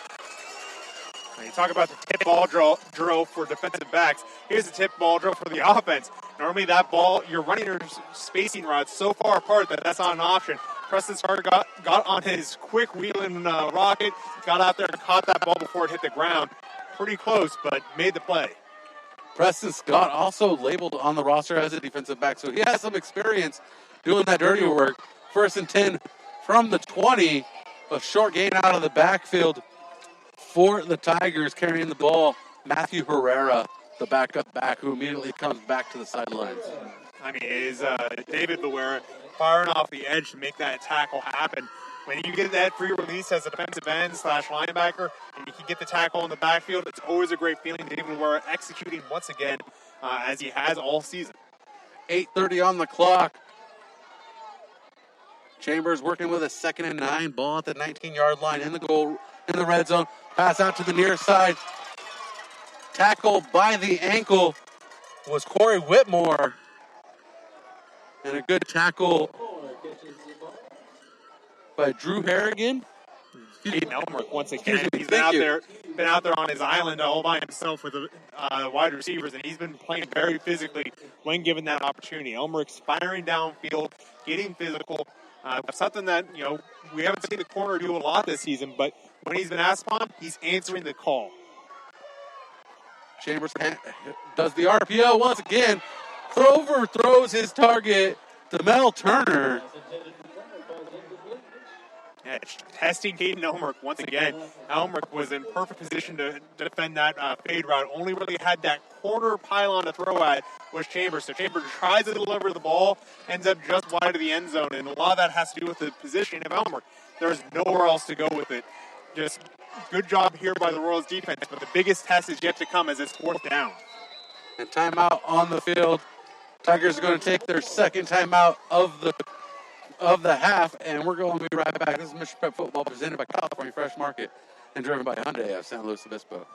You talk about the tip ball drill for defensive backs. Here's the tip ball drill for the offense. Normally that ball, you're running your spacing rods so far apart that that's not an option. Preston Starr got on his quick wheeling rocket, got out there and caught that ball before it hit the ground. Pretty close, but made the play. Preston Scott also labeled on the roster as a defensive back, so he has some experience doing that dirty work. 1st and 10 from the 20. A short gain out of the backfield for the Tigers, carrying the ball. Matthew Herrera, the backup back, who immediately comes back to the sidelines. I mean, it is David Lemoore firing off the edge to make that tackle happen. When you get that free release as a defensive end / linebacker, and you can get the tackle in the backfield, it's always a great feeling. David Lemoore executing once again, as he has all season. 8:30 on the clock. Chambers working with a 2nd and 9. Ball at the 19-yard line in the red zone. Pass out to the near side. Tackle by the ankle was Corey Whitmore. And a good tackle by Drew Harrigan. Aiden Elmerick once again. He's been out there on his island all by himself with the wide receivers, and he's been playing very physically when given that opportunity. Elmerick's firing downfield, getting physical. Something that, we haven't seen the corner do a lot this season, but when he's been asked upon, he's answering the call. Chambers does the RPO once again. Throws his target to Mel Turner. Yeah, testing Caden Elmerick once again. Elmerick was in perfect position to defend that fade route. Only really had that corner pylon to throw at was Chambers. So Chambers tries to deliver the ball, ends up just wide of the end zone, and a lot of that has to do with the positioning of Elmerick. There's nowhere else to go with it. Just good job here by the Royals defense, but the biggest test is yet to come as it's 4th down. And timeout on the field. Tigers are going to take their second timeout of the half, and we're going to be right back. This is Mission Prep Football presented by California Fresh Market and driven by Hyundai of San Luis Obispo.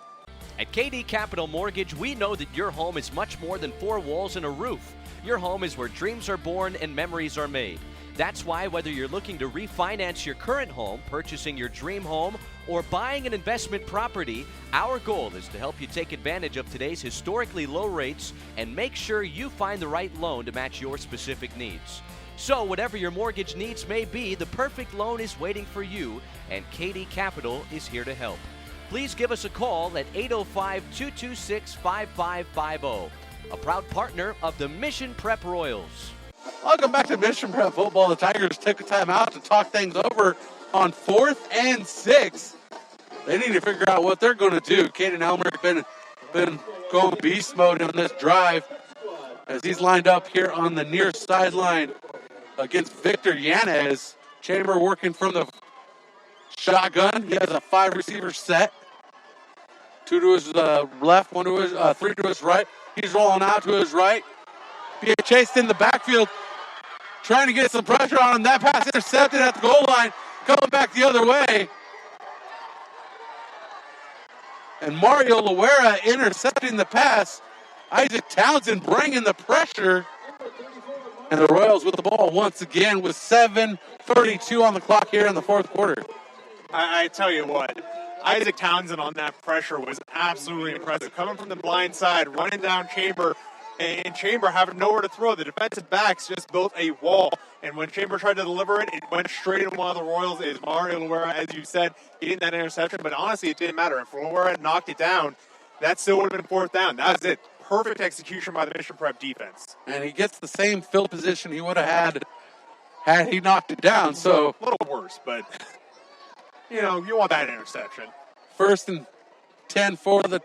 At KD Capital Mortgage, we know that your home is much more than 4 walls and a roof. Your home is where dreams are born and memories are made. That's why whether you're looking to refinance your current home, purchasing your dream home, or buying an investment property, our goal is to help you take advantage of today's historically low rates and make sure you find the right loan to match your specific needs. So whatever your mortgage needs may be, the perfect loan is waiting for you, and KD Capital is here to help. Please give us a call at 805-226-5550, a proud partner of the Mission Prep Royals. Welcome back to Mission Prep Football. The Tigers took a time out to talk things over on 4th and 6. They need to figure out what they're going to do. Caden Elmerick been going beast mode on this drive as he's lined up here on the near sideline against Victor Yanez. Chamber working from the shotgun. He has a 5-receiver set. 2 to his left, 3 to his right. He's rolling out to his right. Being chased in the backfield, trying to get some pressure on him. That pass intercepted at the goal line, coming back the other way. And Mario Loera intercepting the pass. Isaac Townsend bringing the pressure. And the Royals with the ball once again with 7:32 on the clock here in the 4th quarter. I tell you what, Isaac Townsend on that pressure was absolutely impressive. Coming from the blind side, running down Chamber, and Chamber having nowhere to throw. The defensive backs just built a wall, and when Chamber tried to deliver it, it went straight into one of the Royals. Is Mario Loera, as you said, getting that interception, but honestly, it didn't matter. If Loera had knocked it down, that still would have been 4th down. That was it. Perfect execution by the Mission Prep defense. And he gets the same field position he would have had he knocked it down. So a little worse, but you want that interception. 1st and 10 for the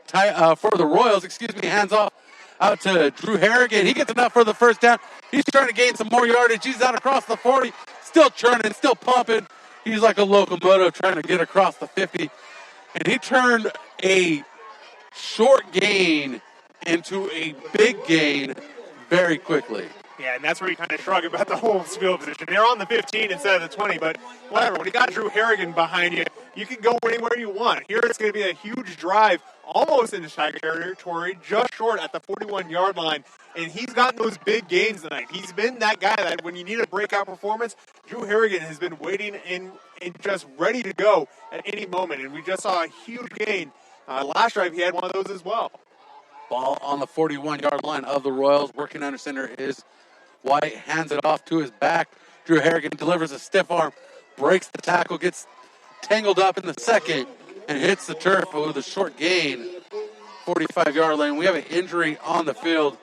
Royals. Hands off out to Drew Harrigan. He gets enough for the 1st down. He's trying to gain some more yardage. He's out across the 40, still churning, still pumping. He's like a locomotive trying to get across the 50. And he turned a short gain into a big gain very quickly. Yeah, and that's where you kind of shrug about the whole field position. They're on the 15 instead of the 20, but whatever. When you got Drew Harrigan behind you, you can go anywhere you want. Here it's going to be a huge drive almost into Tiger territory, just short at the 41-yard line. And he's gotten those big gains tonight. He's been that guy that when you need a breakout performance, Drew Harrigan has been waiting and just ready to go at any moment. And we just saw a huge gain. Last drive, he had one of those as well. Ball on the 41-yard line of the Royals. Working under center is White. Hands it off to his back. Drew Harrigan delivers a stiff arm, breaks the tackle, gets tangled up in the second, and hits the turf with a short gain. 45-yard line. We have an injury on the field,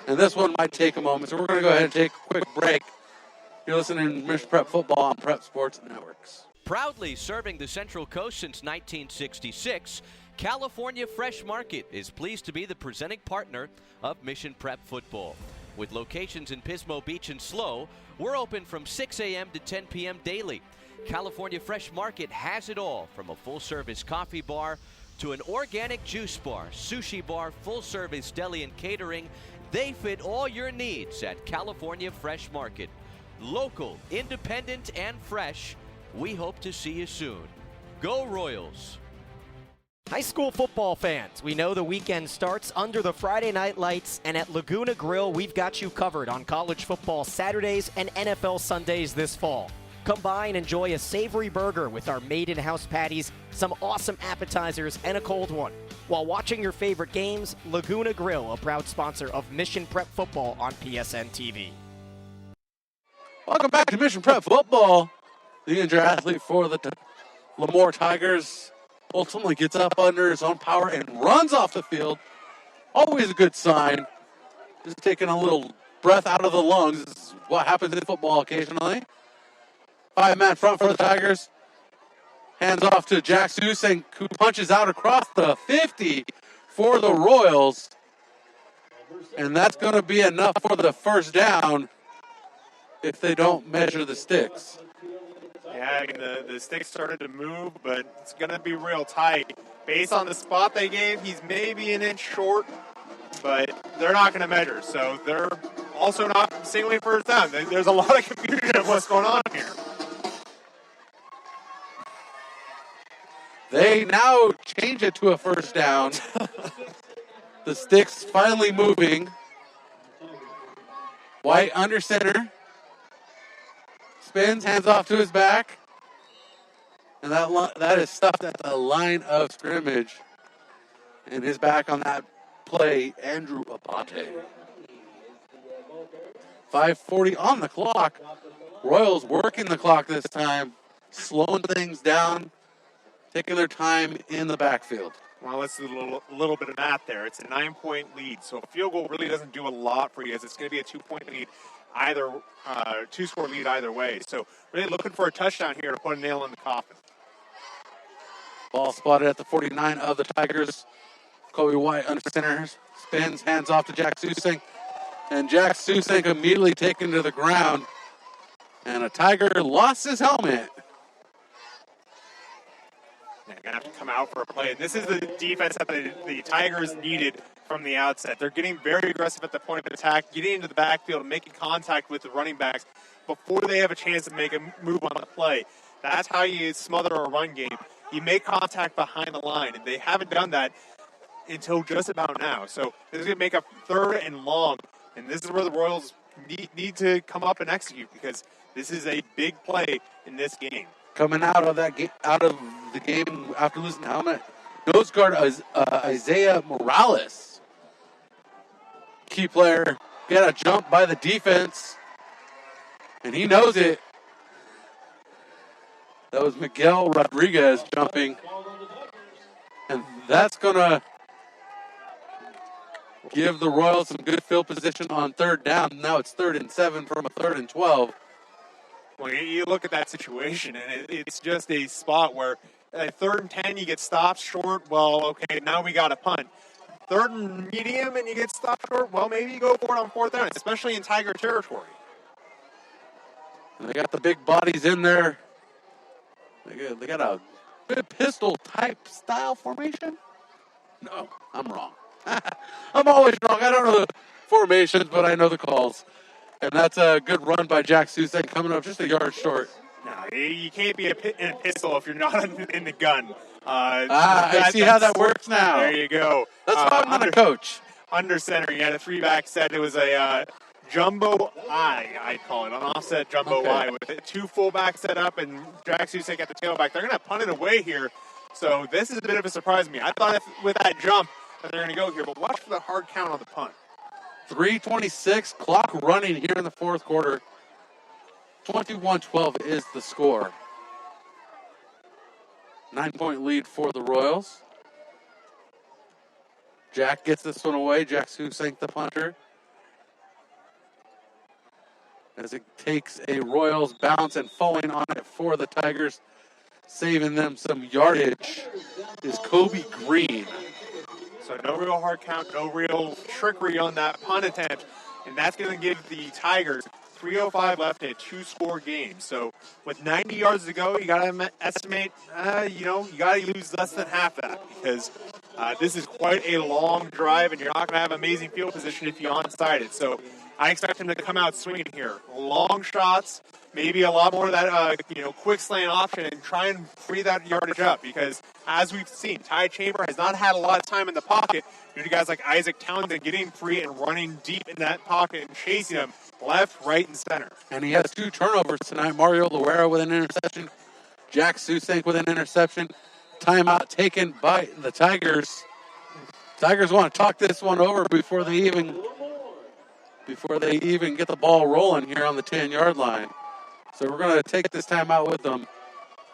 and this one might take a moment. So we're going to go ahead and take a quick break. You're listening to Mission Prep Football on Prep Sports Networks. Proudly serving the Central Coast since 1966, California Fresh Market is pleased to be the presenting partner of Mission Prep Football. With locations in Pismo Beach and SLO, we're open from 6 a.m. to 10 p.m. daily. California Fresh Market has it all, from a full-service coffee bar to an organic juice bar, sushi bar, full-service deli and catering. They fit all your needs at California Fresh Market. Local, independent, and fresh. We hope to see you soon. Go Royals! High school football fans, we know the weekend starts under the Friday night lights, and at Laguna Grill, we've got you covered on college football Saturdays and NFL Sundays this fall. Come by and enjoy a savory burger with our made-in-house patties, some awesome appetizers, and a cold one. While watching your favorite games, Laguna Grill, a proud sponsor of Mission Prep Football on PSNtv. Welcome back to Mission Prep Football. The injured athlete for the Lemoore Tigers ultimately gets up under his own power and runs off the field. Always a good sign. Just taking a little breath out of the lungs. This is what happens in football occasionally. 5-man front for the Tigers. Hands off to Jack Susing, who punches out across the 50 for the Royals. And that's going to be enough for the first down if they don't measure the sticks. Yeah, I mean, the sticks started to move, but it's going to be real tight. Based on the spot they gave, he's maybe an inch short, but they're not going to measure. So they're also not signaling first down. There's a lot of confusion of what's going on here. They now change it to a first down. The sticks finally moving. White under center. Spins, hands off to his back. And that is stuffed at the line of scrimmage. And his back on that play, Andrew Abate. 5:40 on the clock. Royals working the clock this time. Slowing things down. Taking their time in the backfield. Well, let's do a little bit of math there. It's a 9-point lead, so a field goal really doesn't do a lot for you, as it's going to be a 2-point lead, either 2-score lead either way. So really looking for a touchdown here to put a nail in the coffin. Ball spotted at the 49 of the Tigers. Kobe White under center, spins, hands off to Jack Susing. And Jack Susing immediately taken to the ground. And a Tiger lost his helmet. They're going to have to come out for a play. And this is the defense that the Tigers needed from the outset. They're getting very aggressive at the point of attack, getting into the backfield, making contact with the running backs before they have a chance to make a move on the play. That's how you smother a run game. You make contact behind the line, and they haven't done that until just about now. So this is going to make a 3rd and long, and this is where the Royals need to come up and execute, because this is a big play in this game. Coming out of the game after losing the helmet, nose guard Isaiah Morales. Key player, got a jump by the defense, and he knows it. That was Miguel Rodriguez jumping, and that's going to give the Royals some good field position on 3rd down. Now it's 3rd and 7 from a 3rd and 12. Well, you look at that situation, and it's just a spot where at 3rd and 10 you get stopped short. Well, okay, now we got a punt. 3rd and medium and you get stopped short. Well, maybe you go for it on 4th down, especially in Tiger territory. And they got the big bodies in there. They got a good pistol type style formation. No, I'm wrong. I'm always wrong. I don't know the formations, but I know the calls. And that's a good run by Jack Susek, coming up just a yard short. No, you can't be in a pistol if you're not in the gun. I see how that works now. There you go. That's why I'm not a coach. Under center, you had a 3-back set. It was a jumbo I, I'd call it, an offset jumbo I with it. 2 fullbacks set up and Jack Susek at the tailback. They're going to punt it away here. So this is a bit of a surprise to me. I thought with that jump that they're going to go here, but watch for the hard count on the punt. 3:26, clock running here in the fourth quarter. 21-12 is the score. 9-point lead for the Royals. Jack gets this one away. Jack Susek, the punter. As it takes a Royals bounce and falling on it for the Tigers, saving them some yardage, is Kobe Green. So no real hard count, no real trickery on that punt attempt. And that's going to give the Tigers 3:05 left in a 2-score game. So with 90 yards to go, you got to estimate, you got to lose less than half that because this is quite a long drive and you're not going to have amazing field position if you onside it. So I expect him to come out swinging here. Long shots, maybe a lot more of that, quick slant option and try and free that yardage up because as we've seen, Ty Chamber has not had a lot of time in the pocket due to guys like Isaac Townsend getting free and running deep in that pocket and chasing him left, right, and center. And he has 2 turnovers tonight. Mario Loera with an interception. Jack Susek with an interception. Timeout taken by the Tigers. Tigers want to talk this one over before they even get the ball rolling here on the 10-yard line. So we're going to take this timeout with them.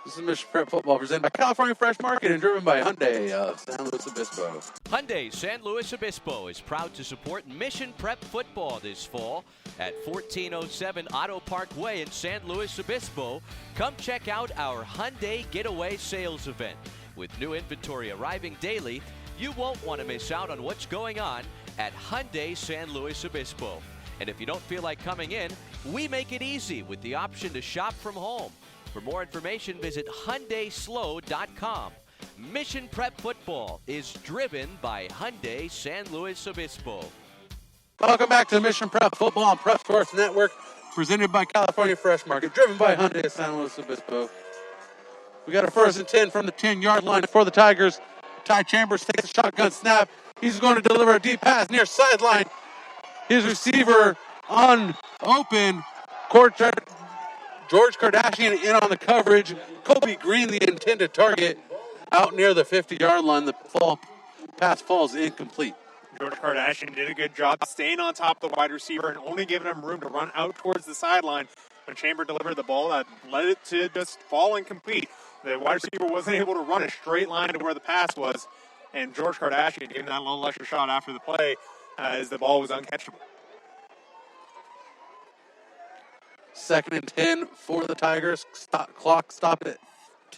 This is Mission Prep Football presented by California Fresh Market and driven by Hyundai of San Luis Obispo. Hyundai San Luis Obispo is proud to support Mission Prep Football this fall at 1407 Auto Park Way in San Luis Obispo. Come check out our Hyundai Getaway Sales event. With new inventory arriving daily, you won't want to miss out on what's going on at Hyundai San Luis Obispo. And if you don't feel like coming in, we make it easy with the option to shop from home. For more information, visit HyundaiSlow.com. Mission Prep Football is driven by Hyundai San Luis Obispo. Welcome back to Mission Prep Football on Prep Sports Network, presented by California Fresh Market, driven by Hyundai of San Luis Obispo. We got a 1st and 10 from the 10-yard line for the Tigers. Ty Chambers takes a shotgun snap. He's going to deliver a deep pass near sideline. His receiver unopened. George Kardashian in on the coverage. Kobe Green, the intended target, out near the 50-yard line. The pass falls incomplete. George Kardashian did a good job staying on top of the wide receiver and only giving him room to run out towards the sideline. When Chamber delivered the ball, that led it to just fall incomplete. The wide receiver wasn't able to run a straight line to where the pass was, and George Kardashian gave him that little extra shot after the play as the ball was uncatchable. 2nd and 10 for the Tigers. Clock stopped at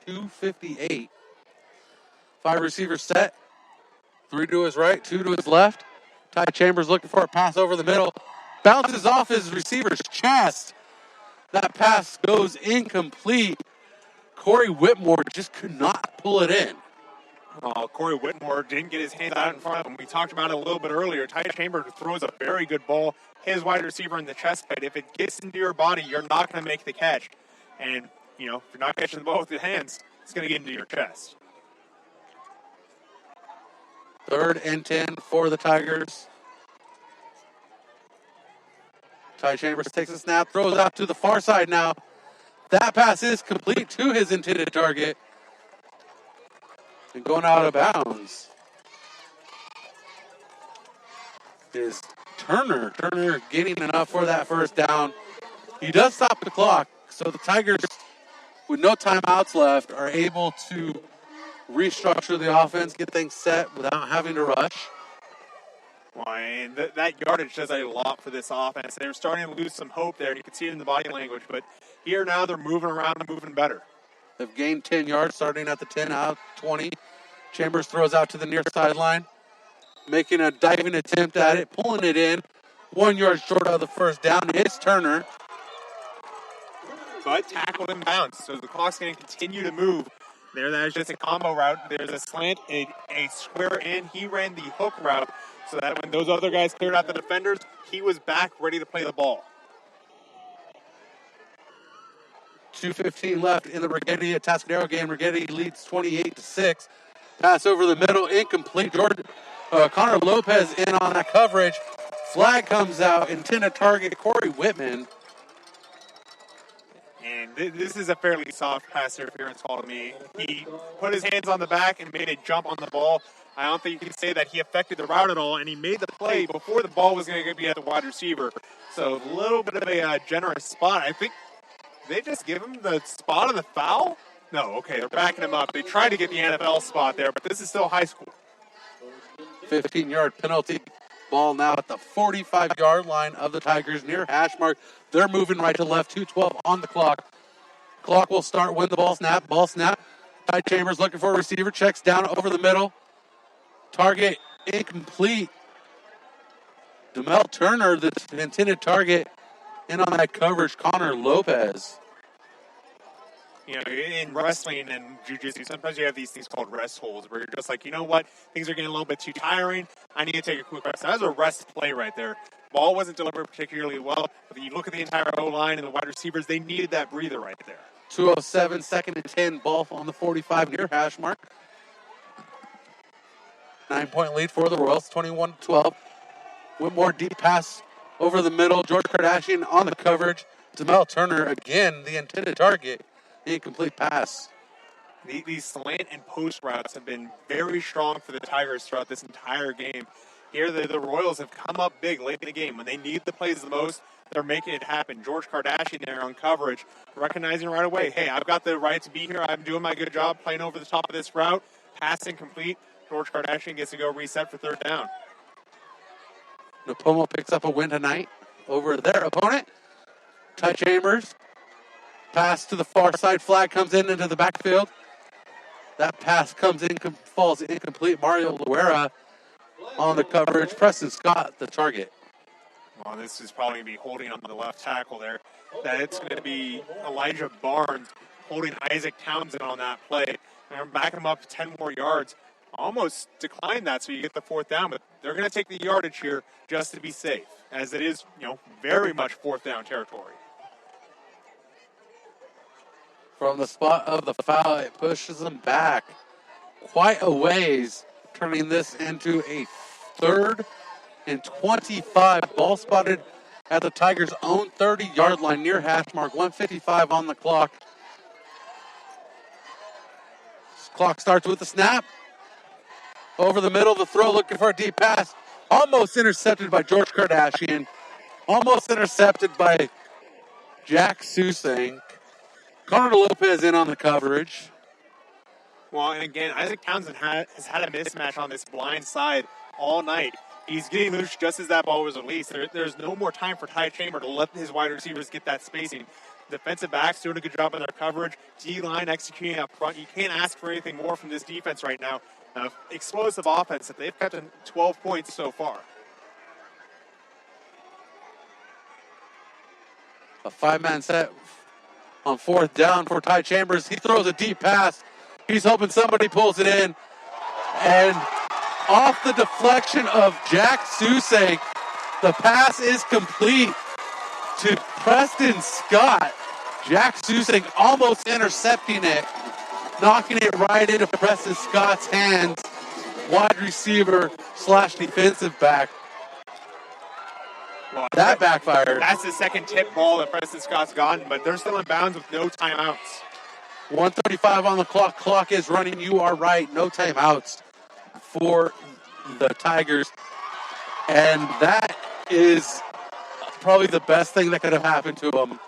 2:58. 5 receivers set. 3 to his right, 2 to his left. Ty Chambers looking for a pass over the middle. Bounces off his receiver's chest. That pass goes incomplete. Corey Whitmore just could not pull it in. Corey Whitmore didn't get his hands out in front of him. We talked about it a little bit earlier. Ty Chambers throws a very good ball. His wide receiver in the chest pad. If it gets into your body, you're not going to make the catch. And, if you're not catching the ball with your hands, it's going to get into your chest. 3rd and 10 for the Tigers. Ty Chambers takes a snap, throws out to the far side now. That pass is complete to his intended target. And going out of bounds is Turner. Turner getting enough for that 1st down. He does stop the clock, so the Tigers, with no timeouts left, are able to restructure the offense, get things set without having to rush. Well, and that yardage does a lot for this offense. They're starting to lose some hope there, and you can see it in the body language. But here now they're moving around and moving better. They've gained 10 yards, starting at the 10, out 20. Chambers throws out to the near sideline, making a diving attempt at it, pulling it in. 1 yard short of the 1st down. It's Turner. But tackled and bounced, so the clock's going to continue to move. There's just a combo route. There's a slant, a square in. He ran the hook route so that when those other guys cleared out the defenders, he was back ready to play the ball. 2:15 left in the Rigetti-Atascadero game. Rigetti leads 28-6. Pass over the middle, incomplete. Connor Lopez in on that coverage. Flag comes out, intended target Corey Whitman. And this is a fairly soft pass interference call to me. He put his hands on the back and made a jump on the ball. I don't think you can say that he affected the route at all, and he made the play before the ball was going to be at the wide receiver. So a little bit of a generous spot. I think they just give him the spot on the foul? No, okay, they're backing him up. They tried to get the NFL spot there, but this is still high school. 15-yard penalty. Ball now at the 45-yard line of the Tigers near hash mark. They're moving right to left, 2:12 on the clock. Clock will start when the ball snap. Ball snap. Ty Chambers looking for a receiver. Checks down over the middle. Target incomplete. Demel Turner, the intended target, in on that coverage, Connor Lopez. You know, in wrestling and jiu-jitsu, sometimes you have these things called rest holds where you're just like, you know what, things are getting a little bit too tiring. I need to take a quick rest. That was a rest play right there. Ball wasn't delivered particularly well, but you look at the entire O-line and the wide receivers, they needed that breather right there. 2:07, second and 10, ball on the 45 near hash mark. 9-point lead for the Royals, 21-12. Whitmore deep pass over the middle. George Kardashian on the coverage. Demel Turner, again, the intended target. Incomplete pass. These slant and post routes have been very strong for the Tigers throughout this entire game. Here, the Royals have come up big late in the game. When they need the plays the most, they're making it happen. George Kardashian there on coverage, recognizing right away, hey, I've got the right to be here. I'm doing my good job playing over the top of this route. Pass incomplete. George Kardashian gets to go reset for third down. Napomo picks up a win tonight over their opponent. Ty Chambers. Pass to the far side. Flag comes into the backfield. That pass comes in, falls incomplete. Mario Loera on the coverage. Preston Scott, the target. Well, this is probably going to be holding on the left tackle there. That it's going to be Elijah Barnes holding Isaac Townsend on that play. And back him up 10 more yards. Almost declined that so you get the fourth down, but they're going to take the yardage here just to be safe, as it is, very much fourth down territory. From the spot of the foul, it pushes them back quite a ways, turning this into a 3rd and 25. Ball spotted at the Tigers' own 30-yard line near hash mark. 1:55 on the clock. Clock starts with the snap. Over the middle, the throw, looking for a deep pass. Almost intercepted by George Kardashian. Almost intercepted by Jack Susang. Connor Lopez in on the coverage. Well, and again, Isaac Townsend has had a mismatch on this blind side all night. He's getting loose just as that ball was released. There's no more time for Ty Chamber to let his wide receivers get that spacing. Defensive backs doing a good job on their coverage. D-line executing up front. You can't ask for anything more from this defense right now. Explosive offense that they've kept in 12 points so far. A 5-man set on 4th down for Ty Chambers. He throws a deep pass. He's hoping somebody pulls it in. And off the deflection of Jack Susang, the pass is complete to Preston Scott. Jack Susang almost intercepting it, knocking it right into Preston Scott's hands. Wide receiver / defensive back. Well, that backfired. That's the second tip ball that Preston Scott's gotten, but they're still in bounds with no timeouts. 1:35 on the clock. Clock is running. You are right. No timeouts for the Tigers. And that is probably the best thing that could have happened to them.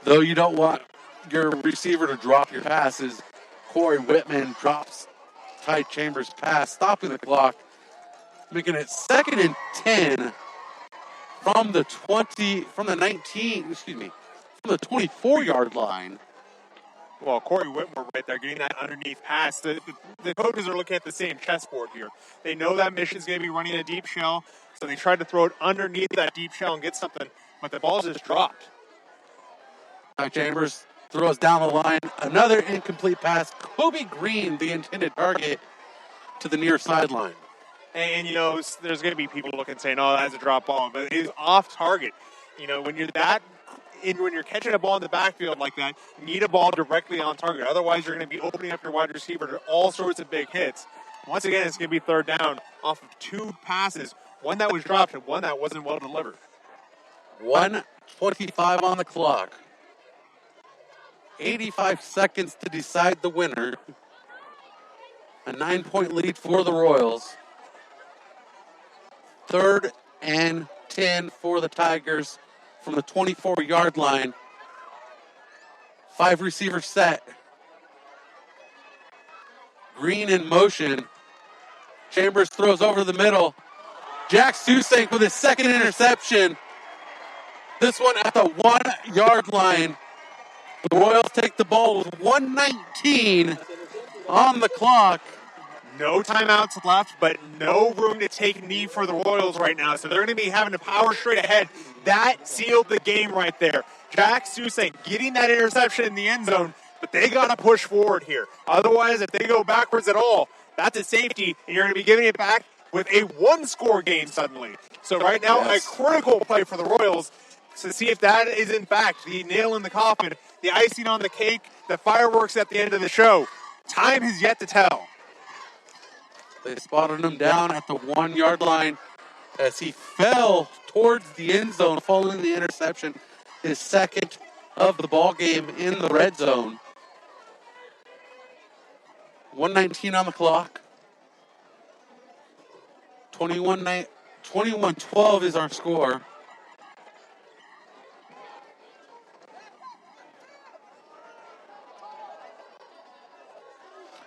Though you don't want your receiver to drop your passes. Corey Whitman drops Ty Chambers' pass, stopping the clock, making it 2nd and 10 from the 24-yard line. Well, Corey Whitmore right there getting that underneath pass. The coaches are looking at the same chessboard here. They know that mission's going to be running a deep shell, so they tried to throw it underneath that deep shell and get something, but the ball just dropped. Ty Chambers throws down the line. Another incomplete pass. Kobe Green, the intended target, to the near sideline. And, there's going to be people looking saying, oh, that's a drop ball, but it is off target. When you're that when you're catching a ball in the backfield like that, you need a ball directly on target. Otherwise, you're going to be opening up your wide receiver to all sorts of big hits. Once again, it's going to be third down off of 2 passes, one that was dropped and one that wasn't well delivered. 1:25 on the clock. 85 seconds to decide the winner. A 9-point lead for the Royals. 3rd and 10 for the Tigers from the 24-yard line. 5 receivers set. Green in motion. Chambers throws over the middle. Jack Susank with his second interception. This one at the 1-yard line. The Royals take the ball with 1:19 on the clock. No timeouts left, but no room to take a knee for the Royals right now. So they're going to be having to power straight ahead. That sealed the game right there. Jack Susank getting that interception in the end zone, but they got to push forward here. Otherwise, if they go backwards at all, that's a safety, and you're going to be giving it back with a 1-score game suddenly. So right now, a critical play for the Royals to see if that is, in fact, the nail in the coffin, the icing on the cake, the fireworks at the end of the show. Time has yet to tell. They spotted him down at the 1-yard line as he fell towards the end zone following the interception. His second of the ball game in the red zone. 1:19 on the clock. 21-12 is our score.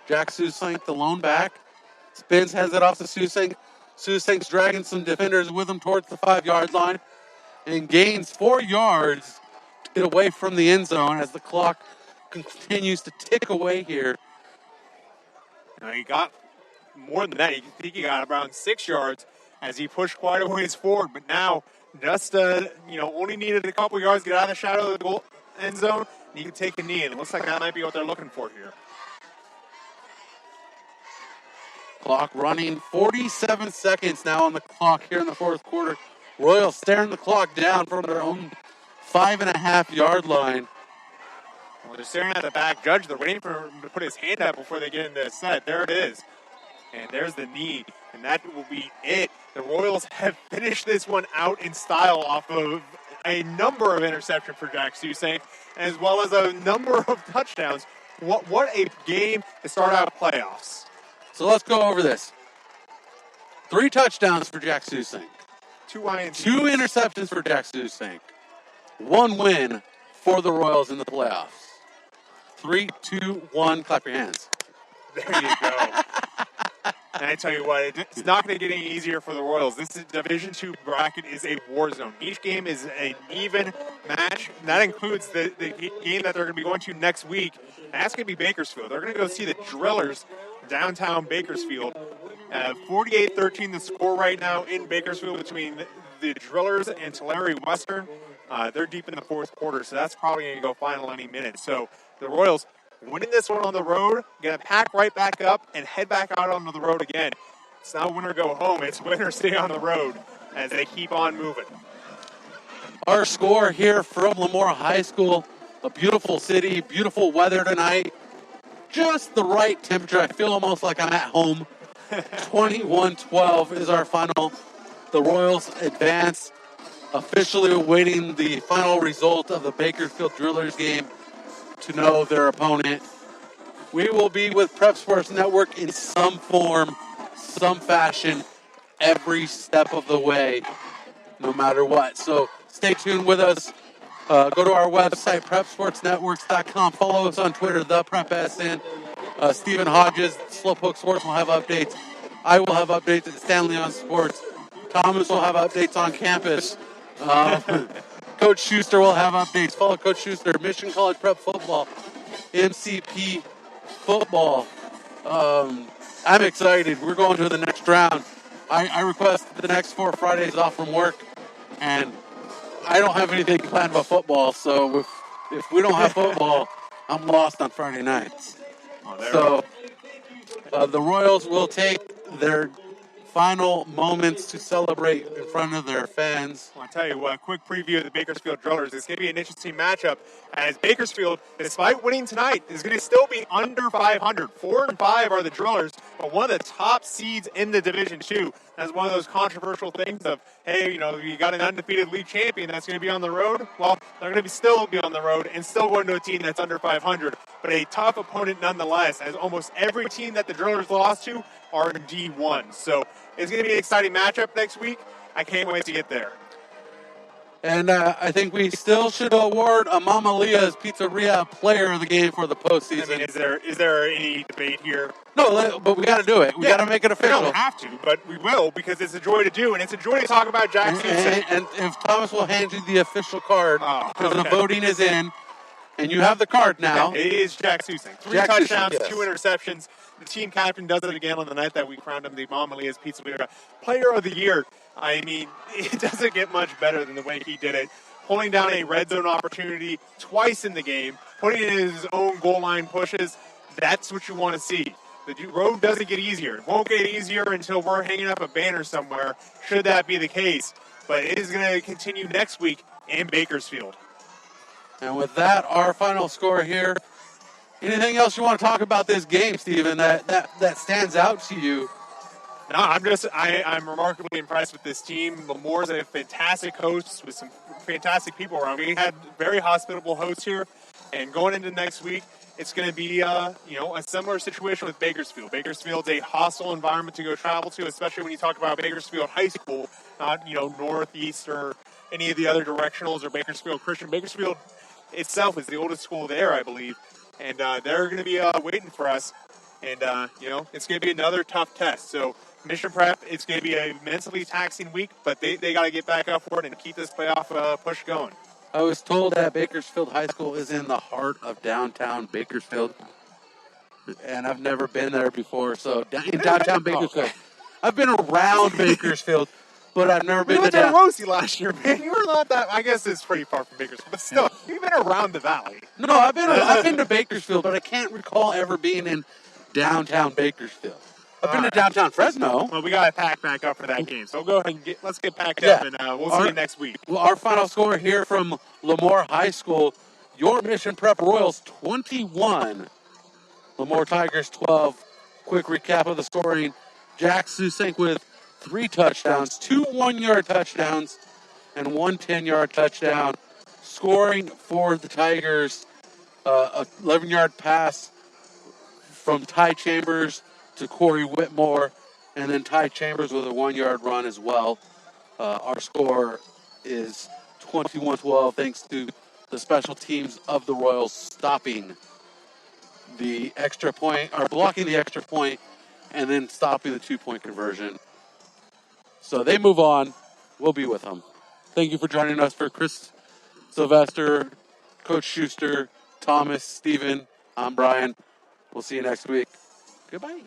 Jack Susank, the lone back. Spins, has it off to Susank. Susank's dragging some defenders with him towards the 5-yard line and gains 4 yards to get away from the end zone as the clock continues to tick away here. Now he got more than that. I think he got around 6 yards as he pushed quite a ways forward. But now, just only needed a couple yards to get out of the shadow of the goal end zone. And he can take a knee, and it looks like that might be what they're looking for here. Clock running, 47 seconds now on the clock here in the fourth quarter. Royals staring the clock down from their own 5.5-yard line. Well, they're staring at the back judge. They're waiting for him to put his hand up before they get into the set. There it is. And there's the knee. And that will be it. The Royals have finished this one out in style off of a number of interceptions for Jack Susank, as well as a number of touchdowns. What a game to start out playoffs. So let's go over this. 3 touchdowns for Jack Susank. 2 INTs. 2 interceptions for Jack Susank. 1 win for the Royals in the playoffs. 3, 2, 1. Clap your hands. There you go. And I tell you what, it's not going to get any easier for the Royals. This Division II bracket is a war zone. Each game is an even match. And that includes the game that they're going to be going to next week. And that's going to be Bakersfield. They're going to go see the Drillers downtown Bakersfield. 48-13 the score right now in Bakersfield between the Drillers and Tulare Western. They're deep in the fourth quarter, so that's probably going to go final any minute. So the Royals winning this one on the road, going to pack right back up and head back out onto the road again. It's not win or go home, it's win or stay on the road as they keep on moving. Our score here from Lemoore High School, a beautiful city, beautiful weather tonight. Just the right temperature. I feel almost like I'm at home. 21-12 is our final. The Royals advance, officially awaiting the final result of the Bakersfield Drillers game to know their opponent. We will be with Prep Sports Network in some form, some fashion, every step of the way, no matter what. So stay tuned with us. Go to our website, prepsportsnetworks.com. Follow us on Twitter, ThePrepSN. Stephen Hodges, Slowpoke Sports will have updates. I will have updates at Stanley on Sports. Thomas will have updates on campus. Coach Schuster will have updates. Follow Coach Schuster, Mission College Prep Football, MCP Football. I'm excited. We're going to the next round. I request the next 4 Fridays off from work, and I don't have anything planned about football, so if we don't have football, I'm lost on Friday nights. So the Royals will take their final moments to celebrate in front of their fans. I'll tell you what, quick preview of the Bakersfield Drillers. It's going to be an interesting matchup as Bakersfield, despite winning tonight, is going to still be under 500. 4-5 are the Drillers, but one of the top seeds in the Division 2. That's one of those controversial things of, hey, you know, you got an undefeated league champion that's going to be on the road. Well, they're going to still be on the road and still going to a team that's under 500, but a tough opponent nonetheless, as almost every team that the Drillers lost to are in D1. So it's going to be an exciting matchup next week. I can't wait to get there. And I think we still should award a Mama Leah's Pizzeria player of the game for the postseason. I mean, is there any debate here? No, but we got to do it. We got to make it official. We don't have to, but we will because it's a joy to do, and it's a joy to talk about Jackson. And if Thomas will hand you the official card, because the voting is in, and you have the card now. It is Jack Susing. 3 Jack touchdowns, Susing, yes. 2 interceptions. The team captain does it again on the night that we crowned him the Mama Leah's Pizzeria Player of the Year. I mean, it doesn't get much better than the way he did it. Pulling down a red zone opportunity twice in the game, putting in his own goal line pushes. That's what you want to see. The road doesn't get easier. It won't get easier until we're hanging up a banner somewhere, should that be the case. But it is going to continue next week in Bakersfield. And with that, our final score here. Anything else you want to talk about this game, Steven, that stands out to you? No, I'm remarkably impressed with this team. Lemoore's a fantastic host with some fantastic people around. We had very hospitable hosts here, and going into next week, it's going to be a similar situation with Bakersfield. Bakersfield's a hostile environment to go travel to, especially when you talk about Bakersfield High School, not Northeast or any of the other directionals or Bakersfield Christian. Bakersfield itself is the oldest school there, I believe, and they're going to be waiting for us. And, it's going to be another tough test. So Mission Prep, it's going to be a mentally taxing week, but they got to get back up for it and keep this playoff push going. I was told that Bakersfield High School is in the heart of downtown Bakersfield, and I've never been there before. So in downtown Bakersfield, I've been around Bakersfield, but I've never been to downtown. Rosie last year, man. You were not that. I guess it's pretty far from Bakersfield, but still, you've been around the valley. No, I've been to Bakersfield, but I can't recall ever being in downtown Bakersfield. I've been to downtown Fresno. Well, we got to pack back up for that game. So go ahead and let's get packed up, and we'll see you next week. Well, our final score here from Lemoore High School, your Mission Prep Royals 21, Lemoore Tigers 12. Quick recap of the scoring. Jack Susink with 3 touchdowns, 2 one-yard touchdowns, and 1 10-yard touchdown. Scoring for the Tigers, a 11-yard pass from Ty Chambers to Corey Whitmore, and then Ty Chambers with a 1-yard run as well. Our score is 21-12, thanks to the special teams of the Royals stopping the extra point, or blocking the extra point, and then stopping the 2-point conversion. So they move on. We'll be with them. Thank you for joining us for Chris Sylvester, Coach Schuster, Thomas, Steven. I'm Brian. We'll see you next week. Goodbye.